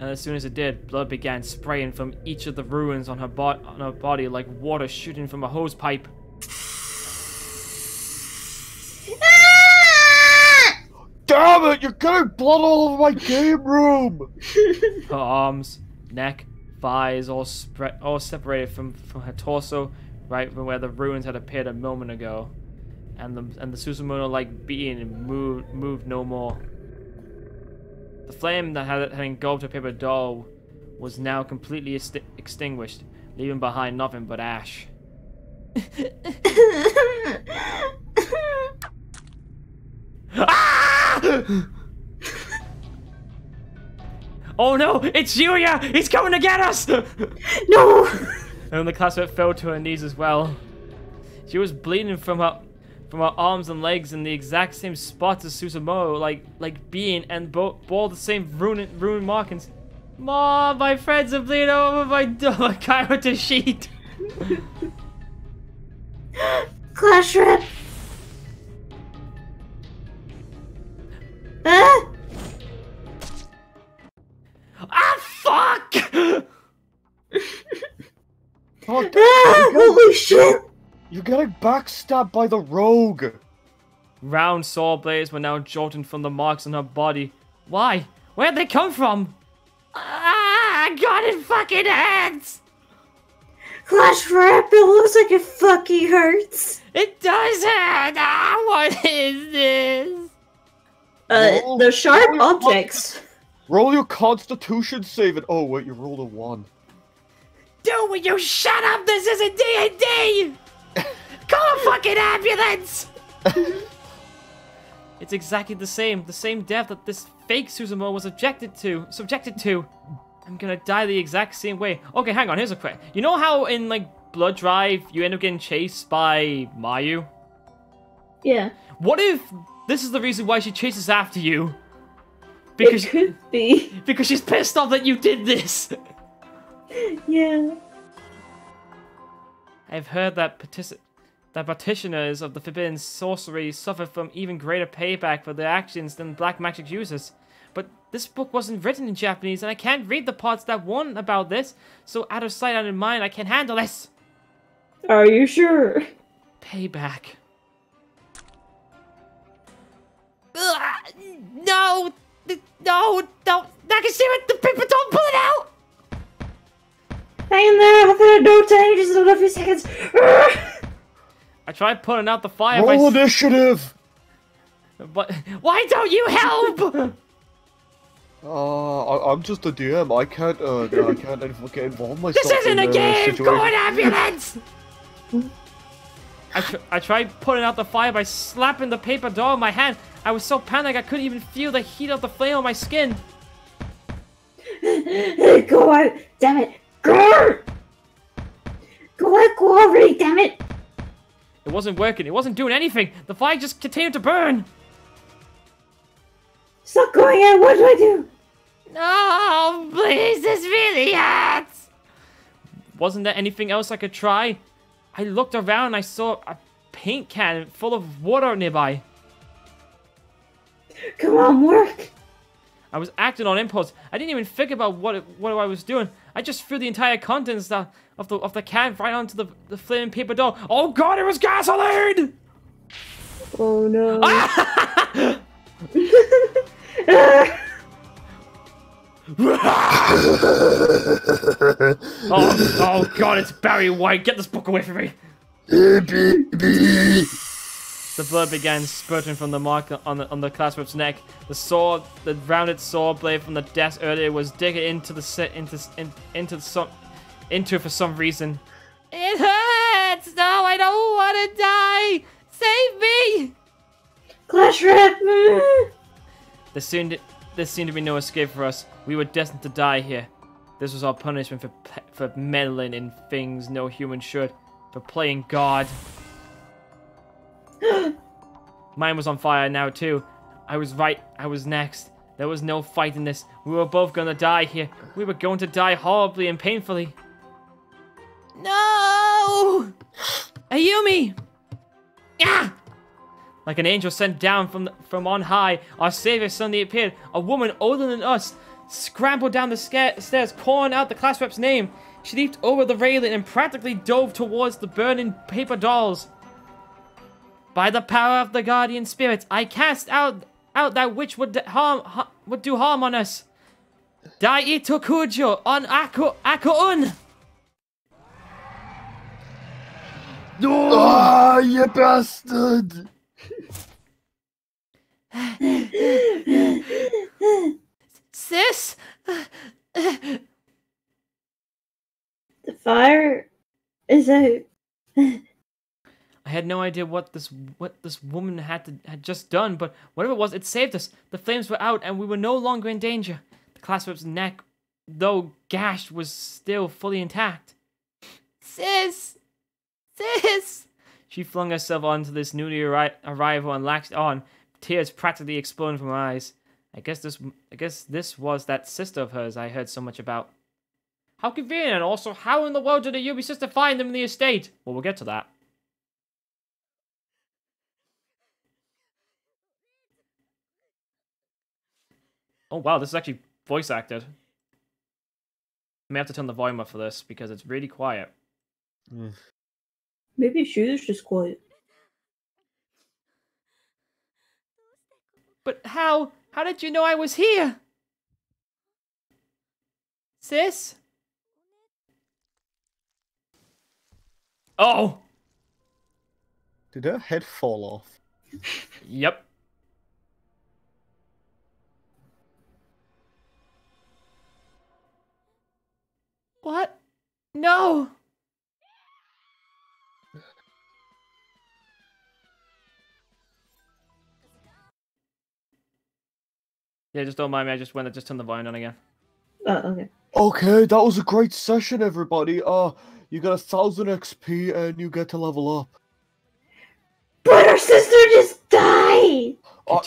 [SPEAKER 1] And as soon as it did, blood began spraying from each of the runes on her body like water shooting from a hose pipe.
[SPEAKER 2] Damn it! You're getting blood all over my game room!
[SPEAKER 1] Her arms, neck, thighs all separated from her torso, right from where the runes had appeared a moment ago, and the Suzumoto-like being moved no more. The flame that had engulfed her paper doll was now completely extinguished, leaving behind nothing but ash. Ah! Oh no, it's Yuya! He's coming to get us!
[SPEAKER 3] No!
[SPEAKER 1] And the classmate fell to her knees as well. She was bleeding from her arms and legs in the exact same spots as Suzumo, like being, and bore the same rune markings. Mom, my friends are bleeding over my character sheet.
[SPEAKER 3] Clash rep. Ah!
[SPEAKER 1] Ah, fuck!
[SPEAKER 3] Holy shit!
[SPEAKER 2] You're getting backstabbed by the rogue!
[SPEAKER 1] Round saw blades were now jolting from the marks on her body. Why? Where'd they come from? Ah, I got it fucking hurts!
[SPEAKER 3] Clash rep, it looks like it fucking hurts.
[SPEAKER 1] It does hurt! Ah, what is this?
[SPEAKER 3] They're sharp objects.
[SPEAKER 2] Roll your constitution save it. Oh wait, you rolled a 1.
[SPEAKER 1] Dude, will you shut up? This isn't D&D! Call a fucking ambulance! It's exactly the same death that this fake Suzumo was subjected to. I'm gonna die the exact same way. Okay, hang on, here's a quick. You know how in, like, Blood Drive, you end up getting chased by Mayu?
[SPEAKER 3] Yeah.
[SPEAKER 1] What if this is the reason why she chases after you? Because
[SPEAKER 3] it could be.
[SPEAKER 1] Because she's pissed off that you did this!
[SPEAKER 3] Yeah.
[SPEAKER 1] I've heard that practitioners of the forbidden sorcery suffer from even greater payback for their actions than black magic users. But this book wasn't written in Japanese, and I can't read the parts that warn about this, so out of sight, out of mind, I can't handle this!
[SPEAKER 3] Are you sure?
[SPEAKER 1] Payback. No! No! No! I can see it! The paper doll! Pull it out!
[SPEAKER 3] Hang in there! I'll put a note down just in a few seconds.
[SPEAKER 1] I tried putting out the fire.
[SPEAKER 2] Roll initiative!
[SPEAKER 1] But why don't you help?
[SPEAKER 2] I'm just a DM. I can't get involved myself.
[SPEAKER 1] This isn't a game!
[SPEAKER 2] situation.
[SPEAKER 1] Go an ambulance! I tried putting out the fire by slapping the paper doll in my hand. I was so panicked I couldn't even feel the heat of the flame on my skin.
[SPEAKER 3] Go out! Damn it! Go! Go already, damn it!
[SPEAKER 1] It wasn't working. It wasn't doing anything. The fire just continued to burn.
[SPEAKER 3] Stop going out! What do I do?
[SPEAKER 1] No, please, this really hurts. Wasn't there anything else I could try? I looked around and I saw a paint can full of water nearby.
[SPEAKER 3] Come on, work!
[SPEAKER 1] I was acting on impulse. I didn't even think about what I was doing. I just threw the entire contents of the can right onto the flaming paper doll. Oh god, it was gasoline!
[SPEAKER 3] Oh no.
[SPEAKER 1] oh god, it's Barry White. Get this book away from me. The blood began spurting from the mark on the class rep's neck. The rounded saw blade from the desk earlier was digging into for some reason. It hurts! No, I don't want to die! Save me!
[SPEAKER 3] Clash rep!
[SPEAKER 1] There seemed to be no escape for us. We were destined to die here. This was our punishment for meddling in things no human should, for playing God. Mine was on fire now too. I was right. I was next. There was no fighting this. We were both gonna die here. We were going to die horribly and painfully. No! Ayumi! Ah! Like an angel sent down from on high, our savior suddenly appeared. A woman older than us scrambled down the stairs, calling out the class rep's name. She leaped over the railing and practically dove towards the burning paper dolls. By the power of the guardian spirits, I cast out that which would do harm on us. Dai ito kujo on ako-un.
[SPEAKER 2] No! Ah, you bastard!
[SPEAKER 1] Sis?
[SPEAKER 3] The fire is out.
[SPEAKER 1] I had no idea what this woman had just done, but whatever it was, it saved us. The flames were out, and we were no longer in danger. The class rep's neck, though gashed, was still fully intact. Sis! She flung herself onto this newly arrival and latched on, tears practically exploding from her eyes. I guess this was that sister of hers I heard so much about. How convenient, and also, how in the world did a Ayumi sister find them in the estate? Well, we'll get to that. Oh wow, this is actually voice acted. I may have to turn the volume up for this because it's really quiet.
[SPEAKER 3] Maybe Shooter's just quiet.
[SPEAKER 1] But how? How did you know I was here? Sis? Oh!
[SPEAKER 2] Did her head fall off?
[SPEAKER 1] Yep. What? No! Yeah, just don't mind me. I just turned the volume on again.
[SPEAKER 3] Oh, okay.
[SPEAKER 2] Okay, that was a great session, everybody. You got 1,000 XP and you get to level up.
[SPEAKER 3] But our sister just died!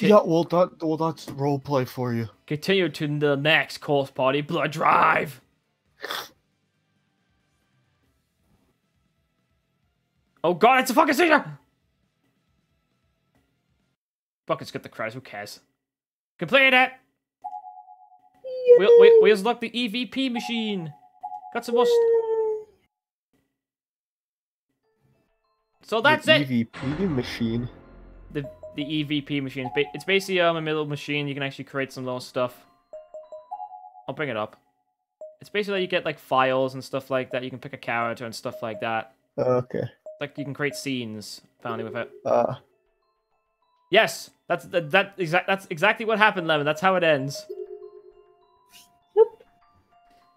[SPEAKER 2] Yeah, well that's roleplay for you.
[SPEAKER 1] Continue to the next course party, Blood Drive! Oh god, it's a fucking seizure! Fucking skip the credits, who cares? Complete it! We just locked the EVP machine! Got some more... So that's it!
[SPEAKER 2] EVP machine?
[SPEAKER 1] the EVP machine. It's basically a middle machine. You can actually create some little stuff. I'll bring it up. It's basically you get like files and stuff like that. You can pick a character and stuff like that.
[SPEAKER 2] Okay.
[SPEAKER 1] Like you can create scenes apparently with it. Yes, that's exactly what happened, Lemon. That's how it ends.
[SPEAKER 3] Yep.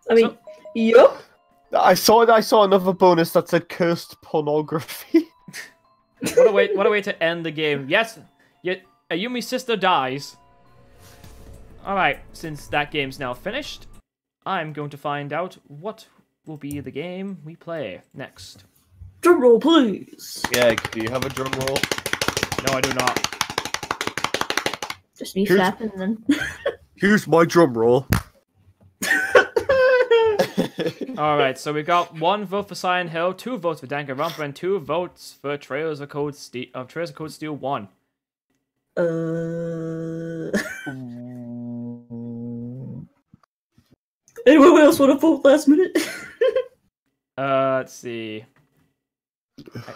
[SPEAKER 3] I mean, yep.
[SPEAKER 2] I saw another bonus that said cursed pornography.
[SPEAKER 1] What a way to end the game. Yes, Ayumi's sister dies. Alright, since that game's now finished, I'm going to find out what will be the game we play next.
[SPEAKER 3] Drum roll, please.
[SPEAKER 2] Yeah, do you have a drum roll?
[SPEAKER 1] No, I do not.
[SPEAKER 3] Just me slapping then.
[SPEAKER 2] Here's my drum roll.
[SPEAKER 1] Alright, so we got 1 vote for Scion Hill, 2 votes for Danganronpa, and 2 votes for Trails of Cold Steel 1.
[SPEAKER 3] Anyone else want to vote last minute?
[SPEAKER 1] Let's see.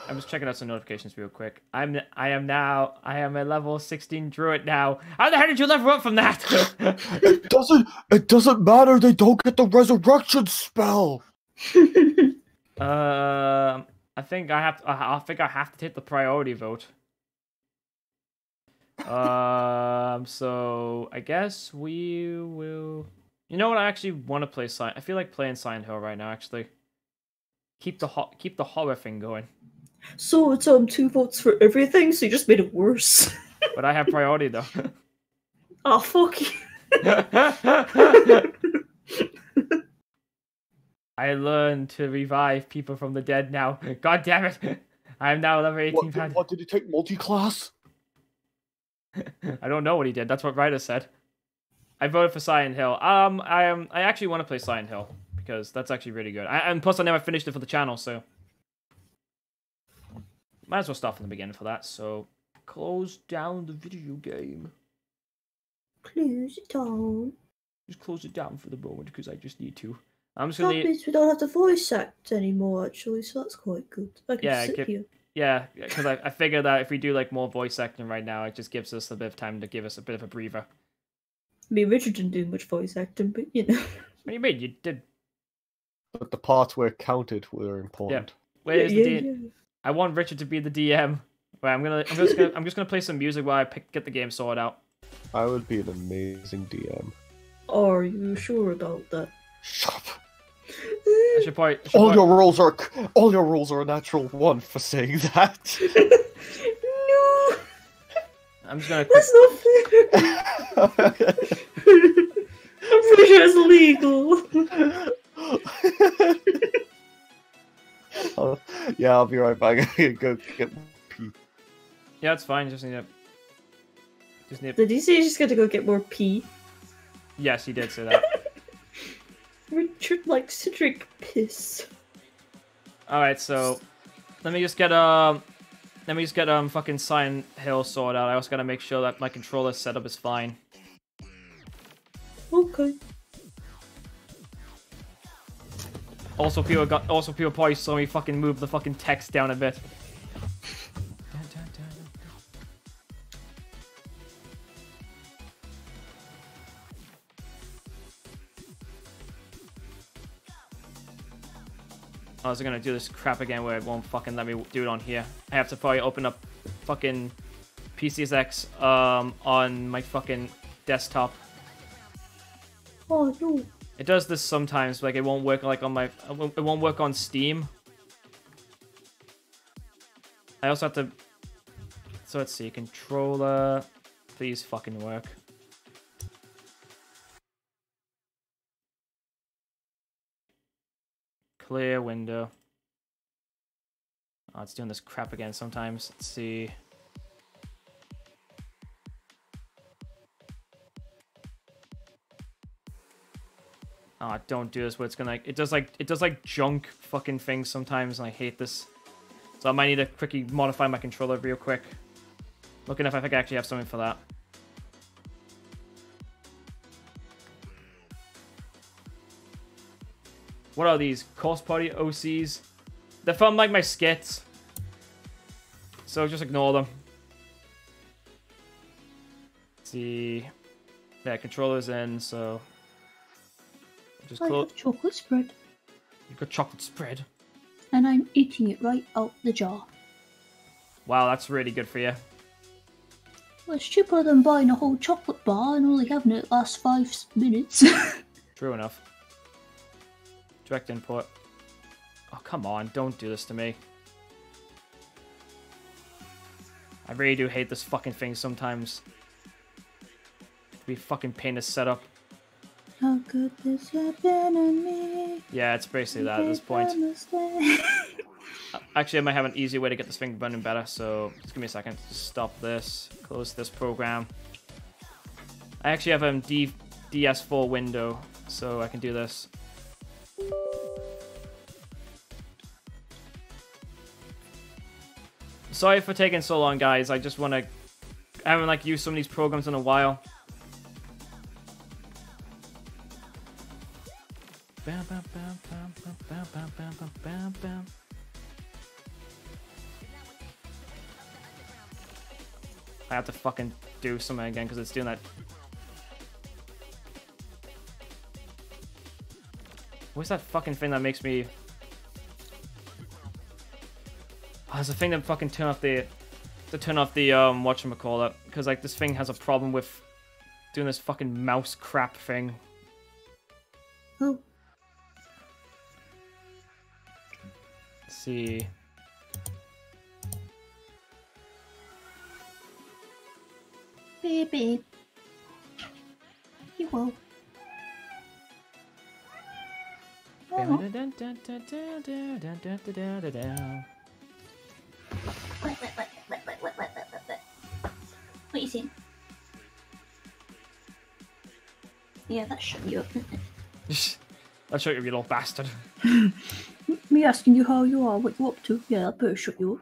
[SPEAKER 1] I'm just checking out some notifications real quick. I am a level 16 druid now. How the hell did you level up from that?
[SPEAKER 2] It doesn't matter. They don't get the resurrection spell.
[SPEAKER 1] I think I have to take the priority vote. So I guess we will. You know what? I actually want to play Scion. I feel like playing Scion Hill right now. Actually, keep the horror thing going.
[SPEAKER 3] So it's 2 votes for everything. So you just made it worse.
[SPEAKER 1] But I have priority though.
[SPEAKER 3] Oh fuck you.
[SPEAKER 1] I learned to revive people from the dead now. God damn it! I am now level 18.
[SPEAKER 2] What did he take? Multi-class?
[SPEAKER 1] I don't know what he did. That's what Ryder said. I voted for Scion Hill. I actually want to play Scion Hill because that's actually really good. And plus, I never finished it for the channel, so might as well start from the beginning for that. So close down the video game.
[SPEAKER 3] Close it down.
[SPEAKER 1] Just close it down for the moment because I just need to. I'm just
[SPEAKER 3] That
[SPEAKER 1] gonna.
[SPEAKER 3] means we don't have to voice act anymore, actually, so that's quite good. I can sit here.
[SPEAKER 1] Yeah, because I figured that if we do like more voice acting right now, it just gives us a bit of time to give us a bit of a breather.
[SPEAKER 3] I mean, Richard didn't do much voice acting, but you know.
[SPEAKER 1] What do you mean? You did.
[SPEAKER 2] But the parts where counted were important.
[SPEAKER 1] Yeah. Where's the DM? I want Richard to be the DM. Right, I'm just gonna play some music while I get the game sorted out.
[SPEAKER 2] I would be an amazing DM.
[SPEAKER 3] Are you sure about that?
[SPEAKER 2] Shut up.
[SPEAKER 1] All
[SPEAKER 2] your rolls are a natural 1 for saying that.
[SPEAKER 3] No.
[SPEAKER 1] I'm just gonna.
[SPEAKER 3] That's not fair. I'm pretty sure it's illegal.
[SPEAKER 2] Yeah, I'll be right back. I'm gonna go get pee.
[SPEAKER 1] Yeah, it's fine. Just need.
[SPEAKER 3] Did you say you're just gonna go get more pee?
[SPEAKER 1] Yes, he did say that.
[SPEAKER 3] Richard likes to drink piss.
[SPEAKER 1] Alright, so let me just get fucking Scion Hill sorted out. I also gotta make sure that my controller setup is fine.
[SPEAKER 3] Okay.
[SPEAKER 1] Also people probably saw me fucking move the fucking text down a bit. I was gonna do this crap again where it won't fucking let me do it on here. I have to probably open up fucking PCSX on my fucking desktop.
[SPEAKER 3] Oh no.
[SPEAKER 1] It does this sometimes, like it won't work like on my it won't work on Steam. I also have to. So let's see, controller, please fucking work. Clear window. Oh, it's doing this crap again sometimes. Let's see. Oh, don't do this where it's gonna it does like junk fucking things sometimes, and I hate this. So I might need to quickly modify my controller real quick. Looking if I think I actually have something for that. What are these? Course Party OCs? They're from like my skits. So just ignore them. see. Yeah, controller's in, so just
[SPEAKER 3] I
[SPEAKER 1] close.
[SPEAKER 3] have chocolate spread.
[SPEAKER 1] You've got chocolate spread.
[SPEAKER 3] And I'm eating it right out the jar.
[SPEAKER 1] Wow, that's really good for you.
[SPEAKER 3] Well, it's cheaper than buying a whole chocolate bar and only having it last 5 minutes.
[SPEAKER 1] True enough. Direct input. Oh, come on, don't do this to me. I really do hate this fucking thing sometimes. It be fucking pain to set up.
[SPEAKER 3] How could this happen to me?
[SPEAKER 1] Yeah, it's basically that at this point. Actually, I might have an easier way to get this thing running better, so just give me a second. Just stop this, close this program. I actually have a DS4 window, so I can do this. Sorry for taking so long, guys. I just want to... I haven't used some of these programs in a while. Bam, bam, bam, bam, bam, bam, bam, bam, bam, bam. I have to fucking do something again because it's doing that. What's that fucking thing that makes me... Oh, there's a thing that fucking turn off the whatchamacallit, because this thing has a problem with doing this fucking mouse crap thing.
[SPEAKER 3] Oh.
[SPEAKER 1] Let's see.
[SPEAKER 3] Baby. You will.
[SPEAKER 1] Wait.
[SPEAKER 3] What you saying? Yeah, that shut you up, didn't it?
[SPEAKER 1] I'll show you, you little bastard.
[SPEAKER 3] Me asking you how you are, what you up to? Yeah, that better shut you up.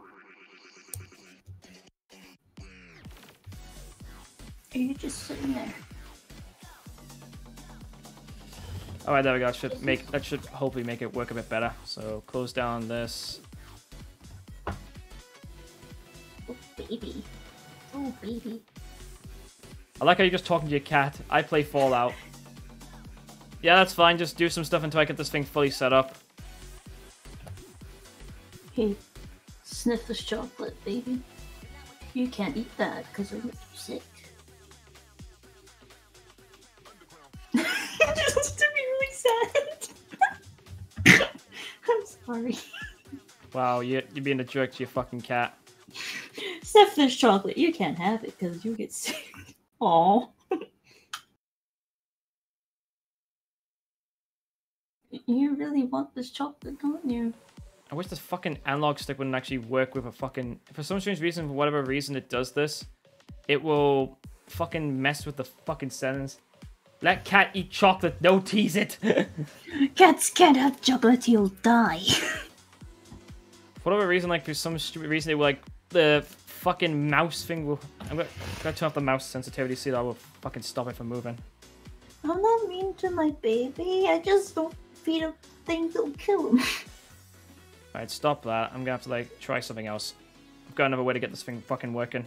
[SPEAKER 3] Are you just sitting there?
[SPEAKER 1] Alright, there we go. That should hopefully make it work a bit better. So close down this.
[SPEAKER 3] Oh, baby. Oh, baby.
[SPEAKER 1] I like how you're just talking to your cat. I play Fallout. Yeah, that's fine. Just do some stuff until I get this thing fully set up.
[SPEAKER 3] Hey, sniff this chocolate, baby. You can't eat that because it'll make you sick. Just to be really sad. I'm sorry.
[SPEAKER 1] Wow, you're being a jerk to your fucking cat.
[SPEAKER 3] Sniff this chocolate. You can't have it because you get sick. Aww. You really want this chocolate, don't you?
[SPEAKER 1] I wish this fucking analog stick wouldn't actually work with a fucking... For some strange reason, for whatever reason it does this, it will fucking mess with the fucking settings. Let cat eat chocolate, no tease it!
[SPEAKER 3] Cats can't have chocolate, you'll die.
[SPEAKER 1] For whatever reason, for some stupid reason, they were the fucking mouse thing will... I'm gonna turn off the mouse sensitivity, see that will fucking stop it from moving.
[SPEAKER 3] I'm not mean to my baby, I just don't feed him things that'll kill him.
[SPEAKER 1] Alright, stop that. I'm gonna have to try something else. I've got another way to get this thing fucking working.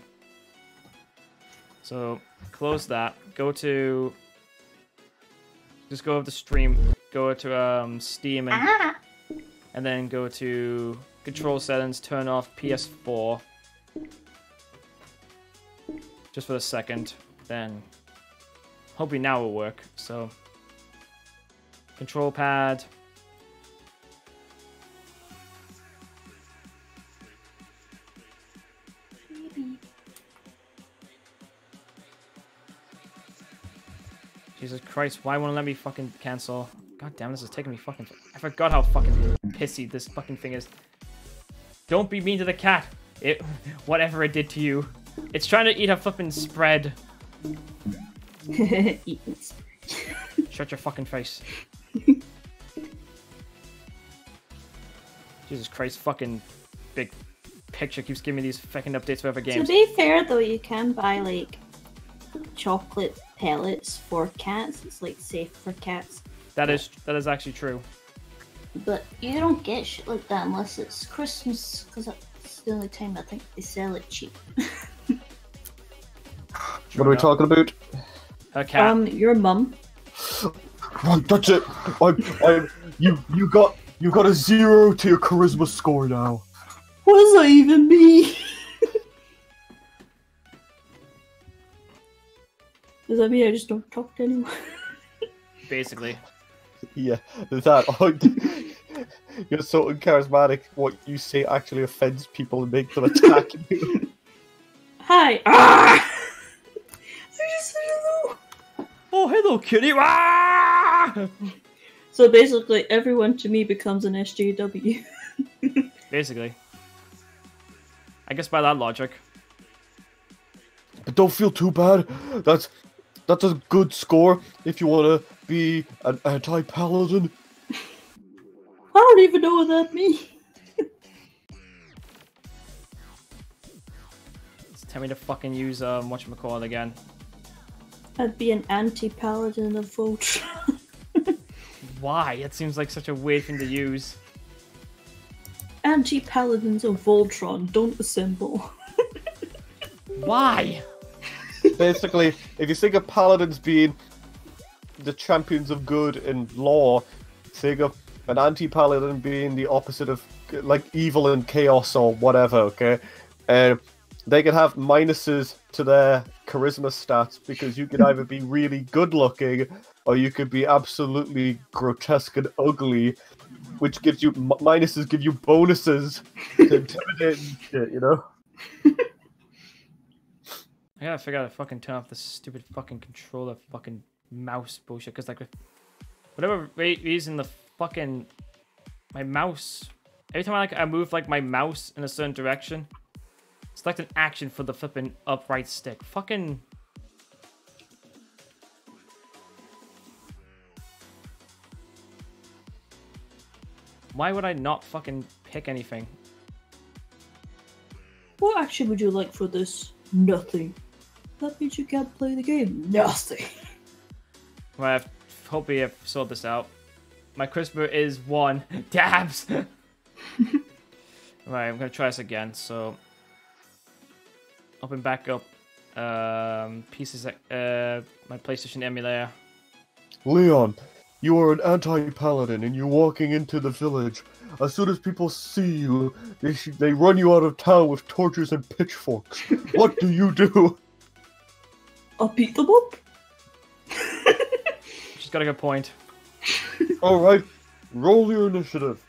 [SPEAKER 1] So, close that. Go to... Just go over the stream. Go to Steam and then go to control settings, turn off PS4. Just for a second. Then hopefully now it will work. So control pad. Jesus Christ, why won't it let me fucking cancel? God damn, this is taking me fucking... I forgot how fucking pissy this fucking thing is. Don't be mean to the cat. Whatever it did to you. It's trying to eat a flipping spread. Shut your fucking face. Jesus Christ, fucking big picture keeps giving me these fucking updates for other games.
[SPEAKER 3] To be fair though, you can buy chocolate pellets for cats. It's safe for cats.
[SPEAKER 1] That is actually true.
[SPEAKER 3] But you don't get shit like that unless it's Christmas, because that's the only time I think they sell it cheap.
[SPEAKER 2] What are we talking about?
[SPEAKER 1] Her cat.
[SPEAKER 3] Your mum.
[SPEAKER 2] Right, that's it. You got a 0 to your charisma score now.
[SPEAKER 3] What does that even mean? Does that mean I just don't talk to anyone?
[SPEAKER 1] Basically.
[SPEAKER 2] Yeah, that. You're so uncharismatic. What you say actually offends people and makes them attack you.
[SPEAKER 3] Hi. Ah! Hello.
[SPEAKER 1] Oh, hello, kitty. Ah!
[SPEAKER 3] So basically, everyone to me becomes an SJW.
[SPEAKER 1] Basically. I guess by that logic.
[SPEAKER 2] But don't feel too bad. That's a good score if you want to be an anti-paladin.
[SPEAKER 3] I don't even know what that means.
[SPEAKER 1] Just tell me to fucking use whatchamacallit again.
[SPEAKER 3] I'd be an anti-paladin of Voltron.
[SPEAKER 1] Why? It seems like such a weird thing to use.
[SPEAKER 3] Anti-paladins of Voltron don't assemble.
[SPEAKER 1] Why?
[SPEAKER 2] Basically, if you think of paladins being the champions of good and law, think of an anti-paladin being the opposite of like evil and chaos or whatever. Okay, they could have minuses to their charisma stats because you could either be really good looking or you could be absolutely grotesque and ugly, which gives you minuses, give you bonuses to intimidate and shit, you know?
[SPEAKER 1] I gotta figure out how to fucking turn off this stupid fucking controller fucking mouse bullshit, because like, whatever reason the fucking, my mouse, every time I move like my mouse in a certain direction, select an action for the flipping upright stick. Fucking... Why would I not fucking pick anything?
[SPEAKER 3] What action would you like for this? Nothing. That means you can't play the game. Nothing.
[SPEAKER 1] Well, I hope we have sorted this out. My charisma is 1. Dabs! Right, I'm gonna try this again, so... Open back up pieces, my PlayStation emulator.
[SPEAKER 2] Leon, you are an anti-paladin and you're walking into the village. As soon as people see you, they run you out of town with torches and pitchforks. What do you do?
[SPEAKER 3] I'll beat them up.
[SPEAKER 1] She's got a good point.
[SPEAKER 2] Alright, roll your initiative.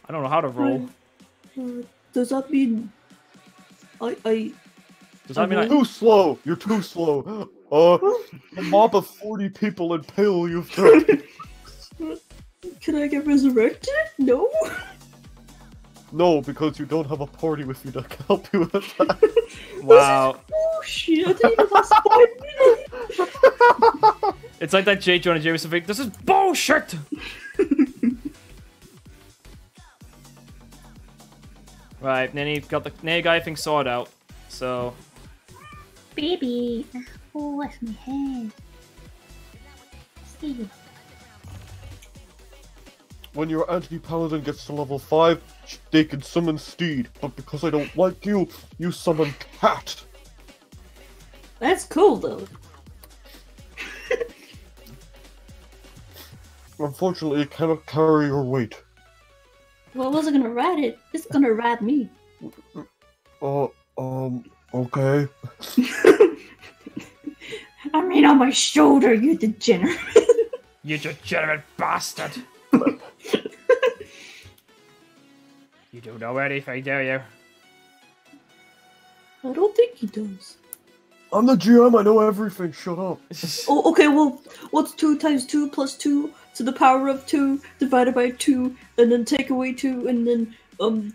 [SPEAKER 1] I don't know how to roll.
[SPEAKER 3] Does that mean...
[SPEAKER 1] Does that mean I...
[SPEAKER 2] Too slow! You're too slow. A mob of 40 people impale you through.
[SPEAKER 3] Can I get resurrected? No?
[SPEAKER 2] No, because you don't have a party with you to help you with that.
[SPEAKER 1] Wow.
[SPEAKER 3] Oh shit, I didn't even last 5 minutes!
[SPEAKER 1] It's like that J. Jonah Jameson thing. This is bullshit! Right, Nanny got the guy thing sorted out, so...
[SPEAKER 5] Baby, oh, what's my head? See.
[SPEAKER 2] When your anti-paladin gets to level 5, they can summon Steed, but because I don't like you, you summon Cat.
[SPEAKER 3] That's cool though.
[SPEAKER 2] Unfortunately, it cannot carry your weight.
[SPEAKER 3] Well, I wasn't gonna ride it. It's gonna ride me.
[SPEAKER 2] Okay.
[SPEAKER 3] I mean, on my shoulder, you degenerate.
[SPEAKER 1] You degenerate bastard! You don't know anything, do you?
[SPEAKER 3] I don't think he does.
[SPEAKER 2] I'm the GM, I know everything, shut up.
[SPEAKER 3] Oh, okay, well, what's 2 times 2 plus 2 to the power of 2 divided by 2, and then take away 2, and then,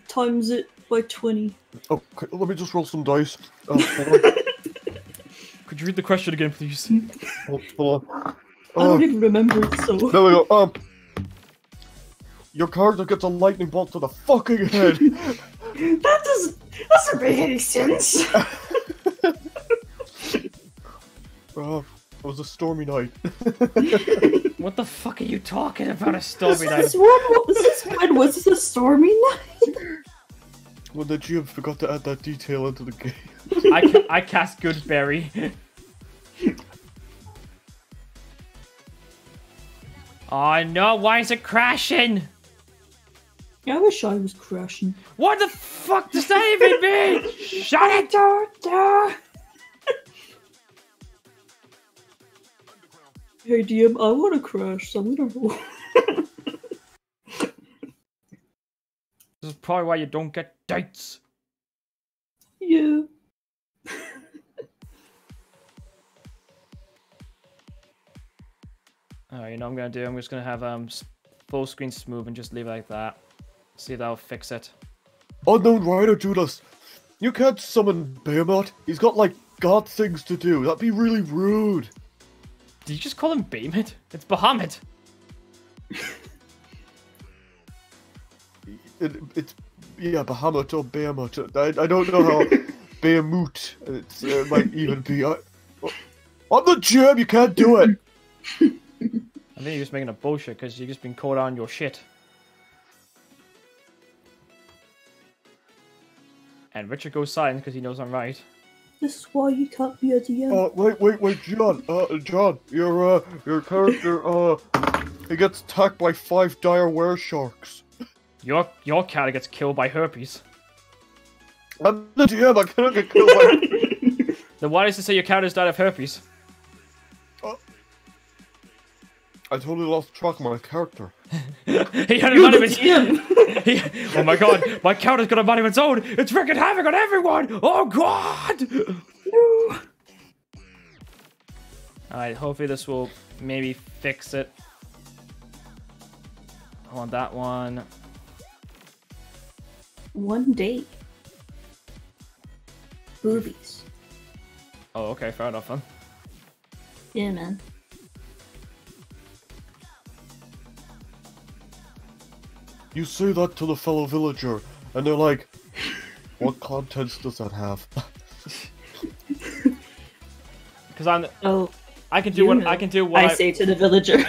[SPEAKER 3] times it by 20.
[SPEAKER 2] Okay, let me just roll some dice.
[SPEAKER 1] Could you read the question again, please?
[SPEAKER 2] Hold on.
[SPEAKER 3] I don't even remember it, so...
[SPEAKER 2] There we go, your character gets a lightning bolt to the fucking head.
[SPEAKER 3] That doesn't make any sense.
[SPEAKER 2] It was a stormy night.
[SPEAKER 1] What the fuck are you talking about, a stormy night?
[SPEAKER 3] When was this a stormy night?
[SPEAKER 2] When the GM forgot to add that detail into the game.
[SPEAKER 1] I cast Goodberry. Oh no, why is it crashing?
[SPEAKER 3] I wish I was crashing.
[SPEAKER 1] What the fuck does that even mean? Shut it!
[SPEAKER 3] Hey DM, I want to crash, so I'm gonna roll.
[SPEAKER 1] This is probably why you don't get dates.
[SPEAKER 3] Yeah.
[SPEAKER 1] Alright, you know what I'm gonna do? I'm just gonna have full screen smooth and just leave it like that. See if that'll fix it.
[SPEAKER 2] Unknown Rider Judas, you can't summon Behemoth. He's got like god things to do. That'd be really rude.
[SPEAKER 1] Did you just call him Bahamut? It's Bahamut.
[SPEAKER 2] It's yeah, Bahamut or Behemoth. I don't know how Behemoth it might even be. I'm the GM. You can't do it.
[SPEAKER 1] I think you're just making a bullshit because you've just been caught on your shit. And Richard goes silent because he knows I'm right.
[SPEAKER 3] This is why you can't be a DM.
[SPEAKER 2] Wait, John. John, your character, he gets attacked by 5 dire were sharks.
[SPEAKER 1] Your character gets killed by herpes.
[SPEAKER 2] I'm the DM. I cannot get killed by.
[SPEAKER 1] Then why does it say your character's died of herpes?
[SPEAKER 2] I totally lost track of my character.
[SPEAKER 1] He had a man of his own. Oh my god, my character's got a man of its own. It's freaking havoc on everyone. Oh god. No. Alright, hopefully this will maybe fix it. I want that one.
[SPEAKER 3] One day. Boobies.
[SPEAKER 1] Oh, okay, fair enough then.
[SPEAKER 3] Yeah, man.
[SPEAKER 2] You say that to the fellow villager, and they're like, "What contents does that have?"
[SPEAKER 1] Because I can do
[SPEAKER 3] you
[SPEAKER 1] what
[SPEAKER 3] know.
[SPEAKER 1] I can do what
[SPEAKER 3] I say to the villager.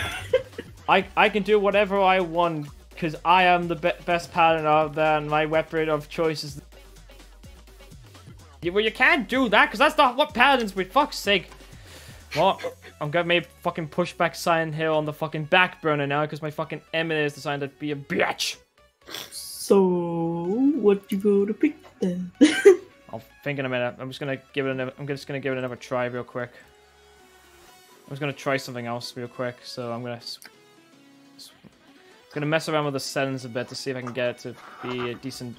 [SPEAKER 1] I can do whatever I want because I am the best paladin out there, and my weapon of choice is. Well, you can't do that because that's not what paladins with. Fuck's sake. Well, I'm gonna maybe fucking push back Scion here on the fucking back burner now because my fucking Emily has decided to be a bitch.
[SPEAKER 3] So, what you gonna pick then?
[SPEAKER 1] I'll think in a minute. I'm just gonna give it another try real quick. I'm just gonna try something else real quick. So I'm gonna mess around with the settings a bit to see if I can get it to be a decent.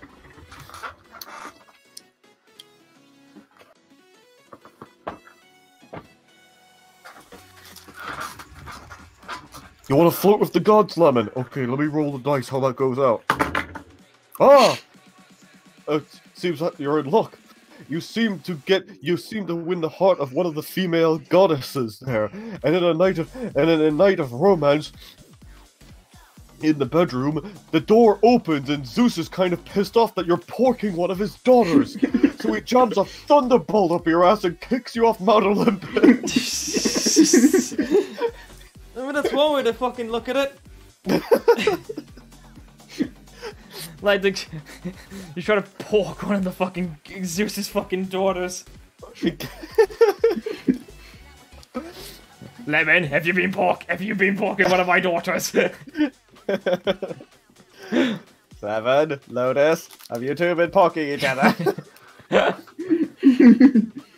[SPEAKER 2] You want to float with the gods, Lemon? Okay, let me roll the dice. How that goes out? Ah! It seems like you're in luck. You seem to win the heart of one of the female goddesses there, and in a night of romance, in the bedroom, the door opens and Zeus is kind of pissed off that you're porking one of his daughters, so he jams a thunderbolt up your ass and kicks you off Mount Olympus.
[SPEAKER 1] I mean, that's one way to fucking look at it. Like, you try to pork one of the fucking Zeus's fucking daughters. Lemon, have you been porking one of my daughters?
[SPEAKER 4] 7, Lotus, have you two been poking each other?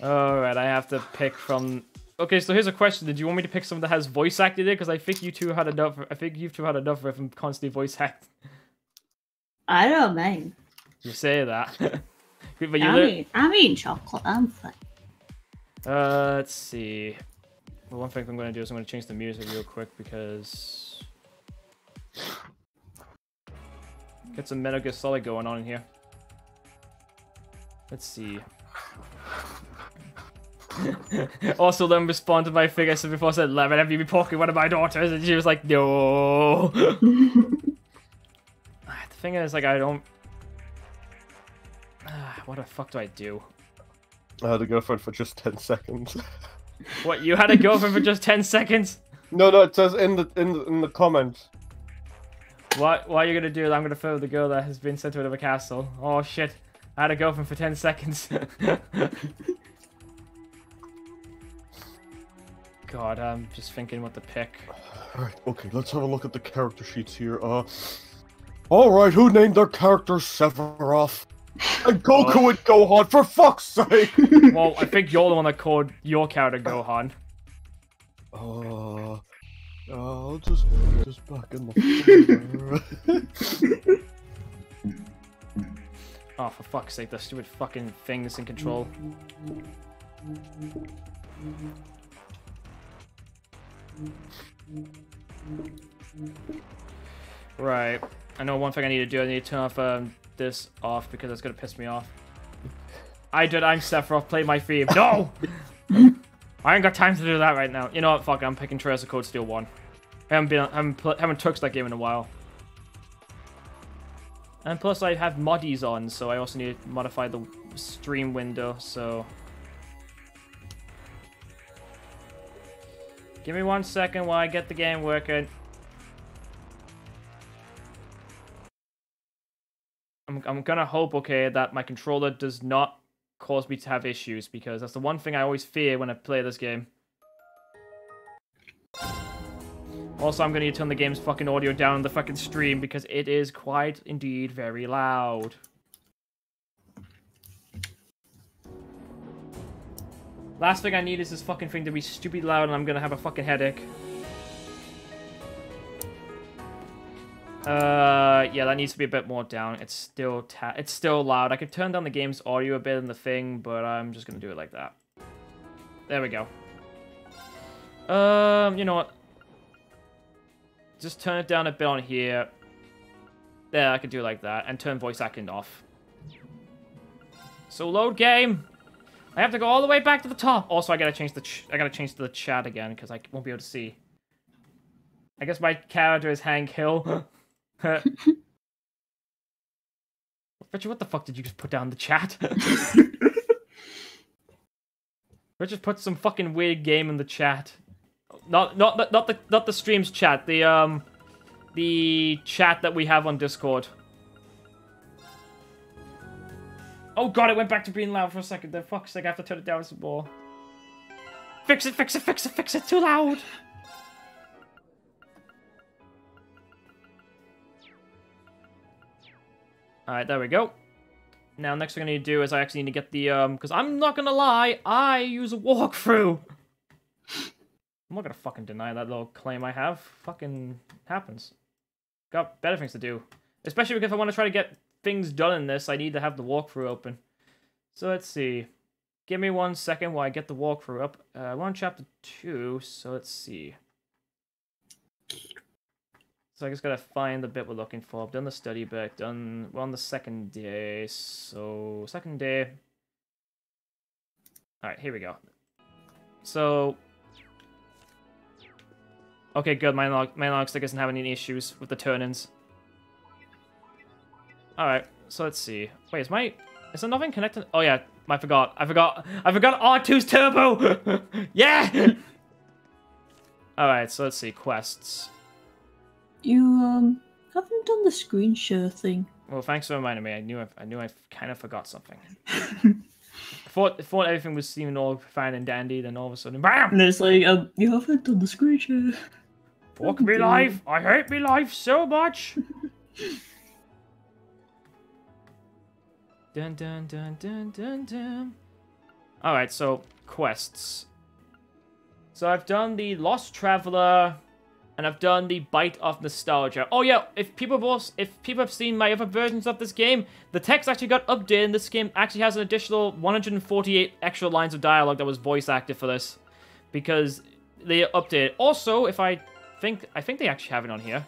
[SPEAKER 1] Alright, I have to pick from... Okay, so here's a question. Did you want me to pick someone that has voice acted it? Because I think you two had enough. I think you two had enough of them constantly voice act.
[SPEAKER 3] I don't mind.
[SPEAKER 1] You say that. But
[SPEAKER 3] I'm eating chocolate. I'm fine.
[SPEAKER 1] Let's see. Well, one thing I'm going to do is I'm going to change the music real quick because... Get some Metal Gear Solid going on in here. Let's see. Also, then respond to my thing I said before. I said, "Lemon, have you been poking one of my daughters?" And she was like, "No." The thing is, like, I don't. What the fuck do I do?
[SPEAKER 2] I had a girlfriend for just 10 seconds.
[SPEAKER 1] What? You had a girlfriend for just 10 seconds?
[SPEAKER 2] No, it says in the comments.
[SPEAKER 1] What are you gonna do? I'm gonna fill the girl that has been sent to another castle. Oh shit! I had a girlfriend for 10 seconds. God, I'm just thinking what to pick.
[SPEAKER 2] Alright, okay, let's have a look at the character sheets here. Alright, who named their character Sephiroth? And Goku and Gohan, for fuck's sake!
[SPEAKER 1] Well, I think you're the one that called your character Gohan.
[SPEAKER 2] I'll just put this back in the folder.
[SPEAKER 1] Oh, for fuck's sake, the stupid fucking things in control. Right. I know one thing I need to do. I need to turn off this off because it's gonna piss me off. I'm Sephiroth. Play my theme. No! I ain't got time to do that right now. You know what? Fuck it, I'm picking Trails of Cold Steel 1. I haven't touched that game in a while. And plus I have moddies on, so I also need to modify the stream window, so... Give me 1 second while I get the game working. I'm gonna hope, okay, that my controller does not cause me to have issues, because that's the one thing I always fear when I play this game. Also, I'm gonna need to turn the game's fucking audio down on the fucking stream, because it is quite, indeed, very loud. Last thing I need is this fucking thing to be stupid loud, and I'm gonna have a fucking headache. Yeah, that needs to be a bit more down. It's still loud. I could turn down the game's audio a bit in the thing, but I'm just gonna do it like that. There we go. You know what? Just turn it down a bit on here. There, I could do it like that, and turn voice acting off. So load game. I have to go all the way back to the top. Also, I gotta change the chat again because I won't be able to see. I guess my character is Hank Hill. Richard, what the fuck did you just put down in the chat? Richard put some fucking weird game in the chat. Not the stream's chat. The chat that we have on Discord. Oh god, it went back to being loud for a second. Then fuck's sake, I have to turn it down some more. Fix it, fix it, fix it, fix it. Too loud. Alright, there we go. Now, next thing I need to do is I actually need to get the, because I'm not gonna lie, I use a walkthrough. I'm not gonna fucking deny that little claim I have. Fucking happens. Got better things to do. Especially because if I want to try to get things done in this, I need to have the walkthrough open. So let's see. Give me 1 second while I get the walkthrough up. We're on chapter 2, so let's see. So I just gotta find the bit we're looking for. I've done the study bit, we're on the second day, so second day. Alright, here we go. So okay, good, my analog stick isn't having any issues with the turn-ins. Alright, so let's see. Wait, is there nothing connected? Oh yeah, I forgot R2's turbo! Yeah! Alright, so let's see, quests.
[SPEAKER 3] You, haven't done the screen share thing.
[SPEAKER 1] Well, thanks for reminding me. I knew I kind of forgot something. I thought everything was seeming all fine and dandy, then all of a sudden, BAM!
[SPEAKER 3] And it's like, you haven't done the screen share.
[SPEAKER 1] Fuck me life! I hate me life so much! Dun dun dun dun dun dun. Alright, so, quests. So I've done the Lost Traveler, and I've done the Bite of Nostalgia. Oh yeah, if people have seen my other versions of this game, the text actually got updated, and this game actually has an additional 148 extra lines of dialogue that was voice acted for this. Because they updated. Also, I think they actually have it on here.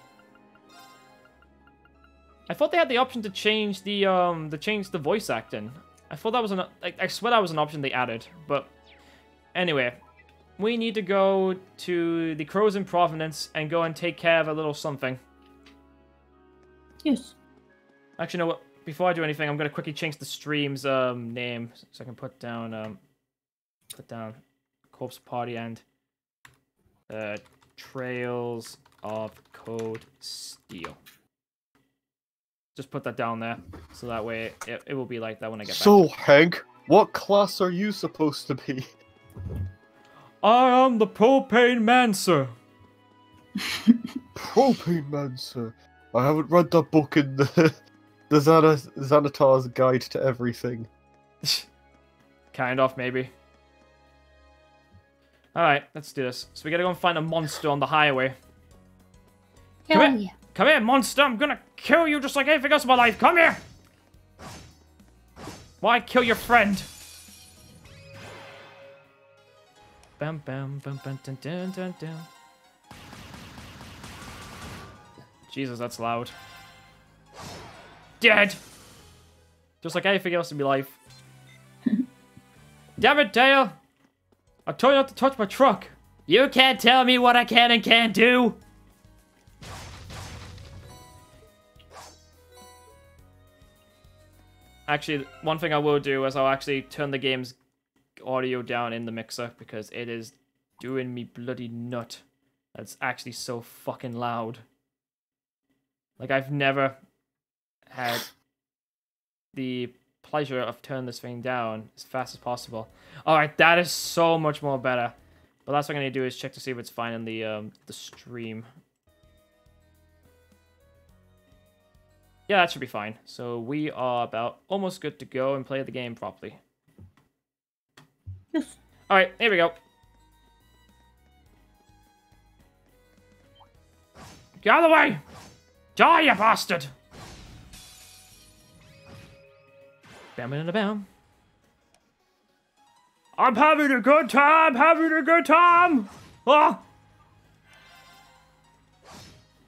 [SPEAKER 1] I thought they had the option to change the voice acting. I thought that was I swear that was an option they added. But anyway, we need to go to the Crows in Provenance and go and take care of a little something.
[SPEAKER 3] Yes.
[SPEAKER 1] Actually, you know what? Before I do anything, I'm gonna quickly change the stream's name so I can put down Corpse Party and Trails of Cold Steel. Just put that down there, so that way it will be like that when I get back.
[SPEAKER 2] So, Hank, what class are you supposed to be?
[SPEAKER 1] I am the propane man, sir.
[SPEAKER 2] Propane man, sir. I haven't read that book in the Xanatar's Guide to Everything.
[SPEAKER 1] Kind of, maybe. Alright, let's do this. So we gotta go and find a monster on the highway. Come
[SPEAKER 5] Hell
[SPEAKER 1] here.
[SPEAKER 5] yeah.
[SPEAKER 1] Come here, monster. I'm gonna kill you just like anything else in my life. Come here. Why kill your friend? Bam, bam, bam, bam, dun, dun, dun, dun. Jesus, that's loud. Dead. Just like anything else in my life. Damn it, Dale. I told you not to touch my truck. You can't tell me what I can and can't do. Actually, one thing I will do is I'll actually turn the game's audio down in the mixer because it is doing me bloody nut. That's actually so fucking loud. Like, I've never had the pleasure of turning this thing down as fast as possible. Alright, that is so much more better. But last thing I need to do is check to see if it's fine in the stream. Yeah, that should be fine. So we are about almost good to go and play the game properly.
[SPEAKER 3] Yes.
[SPEAKER 1] Alright, here we go. Get out of the way! Die, you bastard! Bam, bam, bam. I'm having a good time, having a good time! Oh!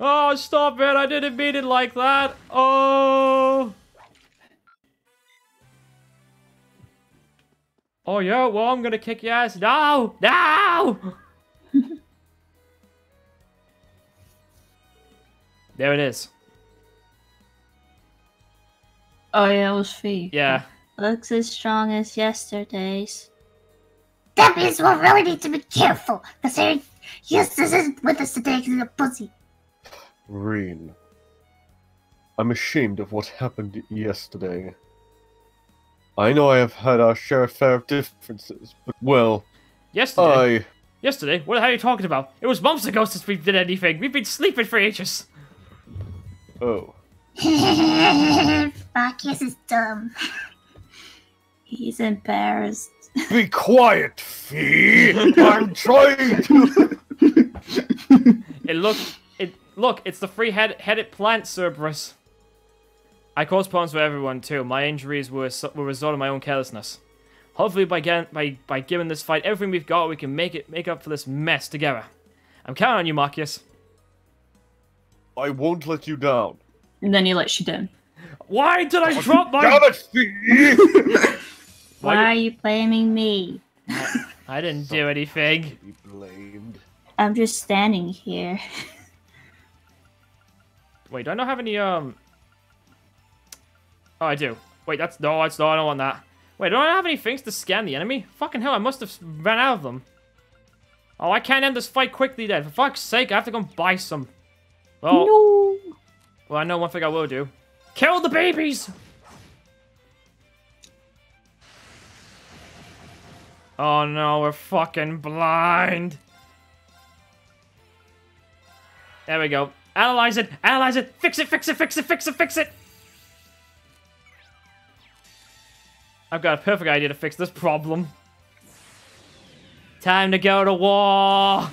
[SPEAKER 1] Oh, stop it, I didn't mean it like that. Oh! Oh, yeah, well, I'm gonna kick your ass. No! No! There it is.
[SPEAKER 3] Oh yeah, it was fake.
[SPEAKER 1] Yeah.
[SPEAKER 3] Looks as strong as yesterday's.
[SPEAKER 5] That means we'll really need to be careful, considering Eustace isn't with us today because he's a pussy.
[SPEAKER 2] Reen. I'm ashamed of what happened yesterday. I know I have had our share of differences, but well,
[SPEAKER 1] Yesterday? Yesterday? What the hell are you talking about? It was months ago since we did anything. We've been sleeping for ages.
[SPEAKER 2] Oh.
[SPEAKER 5] Marcus is dumb.
[SPEAKER 3] He's embarrassed.
[SPEAKER 2] Be quiet, Fee! I'm trying to...
[SPEAKER 1] Look, it's the three-headed plant, Cerberus. I caused problems for everyone, too. My injuries were a result of my own carelessness. Hopefully, by giving this fight everything we've got, we can make up for this mess together. I'm counting on you, Marcus.
[SPEAKER 2] I won't let you down.
[SPEAKER 3] And then he lets you down.
[SPEAKER 1] Why did I drop my...
[SPEAKER 2] Damn it, Fee!
[SPEAKER 3] Why are you blaming me?
[SPEAKER 1] I didn't do anything.
[SPEAKER 2] Be blamed.
[SPEAKER 3] I'm just standing here.
[SPEAKER 1] Wait, do I not have any, Oh, I do. Wait, no, I don't want that. Wait, don't I have any things to scan the enemy? Fucking hell, I must have ran out of them. Oh, I can't end this fight quickly then. For fuck's sake, I have to go and buy some. Well,
[SPEAKER 3] No.
[SPEAKER 1] well, I know one thing I will do. Kill the babies! Oh no, we're fucking blind. There we go. Analyze it! Analyze it! Fix it! Fix it! Fix it! Fix it! Fix it! I've got a perfect idea to fix this problem. Time to go to war!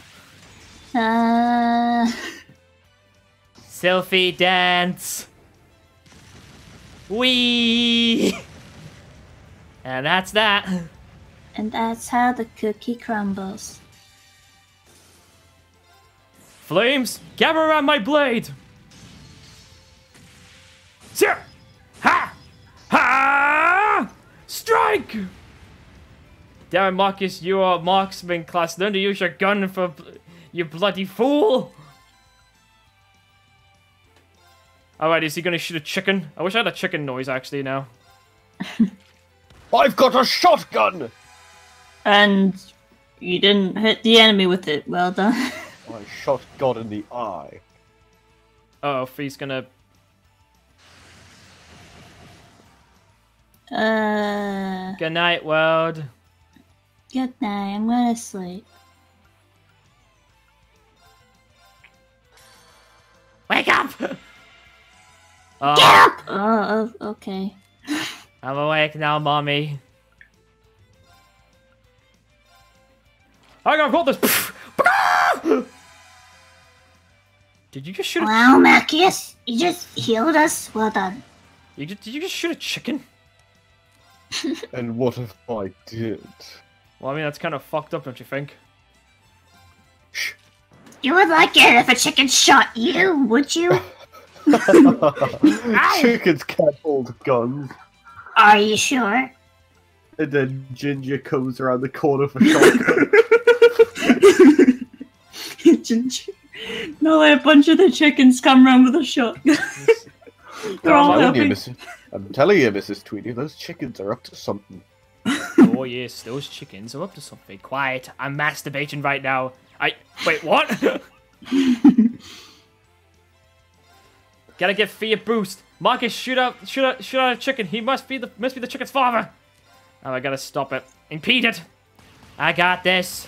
[SPEAKER 1] Selfie dance! Wee! And that's that.
[SPEAKER 3] And that's how the cookie crumbles.
[SPEAKER 1] Flames, gather around my blade! Sir! Ha! Ha! Strike! Damn it, Marcus, you are marksman class. Learn to use your gun for you bloody fool! Alright, is he gonna shoot a chicken? I wish I had a chicken noise actually now.
[SPEAKER 2] I've got a shotgun!
[SPEAKER 3] And you didn't hit the enemy with it. Well done.
[SPEAKER 2] I shot God in the eye.
[SPEAKER 1] Oh, Fee's gonna...
[SPEAKER 3] Good
[SPEAKER 1] Good night, world.
[SPEAKER 3] night. I'm gonna sleep.
[SPEAKER 1] Wake up! Oh,
[SPEAKER 5] Get up!
[SPEAKER 3] Okay.
[SPEAKER 1] I'm awake now, mommy. I got this. Did you just shoot a
[SPEAKER 5] Wow, Macius, you just healed us. Well done.
[SPEAKER 1] Did you just shoot a chicken?
[SPEAKER 2] And what if I did?
[SPEAKER 1] Well, I mean, that's kind of fucked up, don't you think?
[SPEAKER 5] You would like it if a chicken shot you, would you?
[SPEAKER 2] Chickens can't hold guns.
[SPEAKER 5] Are you sure?
[SPEAKER 2] And then Ginger comes around the corner for shotgun.
[SPEAKER 3] No, a bunch of the chickens come around with a shotgun. They're all helping.
[SPEAKER 2] I'm telling you, Mrs. Tweedy, those chickens are up to something.
[SPEAKER 1] Oh yes, those chickens are up to something. Quiet, I'm masturbating right now. Wait, what? Gotta give Fee a boost. Marcus, shoot out a chicken. He must be the chicken's father. Oh, I gotta stop it. Impede it. I got this.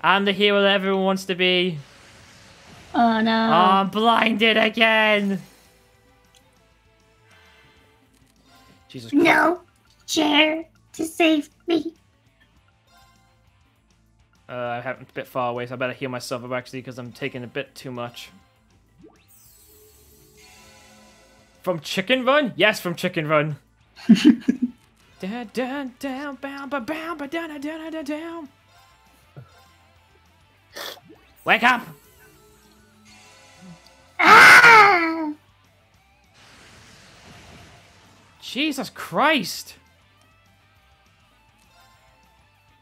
[SPEAKER 1] I'm the hero that everyone wants to be.
[SPEAKER 3] Oh no.
[SPEAKER 1] Oh, I'm blinded again. Jesus Christ.
[SPEAKER 5] No chair to save me.
[SPEAKER 1] I'm a bit far away, so I better heal myself up actually, because I'm taking a bit too much. From Chicken Run? Yes, from Chicken Run. Down, down, down, bow, bow, bow, bow, down, down, down, down. Wake up!
[SPEAKER 5] Ah!
[SPEAKER 1] Jesus Christ!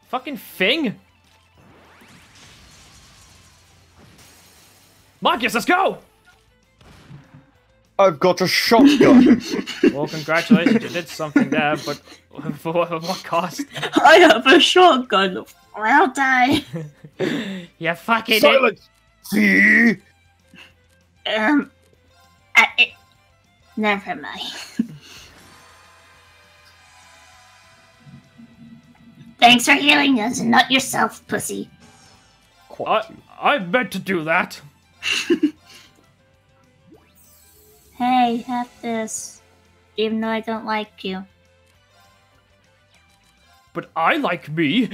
[SPEAKER 1] Fucking thing! Marcus, let's go!
[SPEAKER 2] I've got a shotgun.
[SPEAKER 1] Well, congratulations, you did something there, but for what cost?
[SPEAKER 3] I have a shotgun.
[SPEAKER 5] Well done.
[SPEAKER 1] You fucking
[SPEAKER 2] Silence! See?
[SPEAKER 5] Never mind. Thanks for healing us, and not yourself, pussy.
[SPEAKER 1] I meant to do that.
[SPEAKER 3] Hey, have this. Even though I don't like you.
[SPEAKER 1] But I like me.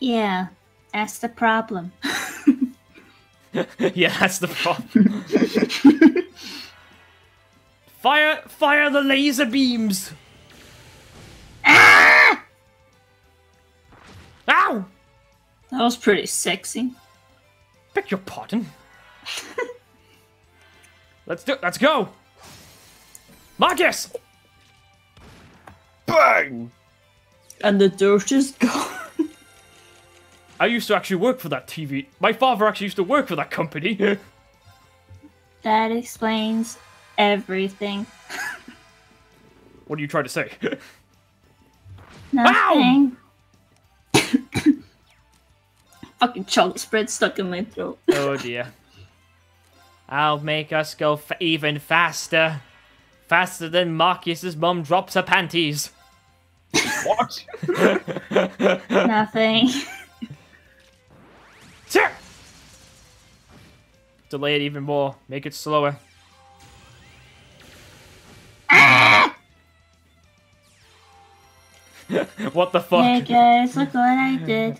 [SPEAKER 3] Yeah, that's the problem.
[SPEAKER 1] Yeah, that's the problem. Fire the laser beams.
[SPEAKER 5] Ah!
[SPEAKER 1] Ow!
[SPEAKER 3] That was pretty sexy.
[SPEAKER 1] Beg your pardon. Let's go. Marcus!
[SPEAKER 2] Bang!
[SPEAKER 3] And the dirt is gone.
[SPEAKER 1] I used to actually work for that TV. My father actually used to work for that company.
[SPEAKER 3] That explains everything.
[SPEAKER 1] What are you trying to say?
[SPEAKER 3] Nothing. Fucking chocolate spread stuck in my throat.
[SPEAKER 1] Oh dear. I'll make us go even faster. Faster than Marcus's mum drops her panties.
[SPEAKER 2] What?
[SPEAKER 3] Nothing.
[SPEAKER 1] Sir! Delay it even more. Make it slower. What the fuck?
[SPEAKER 3] Hey guys, look what I did.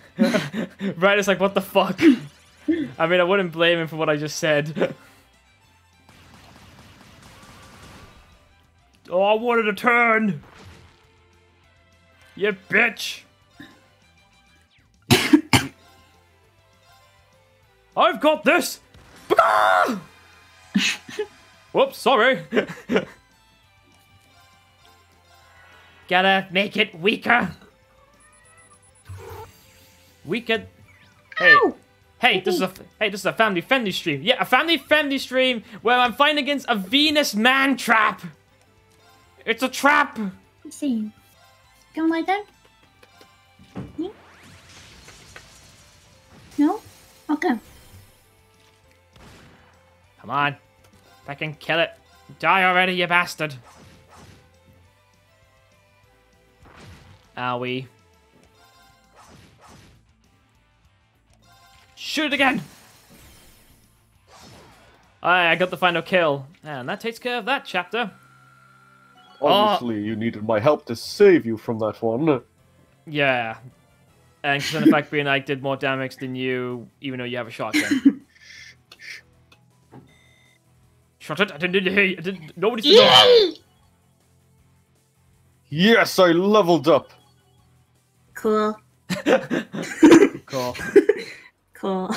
[SPEAKER 1] Right, it's like, what the fuck? I mean, I wouldn't blame him for what I just said. Oh, I wanted a turn! You bitch! I've got this! Whoops, sorry. Gotta make it weaker. Weaker. Hey, this is a family-friendly stream. Yeah, a family-friendly stream where I'm fighting against a Venus man trap. It's a trap.
[SPEAKER 3] Let's see. Come lie down. Yeah. No? Okay.
[SPEAKER 1] Come on. If I can kill it. Die already, you bastard. Owie. Shoot it again! I got the final kill. And that takes care of that chapter.
[SPEAKER 2] Obviously, you needed my help to save you from that one.
[SPEAKER 1] Yeah. And considering the fact being I did more damage than you, even though you have a shotgun. Shut it! I didn't hear you. Nobody's been
[SPEAKER 5] Yay!
[SPEAKER 2] Yes, I leveled up.
[SPEAKER 3] Cool.
[SPEAKER 1] Cool.
[SPEAKER 3] Cool.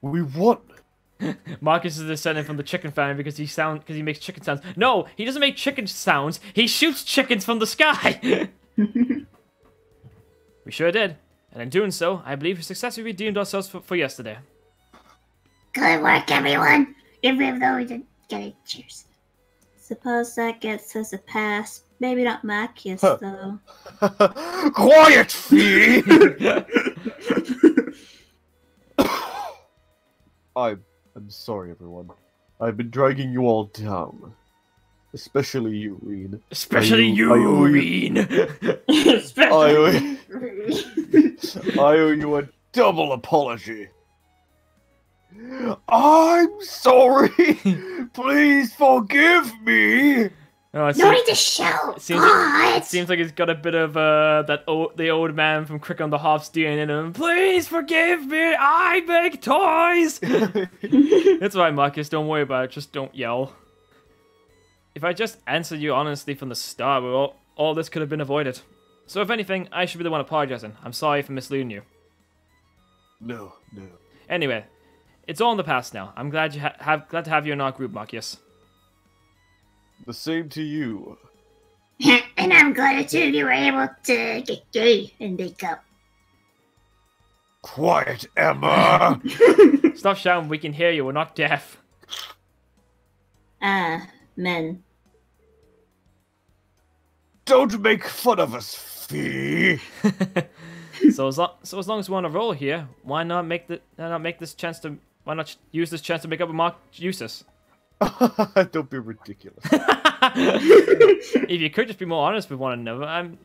[SPEAKER 2] We won.
[SPEAKER 1] Marcus is descended from the chicken family because he makes chicken sounds. No, he doesn't make chicken sounds. He shoots chickens from the sky. We sure did, and in doing so, I believe we successfully redeemed ourselves for yesterday.
[SPEAKER 5] Good work, everyone. Even though we didn't get it, cheers.
[SPEAKER 3] Suppose that gets us a pass. Maybe not Marcus, though.
[SPEAKER 2] Quiet, Fee! I'm sorry, everyone. I've been dragging you all down. Especially you, Reen.
[SPEAKER 1] Especially you, Reen.
[SPEAKER 2] I owe you a double apology. I'm sorry! Please forgive me!
[SPEAKER 1] Oh,
[SPEAKER 5] No need to shout.
[SPEAKER 1] it seems like he's got a bit of the old man from Crick on the Hops DNA in him. Please forgive me. I make toys. It's right, Marcus. Don't worry about it. Just don't yell. If I just answered you honestly from the start, all this could have been avoided. So if anything, I should be the one apologizing. I'm sorry for misleading you.
[SPEAKER 2] No.
[SPEAKER 1] Anyway, it's all in the past now. I'm glad glad to have you in our group, Marcus.
[SPEAKER 2] The same to you.
[SPEAKER 5] And I'm glad the two of you were able to get gay and make up.
[SPEAKER 2] Quiet, Emma!
[SPEAKER 1] Stop shouting. We can hear you. We're not deaf.
[SPEAKER 3] Men.
[SPEAKER 2] Don't make fun of us, Fee!
[SPEAKER 1] So as long as we're on a roll here, why not why not use this chance to make up with Mark Eustace?
[SPEAKER 2] Don't be ridiculous.
[SPEAKER 1] If you could just be more honest with one another, I'm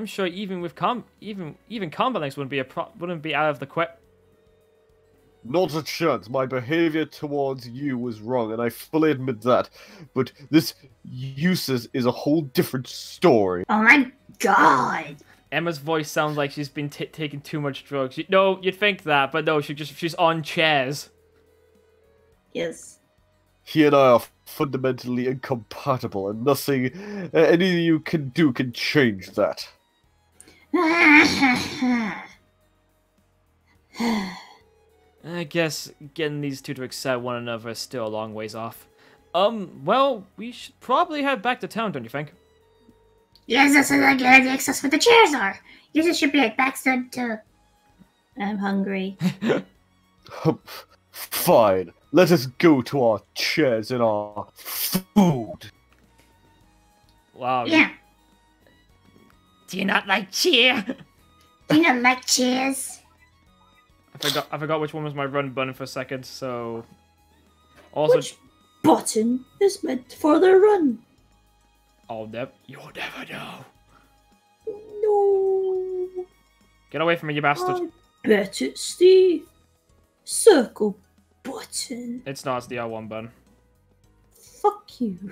[SPEAKER 1] sure even combat links wouldn't be out of the question.
[SPEAKER 2] Not a chance. My behavior towards you was wrong, and I fully admit that. But this Eustace is a whole different story.
[SPEAKER 5] Oh my god.
[SPEAKER 1] Emma's voice sounds like she's been taking too much drugs. No, you'd think that, but no, she's on chairs.
[SPEAKER 3] Yes.
[SPEAKER 2] He and I are fundamentally incompatible, and nothing anything you can do can change that.
[SPEAKER 1] I guess getting these two to accept one another is still a long ways off. Well, we should probably head back to town, don't you think?
[SPEAKER 5] Yes, that's where the access where the chairs are. You just should be at backstab too.
[SPEAKER 3] I'm hungry.
[SPEAKER 2] Fine. Let us go to our chairs and our food.
[SPEAKER 1] Wow.
[SPEAKER 5] Yeah.
[SPEAKER 1] Do you not like cheer?
[SPEAKER 5] Do you not like chairs?
[SPEAKER 1] I forgot which one was my run button for a second, so... Also...
[SPEAKER 3] Which button is meant for the run?
[SPEAKER 1] You'll never know.
[SPEAKER 3] No.
[SPEAKER 1] Get away from me, you bastard.
[SPEAKER 3] I bet it's the circle button.
[SPEAKER 1] It's not, it's the R1 button.
[SPEAKER 3] Fuck you.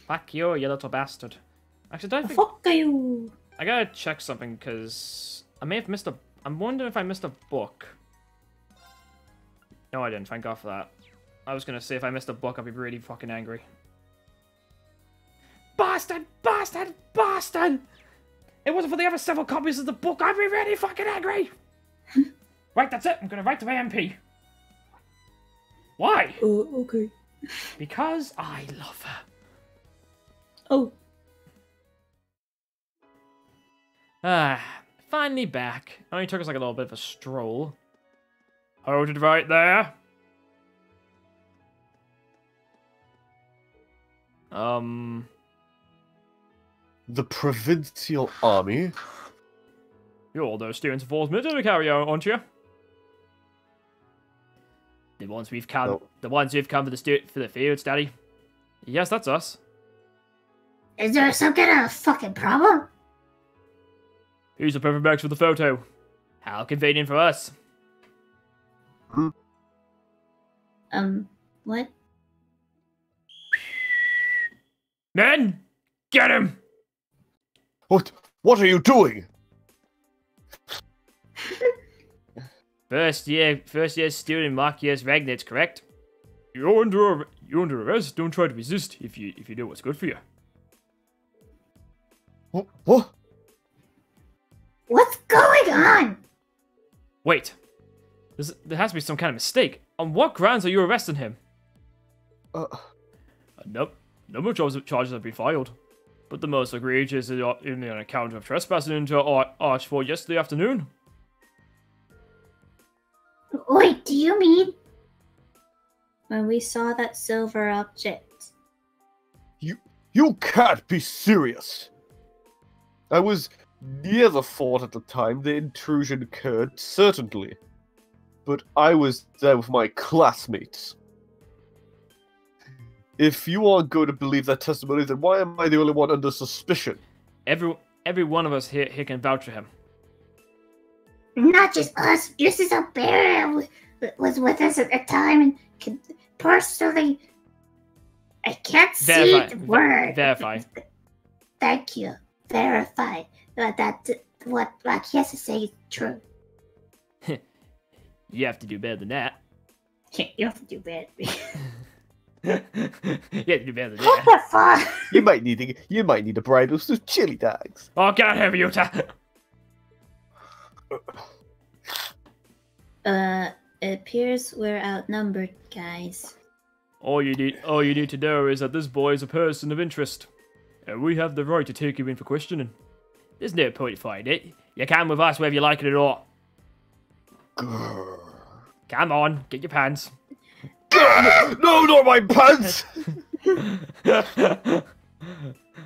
[SPEAKER 1] Fuck you little bastard. Actually, don't think...
[SPEAKER 3] Fuck you.
[SPEAKER 1] I gotta check something, because... I may have missed a... I'm wondering if I missed a book. No, I didn't. Thank God for that. I was gonna say if I missed a book, I'd be really fucking angry. Bastard! Bastard! Bastard! It wasn't for the other several copies of the book, I'd be really fucking angry! Right, that's it. I'm gonna write to my MP. Why?
[SPEAKER 3] Okay.
[SPEAKER 1] Because I love her.
[SPEAKER 3] Oh.
[SPEAKER 1] Finally back. Only took us like a little bit of a stroll. Hold it right there.
[SPEAKER 2] The Provincial Army?
[SPEAKER 1] You're those students of Falls military carrier, aren't you? The ones who've come
[SPEAKER 2] No.
[SPEAKER 1] for the fields, Daddy. Yes, that's us.
[SPEAKER 5] Is there some kind of fucking problem?
[SPEAKER 1] Here's the perfect match for the photo. How convenient for us.
[SPEAKER 3] What?
[SPEAKER 1] Men, get him!
[SPEAKER 2] What are you doing?
[SPEAKER 1] First year student Marcus Ragnitz, correct? You're under arrest. Don't try to resist if you know what's good for you.
[SPEAKER 2] What?
[SPEAKER 5] What's going on?
[SPEAKER 1] Wait. There has to be some kind of mistake. On what grounds are you arresting him? Nope. No more charges have been filed. But the most egregious is in the account of trespassing into Archford yesterday afternoon.
[SPEAKER 5] Wait, do you mean?
[SPEAKER 3] When we saw that silver object.
[SPEAKER 2] You can't be serious. I was near the fort at the time the intrusion occurred, certainly. But I was there with my classmates. If you aren't going to believe that testimony, then why am I the only one under suspicion?
[SPEAKER 1] Every one of us here can vouch for him.
[SPEAKER 5] Not just us. Mrs. O'Barry was with us at the time and could personally. I can't see the word.
[SPEAKER 1] Verify.
[SPEAKER 5] Thank you. Verify that what he has to say is true.
[SPEAKER 1] You have to do better than that.
[SPEAKER 5] You have to do better.
[SPEAKER 1] You have to do better than
[SPEAKER 5] What
[SPEAKER 1] that.
[SPEAKER 5] the fuck?
[SPEAKER 2] You might need a bribe with some chili dogs.
[SPEAKER 1] Oh, get out of here, Utah!
[SPEAKER 3] It appears we're outnumbered, guys.
[SPEAKER 1] All you need to know is that this boy is a person of interest, and we have the right to take him in for questioning. There's no point fighting it. You can with us whether you like it or not. Come on, get your pants.
[SPEAKER 2] No, not my pants!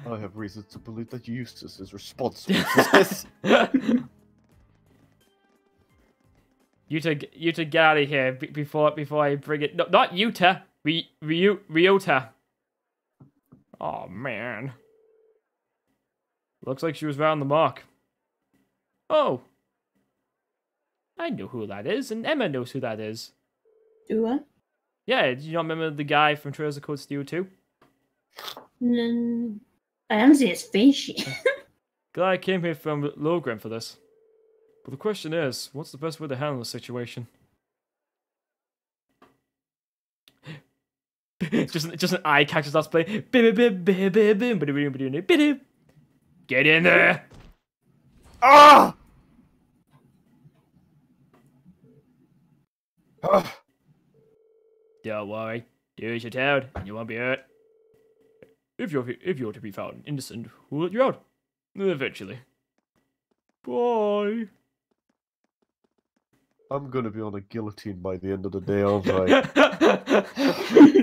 [SPEAKER 2] I have reasons to believe that Eustace is responsible for this.
[SPEAKER 1] Yuta, get out of here before I bring it. No, not Yuta. Ryota. Oh man. Looks like she was round the mark. Oh. I know who that is, and Emma knows who that is.
[SPEAKER 3] Do I?
[SPEAKER 1] Yeah, do you not remember the guy from Trails of Cold Steel 2?
[SPEAKER 3] I haven't seen his face yet.
[SPEAKER 1] Glad I came here from Logren for this. But the question is, what's the best way to handle the situation? just an eye catches us play. Get in there!
[SPEAKER 2] Ah!
[SPEAKER 1] Don't worry, do as you're told, and you won't be hurt. If you're to be found innocent, we'll let you out. Eventually. Bye.
[SPEAKER 2] I'm gonna be on a guillotine by the end of the day, aren't I?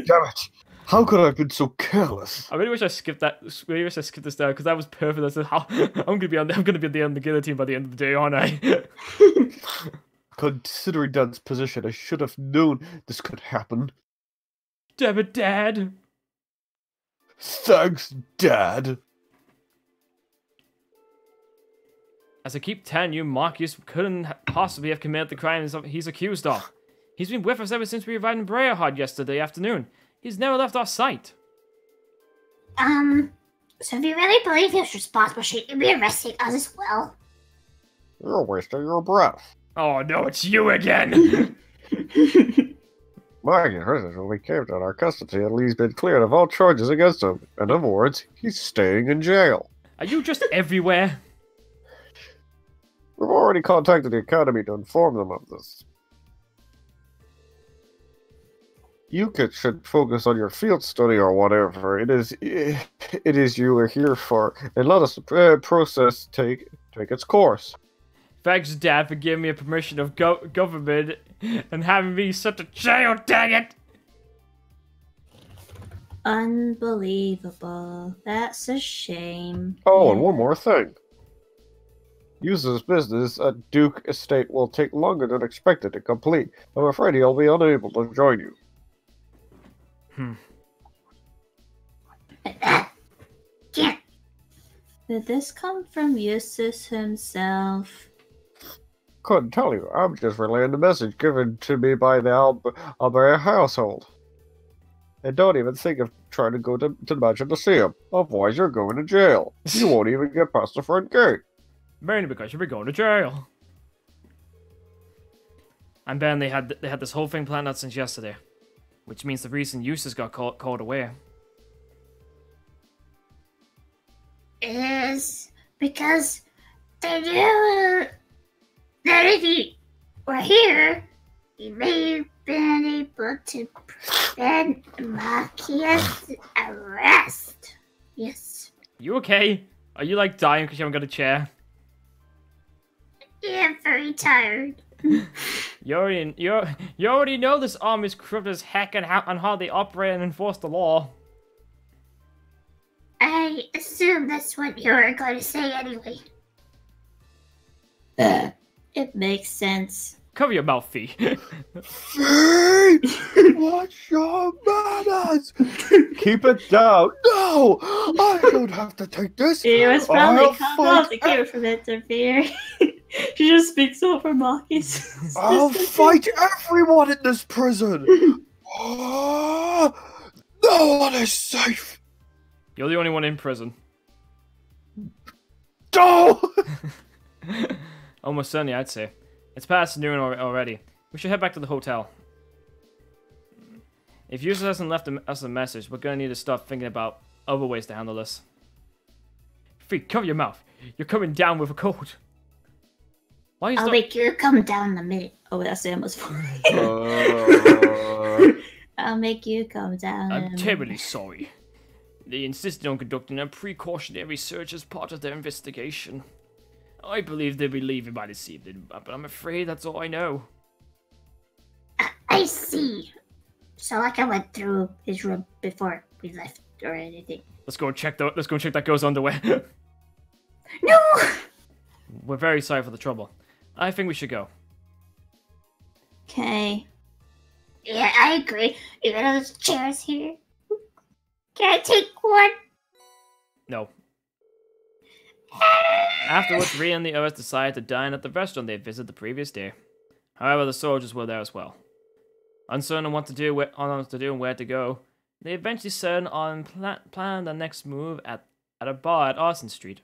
[SPEAKER 2] Damn it! How could I have been so careless?
[SPEAKER 1] I really wish I skipped that. Really wish I skipped this down because that was perfect. That's how I'm gonna be at the end of the guillotine by the end of the day, aren't I?
[SPEAKER 2] Considering Dan's position, I should have known this could happen.
[SPEAKER 1] Damn it, Dad!
[SPEAKER 2] Thanks, Dad.
[SPEAKER 1] As I keep telling you, Marcus couldn't possibly have committed the crimes he's accused of. He's been with us ever since we arrived in Breyerhard yesterday afternoon. He's never left our sight.
[SPEAKER 5] So if you really believe he was responsible, should you be arresting us as well?
[SPEAKER 4] You're wasting your breath.
[SPEAKER 1] Oh no, it's you again!
[SPEAKER 4] Marcus will be kept in our custody until he's been cleared of all charges against him. In other words, he's staying in jail.
[SPEAKER 1] Are you just everywhere?
[SPEAKER 4] We've already contacted the Academy to inform them of this. You should focus on your field study or whatever. It is you are here for, and let us process take its course.
[SPEAKER 1] Thanks, Dad, for giving me a permission of government and having me sent to jail, dang it!
[SPEAKER 3] Unbelievable. That's a shame.
[SPEAKER 4] Oh, and one more thing. Eustace's business at Duke Estate will take longer than expected to complete. I'm afraid he'll be unable to join you.
[SPEAKER 5] Can't.
[SPEAKER 3] Did this come from Eustace himself?
[SPEAKER 4] couldn't tell you. I'm just relaying the message given to me by the Albert household. And don't even think of trying to go to the mansion to see him. Otherwise, you're going to jail. You won't even get past the front gate.
[SPEAKER 1] Mainly because you'll be going to jail. And Ben, they had this whole thing planned out since yesterday. Which means the reason Eustace got called away.
[SPEAKER 5] Is because they knew that if he were here, he may have been able to prevent Machia's arrest. Yes.
[SPEAKER 1] You okay? Are you like dying because you haven't got a chair?
[SPEAKER 5] Yeah, I'm very tired.
[SPEAKER 1] You already know this army is corrupt as heck and how they operate and enforce the law.
[SPEAKER 5] I assume that's what you were going to say anyway.
[SPEAKER 3] It makes sense.
[SPEAKER 1] Cover your mouth, Fee.
[SPEAKER 2] Fee! Watch your manners! Keep it down! No! I don't have to take this!
[SPEAKER 3] It was probably
[SPEAKER 2] I'll
[SPEAKER 3] cut
[SPEAKER 2] fight
[SPEAKER 3] off to keep it from interfering. She just speaks over Maki's.
[SPEAKER 2] I'll fight everyone in this prison! Oh, no one is safe!
[SPEAKER 1] You're the only one in prison.
[SPEAKER 2] No!
[SPEAKER 1] Almost certainly, I'd say. It's past noon already. We should head back to the hotel. If Eustace hasn't left us a message, we're gonna need to start thinking about other ways to handle this. Fee, cover your mouth. You're coming down with a cold. Why are you
[SPEAKER 5] I'll make you come down in a minute.
[SPEAKER 3] Oh, that's Emma's fault. I'll make you come down.
[SPEAKER 1] I'm terribly sorry. They insisted on conducting a precautionary search as part of their investigation. I believe they'll be leaving by this evening, but I'm afraid that's all I know.
[SPEAKER 5] I see. So like I went through his room before we left or anything.
[SPEAKER 1] Let's go check that girl's underwear.
[SPEAKER 5] No!
[SPEAKER 1] We're very sorry for the trouble. I think we should go.
[SPEAKER 3] Okay.
[SPEAKER 5] Yeah, I agree. Even though there's chairs here. Can I take one?
[SPEAKER 1] No. Afterwards, Rhea and the others decided to dine at the restaurant they had visited the previous day. However, the soldiers were there as well. Uncertain on what to do, and where to go, they eventually settled on plan the next move at a bar at Austin Street.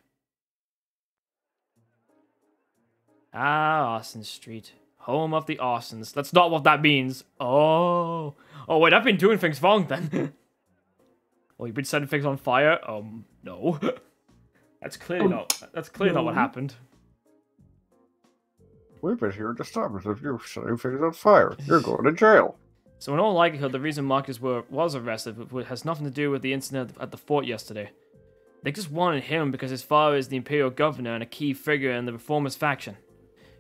[SPEAKER 1] Ah, Austin Street. Home of the Austins. That's not what that means. Oh, wait, I've been doing things wrong then. Oh, you've been setting things on fire? No. That's clearly not what happened.
[SPEAKER 4] We've been here to stop us if you're setting things on fire. You're going to jail.
[SPEAKER 1] So in all likelihood, the reason Marcus was arrested has nothing to do with the incident at the fort yesterday. They just wanted him because his father is the Imperial Governor and a key figure in the Reformers faction.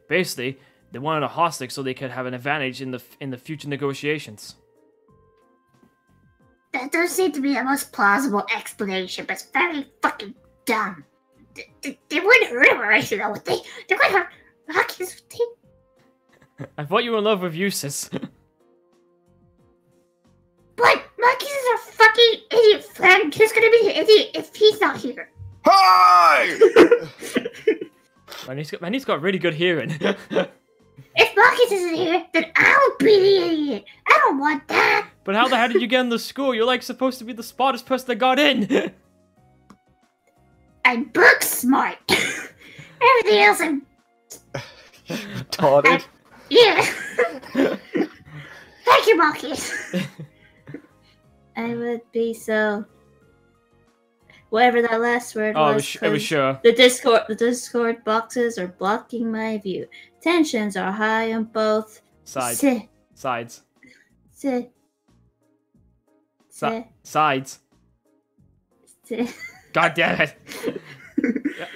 [SPEAKER 1] Basically, they wanted a hostage so they could have an advantage in the future negotiations.
[SPEAKER 5] That does seem to be the most plausible explanation, but it's very fucking dumb. They wouldn't hurt him or anything, though, would they? They wouldn't hurt Marcus, would they?
[SPEAKER 1] I thought you were in love with Eustace.
[SPEAKER 5] But Marcus is our fucking idiot friend. Who's gonna be the idiot if he's not here?
[SPEAKER 2] Hi!
[SPEAKER 1] Man, he's got really good hearing.
[SPEAKER 5] If Marcus isn't here, then I'll be the idiot. I don't want that.
[SPEAKER 1] But how the hell did you get in the school? You're like supposed to be the smartest person that got in.
[SPEAKER 5] I'm book smart. Everything else I'm...
[SPEAKER 2] Taught
[SPEAKER 5] Yeah. Thank you, Marcus.
[SPEAKER 3] I would be so. Whatever that last word was.
[SPEAKER 1] I was sure.
[SPEAKER 3] The Discord boxes are blocking my view. Tensions are high on both
[SPEAKER 1] Sides.
[SPEAKER 3] Sides.
[SPEAKER 1] Sides. God damn it.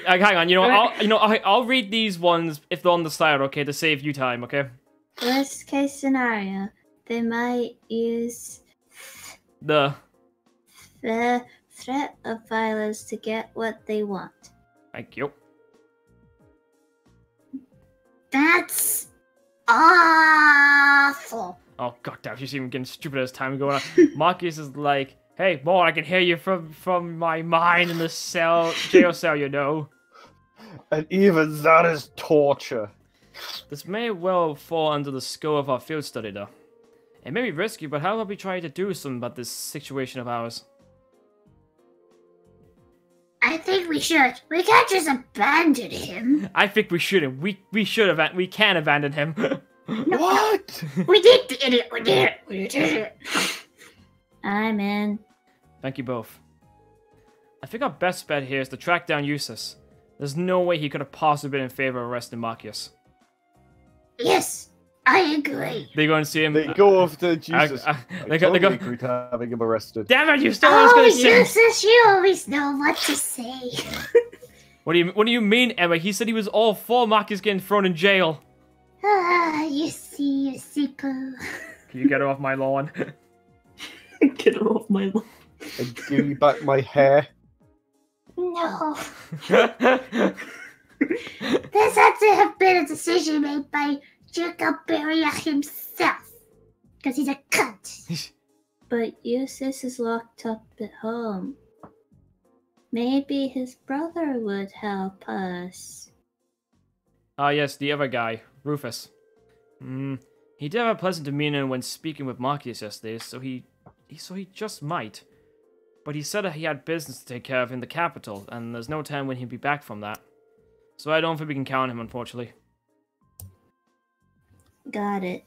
[SPEAKER 1] Hang on, I'll read these ones if they're on the side, okay, to save you time, okay?
[SPEAKER 3] Worst case scenario, they might use
[SPEAKER 1] The
[SPEAKER 3] threat of violence to get what they want.
[SPEAKER 1] Thank you.
[SPEAKER 5] That's awful.
[SPEAKER 1] Oh god damn, she's even getting stupid as time going on. Marcus is like, hey, boy, I can hear you from my mind in the jail cell, you know.
[SPEAKER 2] And even that is torture.
[SPEAKER 1] This may well fall under the scope of our field study, though. It may be risky, but how about we try to do something about this situation of ours?
[SPEAKER 5] I think we should. We can't just abandon him.
[SPEAKER 1] I think we shouldn't. We should have. We can abandon him.
[SPEAKER 2] What?
[SPEAKER 5] We did the idiot. We did it. We did it.
[SPEAKER 3] I'm in.
[SPEAKER 1] Thank you both. I think our best bet here is to track down Eustace. There's no way he could have possibly been in favor of arresting Marcus.
[SPEAKER 5] Yes, I agree.
[SPEAKER 1] They go and see him.
[SPEAKER 2] They go after Jesus.
[SPEAKER 1] They go.
[SPEAKER 2] Agree to having him arrested.
[SPEAKER 1] Damn it! You still what I was gonna say.
[SPEAKER 5] Eustace, you always know what to say.
[SPEAKER 1] What do you mean, Emma? He said he was all for Marcus getting thrown in jail.
[SPEAKER 5] You see, Pooh.
[SPEAKER 1] Can you get her off my lawn?
[SPEAKER 3] Get her off my lawn.
[SPEAKER 2] And give me back my hair.
[SPEAKER 5] No. This had to have been a decision made by Jacob Beria himself. Because he's a cunt.
[SPEAKER 3] But Eustace is locked up at home. Maybe his brother would help us.
[SPEAKER 1] Ah, yes, the other guy, Rufus. He did have a pleasant demeanor when speaking with Marcus yesterday, so he just might. But he said that he had business to take care of in the capital, and there's no time when he'd be back from that. So I don't think we can count on him, unfortunately.
[SPEAKER 3] Got it.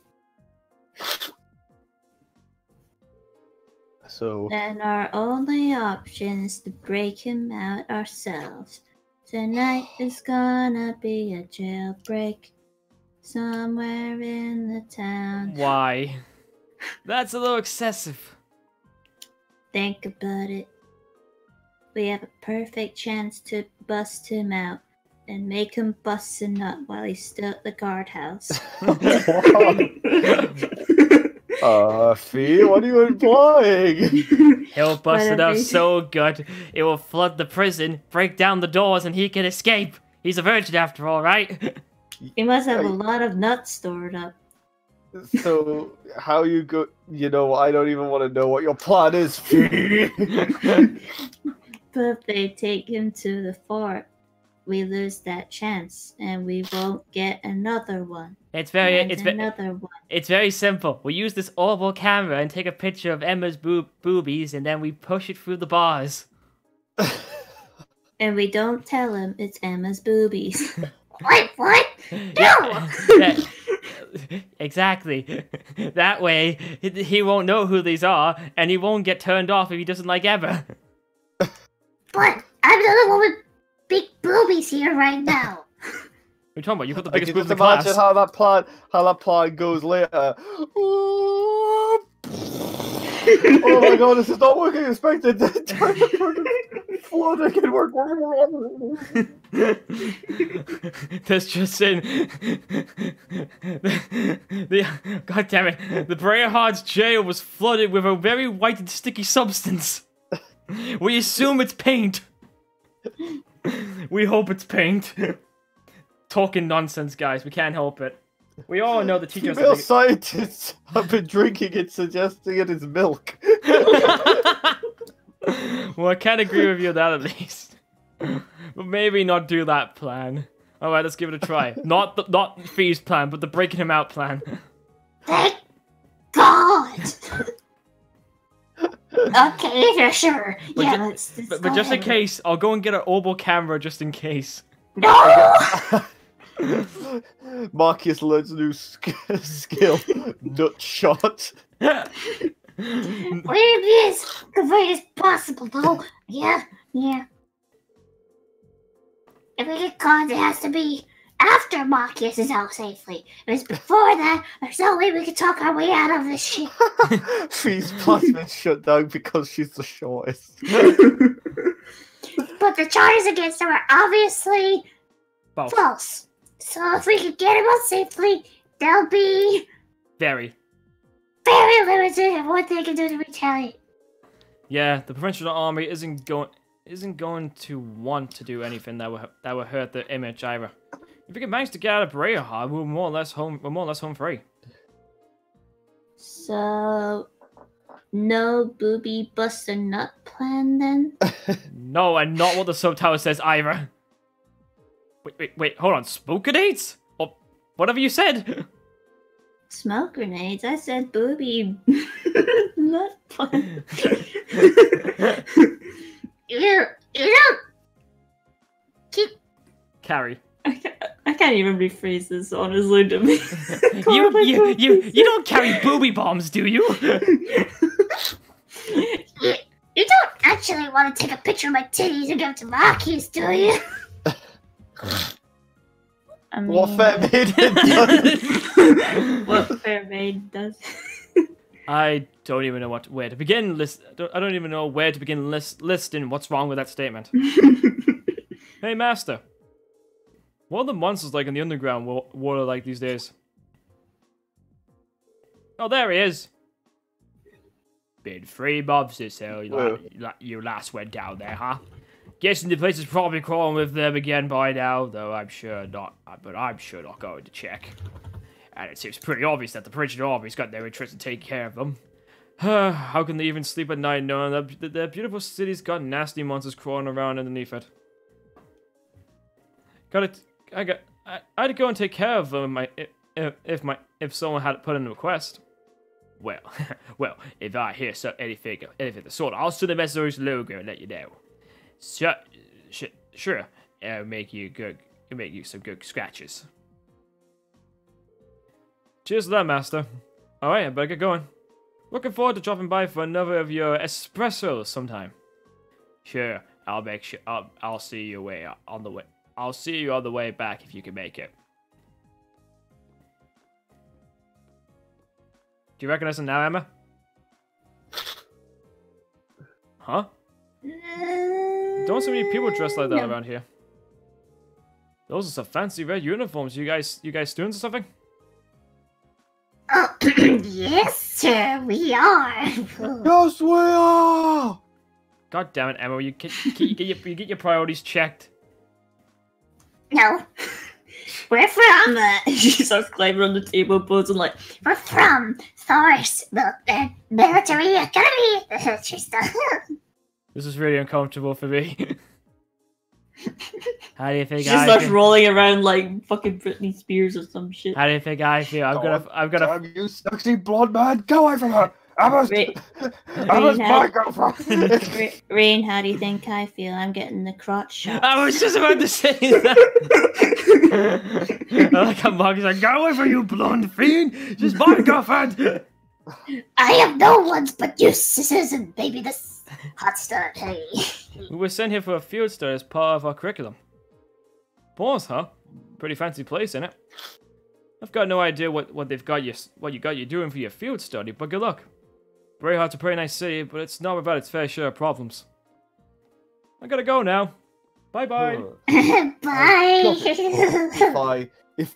[SPEAKER 2] So
[SPEAKER 3] Then our only option is to break him out ourselves. Tonight is gonna be a jailbreak somewhere in the town.
[SPEAKER 1] Why? That's a little excessive.
[SPEAKER 3] Think about it. We have a perfect chance to bust him out and make him bust a nut while he's still at the guardhouse.
[SPEAKER 2] Fee, what are you implying?
[SPEAKER 1] He'll bust it out so good, it will flood the prison, break down the doors, and he can escape. He's a virgin after all, right?
[SPEAKER 3] He must have a lot of nuts stored up.
[SPEAKER 2] So, how you go... You know, I don't even want to know what your plan is, Fee.
[SPEAKER 3] But if they take him to the fort, we lose that chance, and we won't get another one.
[SPEAKER 1] It's very simple. We use this oval camera and take a picture of Emma's boobies, and then we push it through the bars.
[SPEAKER 3] And we don't tell him it's Emma's boobies.
[SPEAKER 5] What? No!
[SPEAKER 1] Yeah, exactly. That way, he won't know who these are, and he won't get turned off if he doesn't like Emma.
[SPEAKER 5] But I'm the only one with big boobies here right now.
[SPEAKER 1] What are you talking about? You've got the
[SPEAKER 2] I
[SPEAKER 1] biggest
[SPEAKER 2] can
[SPEAKER 1] boob in
[SPEAKER 2] just
[SPEAKER 1] the class.
[SPEAKER 2] imagine how that plan goes later. Oh my god, this is not working as expected. Flood again work.
[SPEAKER 1] That's just in. God damn it. The Brayhard's jail was flooded with a very white and sticky substance. We assume it's paint. We hope it's paint. Talking nonsense, guys. We can't help it. We all know the teachers.
[SPEAKER 2] Female scientists have been drinking it, suggesting it is milk.
[SPEAKER 1] Well, I can't agree with you on that at least. But maybe not do that plan. Alright, let's give it a try. Not Fee's plan, but the breaking him out plan.
[SPEAKER 5] Thank God! Okay, yeah, sure. Let's
[SPEAKER 1] But just in case, I'll go and get an oval camera just in case.
[SPEAKER 5] No!
[SPEAKER 2] Marcus learns a new skill. Nut shot.
[SPEAKER 5] We'll be as convenient as possible, though. Yeah. If we get caught, it has to be after Marcus is out safely. If it's before that, there's no way we can talk our way out of this shit.
[SPEAKER 2] Fee's plan's been shut down because she's the shortest.
[SPEAKER 5] But the charges against her are obviously false. So if we can get him out safely, they'll be
[SPEAKER 1] very
[SPEAKER 5] limited in what they can do to retaliate.
[SPEAKER 1] Yeah, the provincial army isn't going to want to do anything that will hurt the image either. If we can manage to get out of Brayhard, we're more or less home free.
[SPEAKER 3] So, no booby bust a nut plan then?
[SPEAKER 1] No, and not what the subtitle says either. Wait, hold on. Spooker dates? Whatever you said.
[SPEAKER 3] Smoke grenades? I said booby. Not fun.
[SPEAKER 5] You don't keep.
[SPEAKER 1] Carry.
[SPEAKER 3] I can't even rephrase this honestly to me.
[SPEAKER 1] You don't carry booby bombs, do you?
[SPEAKER 5] You don't actually want to take a picture of my titties and give it to Marcus, do you?
[SPEAKER 3] I mean,
[SPEAKER 2] What fair maiden does.
[SPEAKER 3] what fair maid does.
[SPEAKER 1] I don't even know where to begin. I don't even know where to begin listing what's wrong with that statement. Hey, Master. What are the monsters like in the underground water like these days? Oh, there he is. Been 3 months or so you last went down there, huh? Guessing the place is probably crawling with them again by now, though I'm sure not. But I'm sure not going to check. And it seems pretty obvious that the Prince Army's got no interest in taking care of them. How can they even sleep at night knowing that their beautiful city's got nasty monsters crawling around underneath it? I had to go and take care of them if someone had put in a request. Well, if I hear anything of the sort, I'll send a message logo and let you know. Sure, it'll make you some good scratches. Cheers to that, Master. Alright, I better get going. Looking forward to dropping by for another of your espressos sometime. Sure, I'll make sure I'll see you on the way. I'll see you on the way back if you can make it. Do you recognize him now, Emma? Huh? Don't see many people dressed like that around here. Those are some fancy red uniforms. You guys students or something?
[SPEAKER 5] Oh, yes, sir, we are.
[SPEAKER 2] Yes, we are!
[SPEAKER 1] God damn it, Emma! You get your priorities checked.
[SPEAKER 5] No. We're from,
[SPEAKER 3] She starts climbing on the table, posing like,
[SPEAKER 5] we're from Thor's military academy.
[SPEAKER 1] This is really uncomfortable for me. How do you think
[SPEAKER 3] she starts rolling around like fucking Britney Spears or some shit.
[SPEAKER 1] How do you think I feel? I'm gonna.
[SPEAKER 2] Damn you, sexy blonde man! Go away from her! Emma's my girlfriend!
[SPEAKER 3] Rain, how do you think I feel? I'm getting the crotch shot.
[SPEAKER 1] I was just about to say that. I like how Mark is like, go away from you, blonde fiend! She's my girlfriend!
[SPEAKER 5] I have no ones but you, Susan, baby, this hot stuff, hey.
[SPEAKER 1] We were sent here for a field study as part of our curriculum. Balls, huh? Pretty fancy place, innit? I've got no idea what you got you doing for your field study, but good luck. Braeheart's a pretty nice city, but it's not without its fair share of problems. I gotta go now. Bye-bye.
[SPEAKER 5] Bye.
[SPEAKER 2] If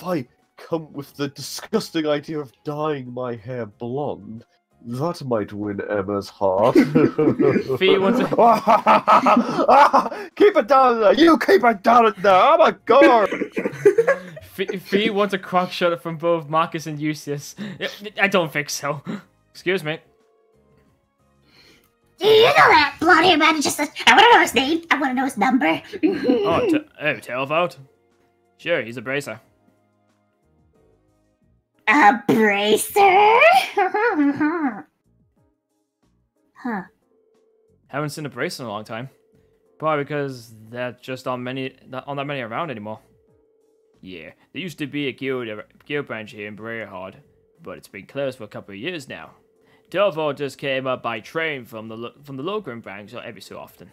[SPEAKER 2] I come with the disgusting idea of dyeing my hair blonde, that might win Emma's heart.
[SPEAKER 1] Fee wants to...
[SPEAKER 2] Keep it down there! You keep it down there! Oh my god!
[SPEAKER 1] Fee wants a crock shot from both Marcus and Eustace. I don't think so. Excuse me.
[SPEAKER 5] Do you know that blonde-haired man just said, I want to know his name, I want to know his number.
[SPEAKER 1] Tailvote? Sure, he's a bracer.
[SPEAKER 5] A bracer?
[SPEAKER 3] Huh.
[SPEAKER 1] Haven't seen a bracer in a long time. Probably because they're just not that many around anymore. Yeah, there used to be a guild branch here in Braeheart, but it's been closed for a couple of years now. Delvor just came up by train from the local branch every so often.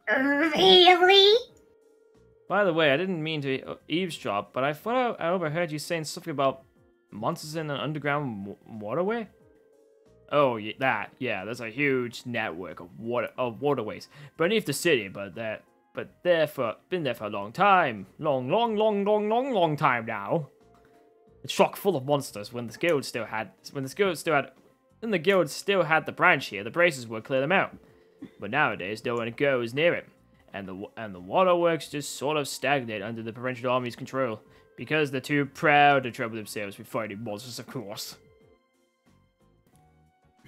[SPEAKER 5] Really?
[SPEAKER 1] By the way, I didn't mean to eavesdrop, but I thought I overheard you saying something about monsters in an underground waterway. Oh, yeah, there's a huge network of waterways beneath the city, but been there for a long time, long time now. It's chock full of monsters. When the guild still had the branch here, the bracers would clear them out. But nowadays, no one goes near it, and the waterworks just sort of stagnate under the provincial army's control because they're too proud to trouble themselves with fighting monsters, of course.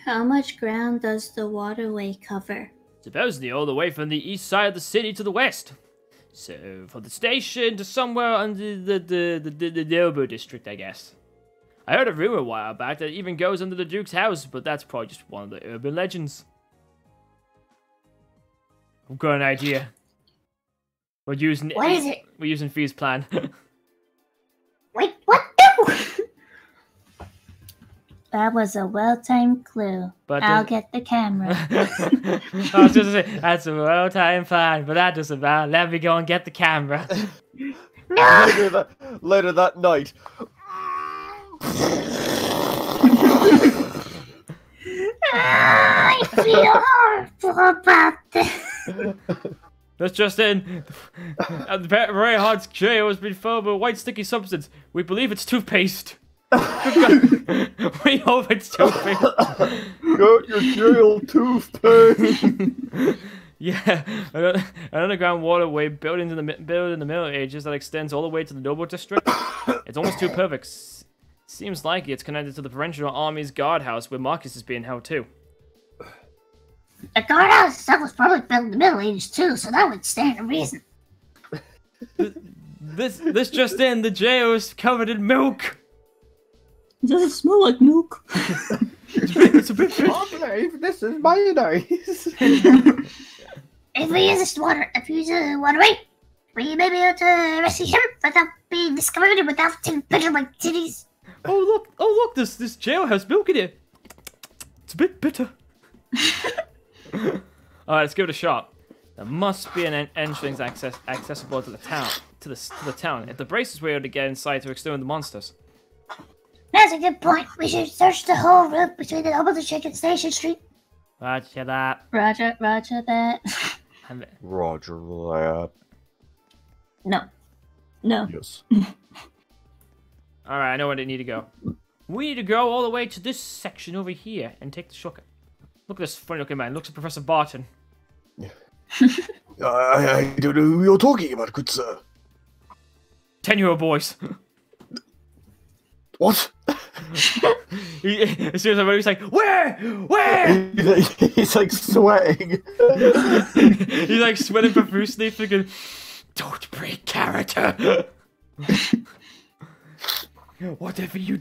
[SPEAKER 3] How much ground does the waterway cover?
[SPEAKER 1] Supposedly all the way from the east side of the city to the west. So, from the station to somewhere under the Nobu district, I guess. I heard a rumor a while back that it even goes under the Duke's house, but that's probably just one of the urban legends. I've got an idea. We're using...
[SPEAKER 5] What is it?
[SPEAKER 1] We're using Fee's plan.
[SPEAKER 5] Wait, what?
[SPEAKER 3] That was a well-timed clue.
[SPEAKER 1] But
[SPEAKER 3] I'll get the camera.
[SPEAKER 1] I was just saying, that's a well-timed plan, but that doesn't matter. Let me go and get the camera.
[SPEAKER 5] No!
[SPEAKER 2] Later that night.
[SPEAKER 5] I feel horrible about this.
[SPEAKER 1] That's just in. A very hard jail has been filled with a white sticky substance. We believe it's toothpaste. We hope it's toothpaste.
[SPEAKER 2] Got your jail toothpaste.
[SPEAKER 1] Yeah, an underground waterway built in the Middle Ages that extends all the way to the Nobu district. It's almost too perfect. Seems like it's connected to the Provincial Army's guardhouse where Marcus is being held too.
[SPEAKER 5] The guardhouse itself was probably built in the Middle Ages too, so that would stand to reason.
[SPEAKER 1] This just in, the jail is covered in milk.
[SPEAKER 3] Does it smell like milk?
[SPEAKER 1] It's a bit fish.
[SPEAKER 2] This is mayonnaise.
[SPEAKER 5] If we use this water, rate, we may be able to rescue him without being discovered and without taking pictures of my titties.
[SPEAKER 1] Oh look! This jail has milk in it. It's a bit bitter. Alright, let's give it a shot. There must be an entrance accessible to the town. To the town. If the bracers were able to get inside to exterminate the monsters.
[SPEAKER 5] That's a good point. We should search the whole route between the Nobu District and Station Street.
[SPEAKER 1] Roger that.
[SPEAKER 3] Roger that.
[SPEAKER 2] Roger that.
[SPEAKER 3] No.
[SPEAKER 2] Yes.
[SPEAKER 1] Alright, I know where they need to go. We need to go all the way to this section over here and take the shortcut. Look at this funny looking man. Looks like Professor Barton.
[SPEAKER 2] I don't know who you're talking about, good sir.
[SPEAKER 1] 10-year-old boys.
[SPEAKER 2] What?
[SPEAKER 1] As soon as he's like, where?
[SPEAKER 2] He's like sweating.
[SPEAKER 1] He's like sweating profusely, thinking, don't break character. Whatever you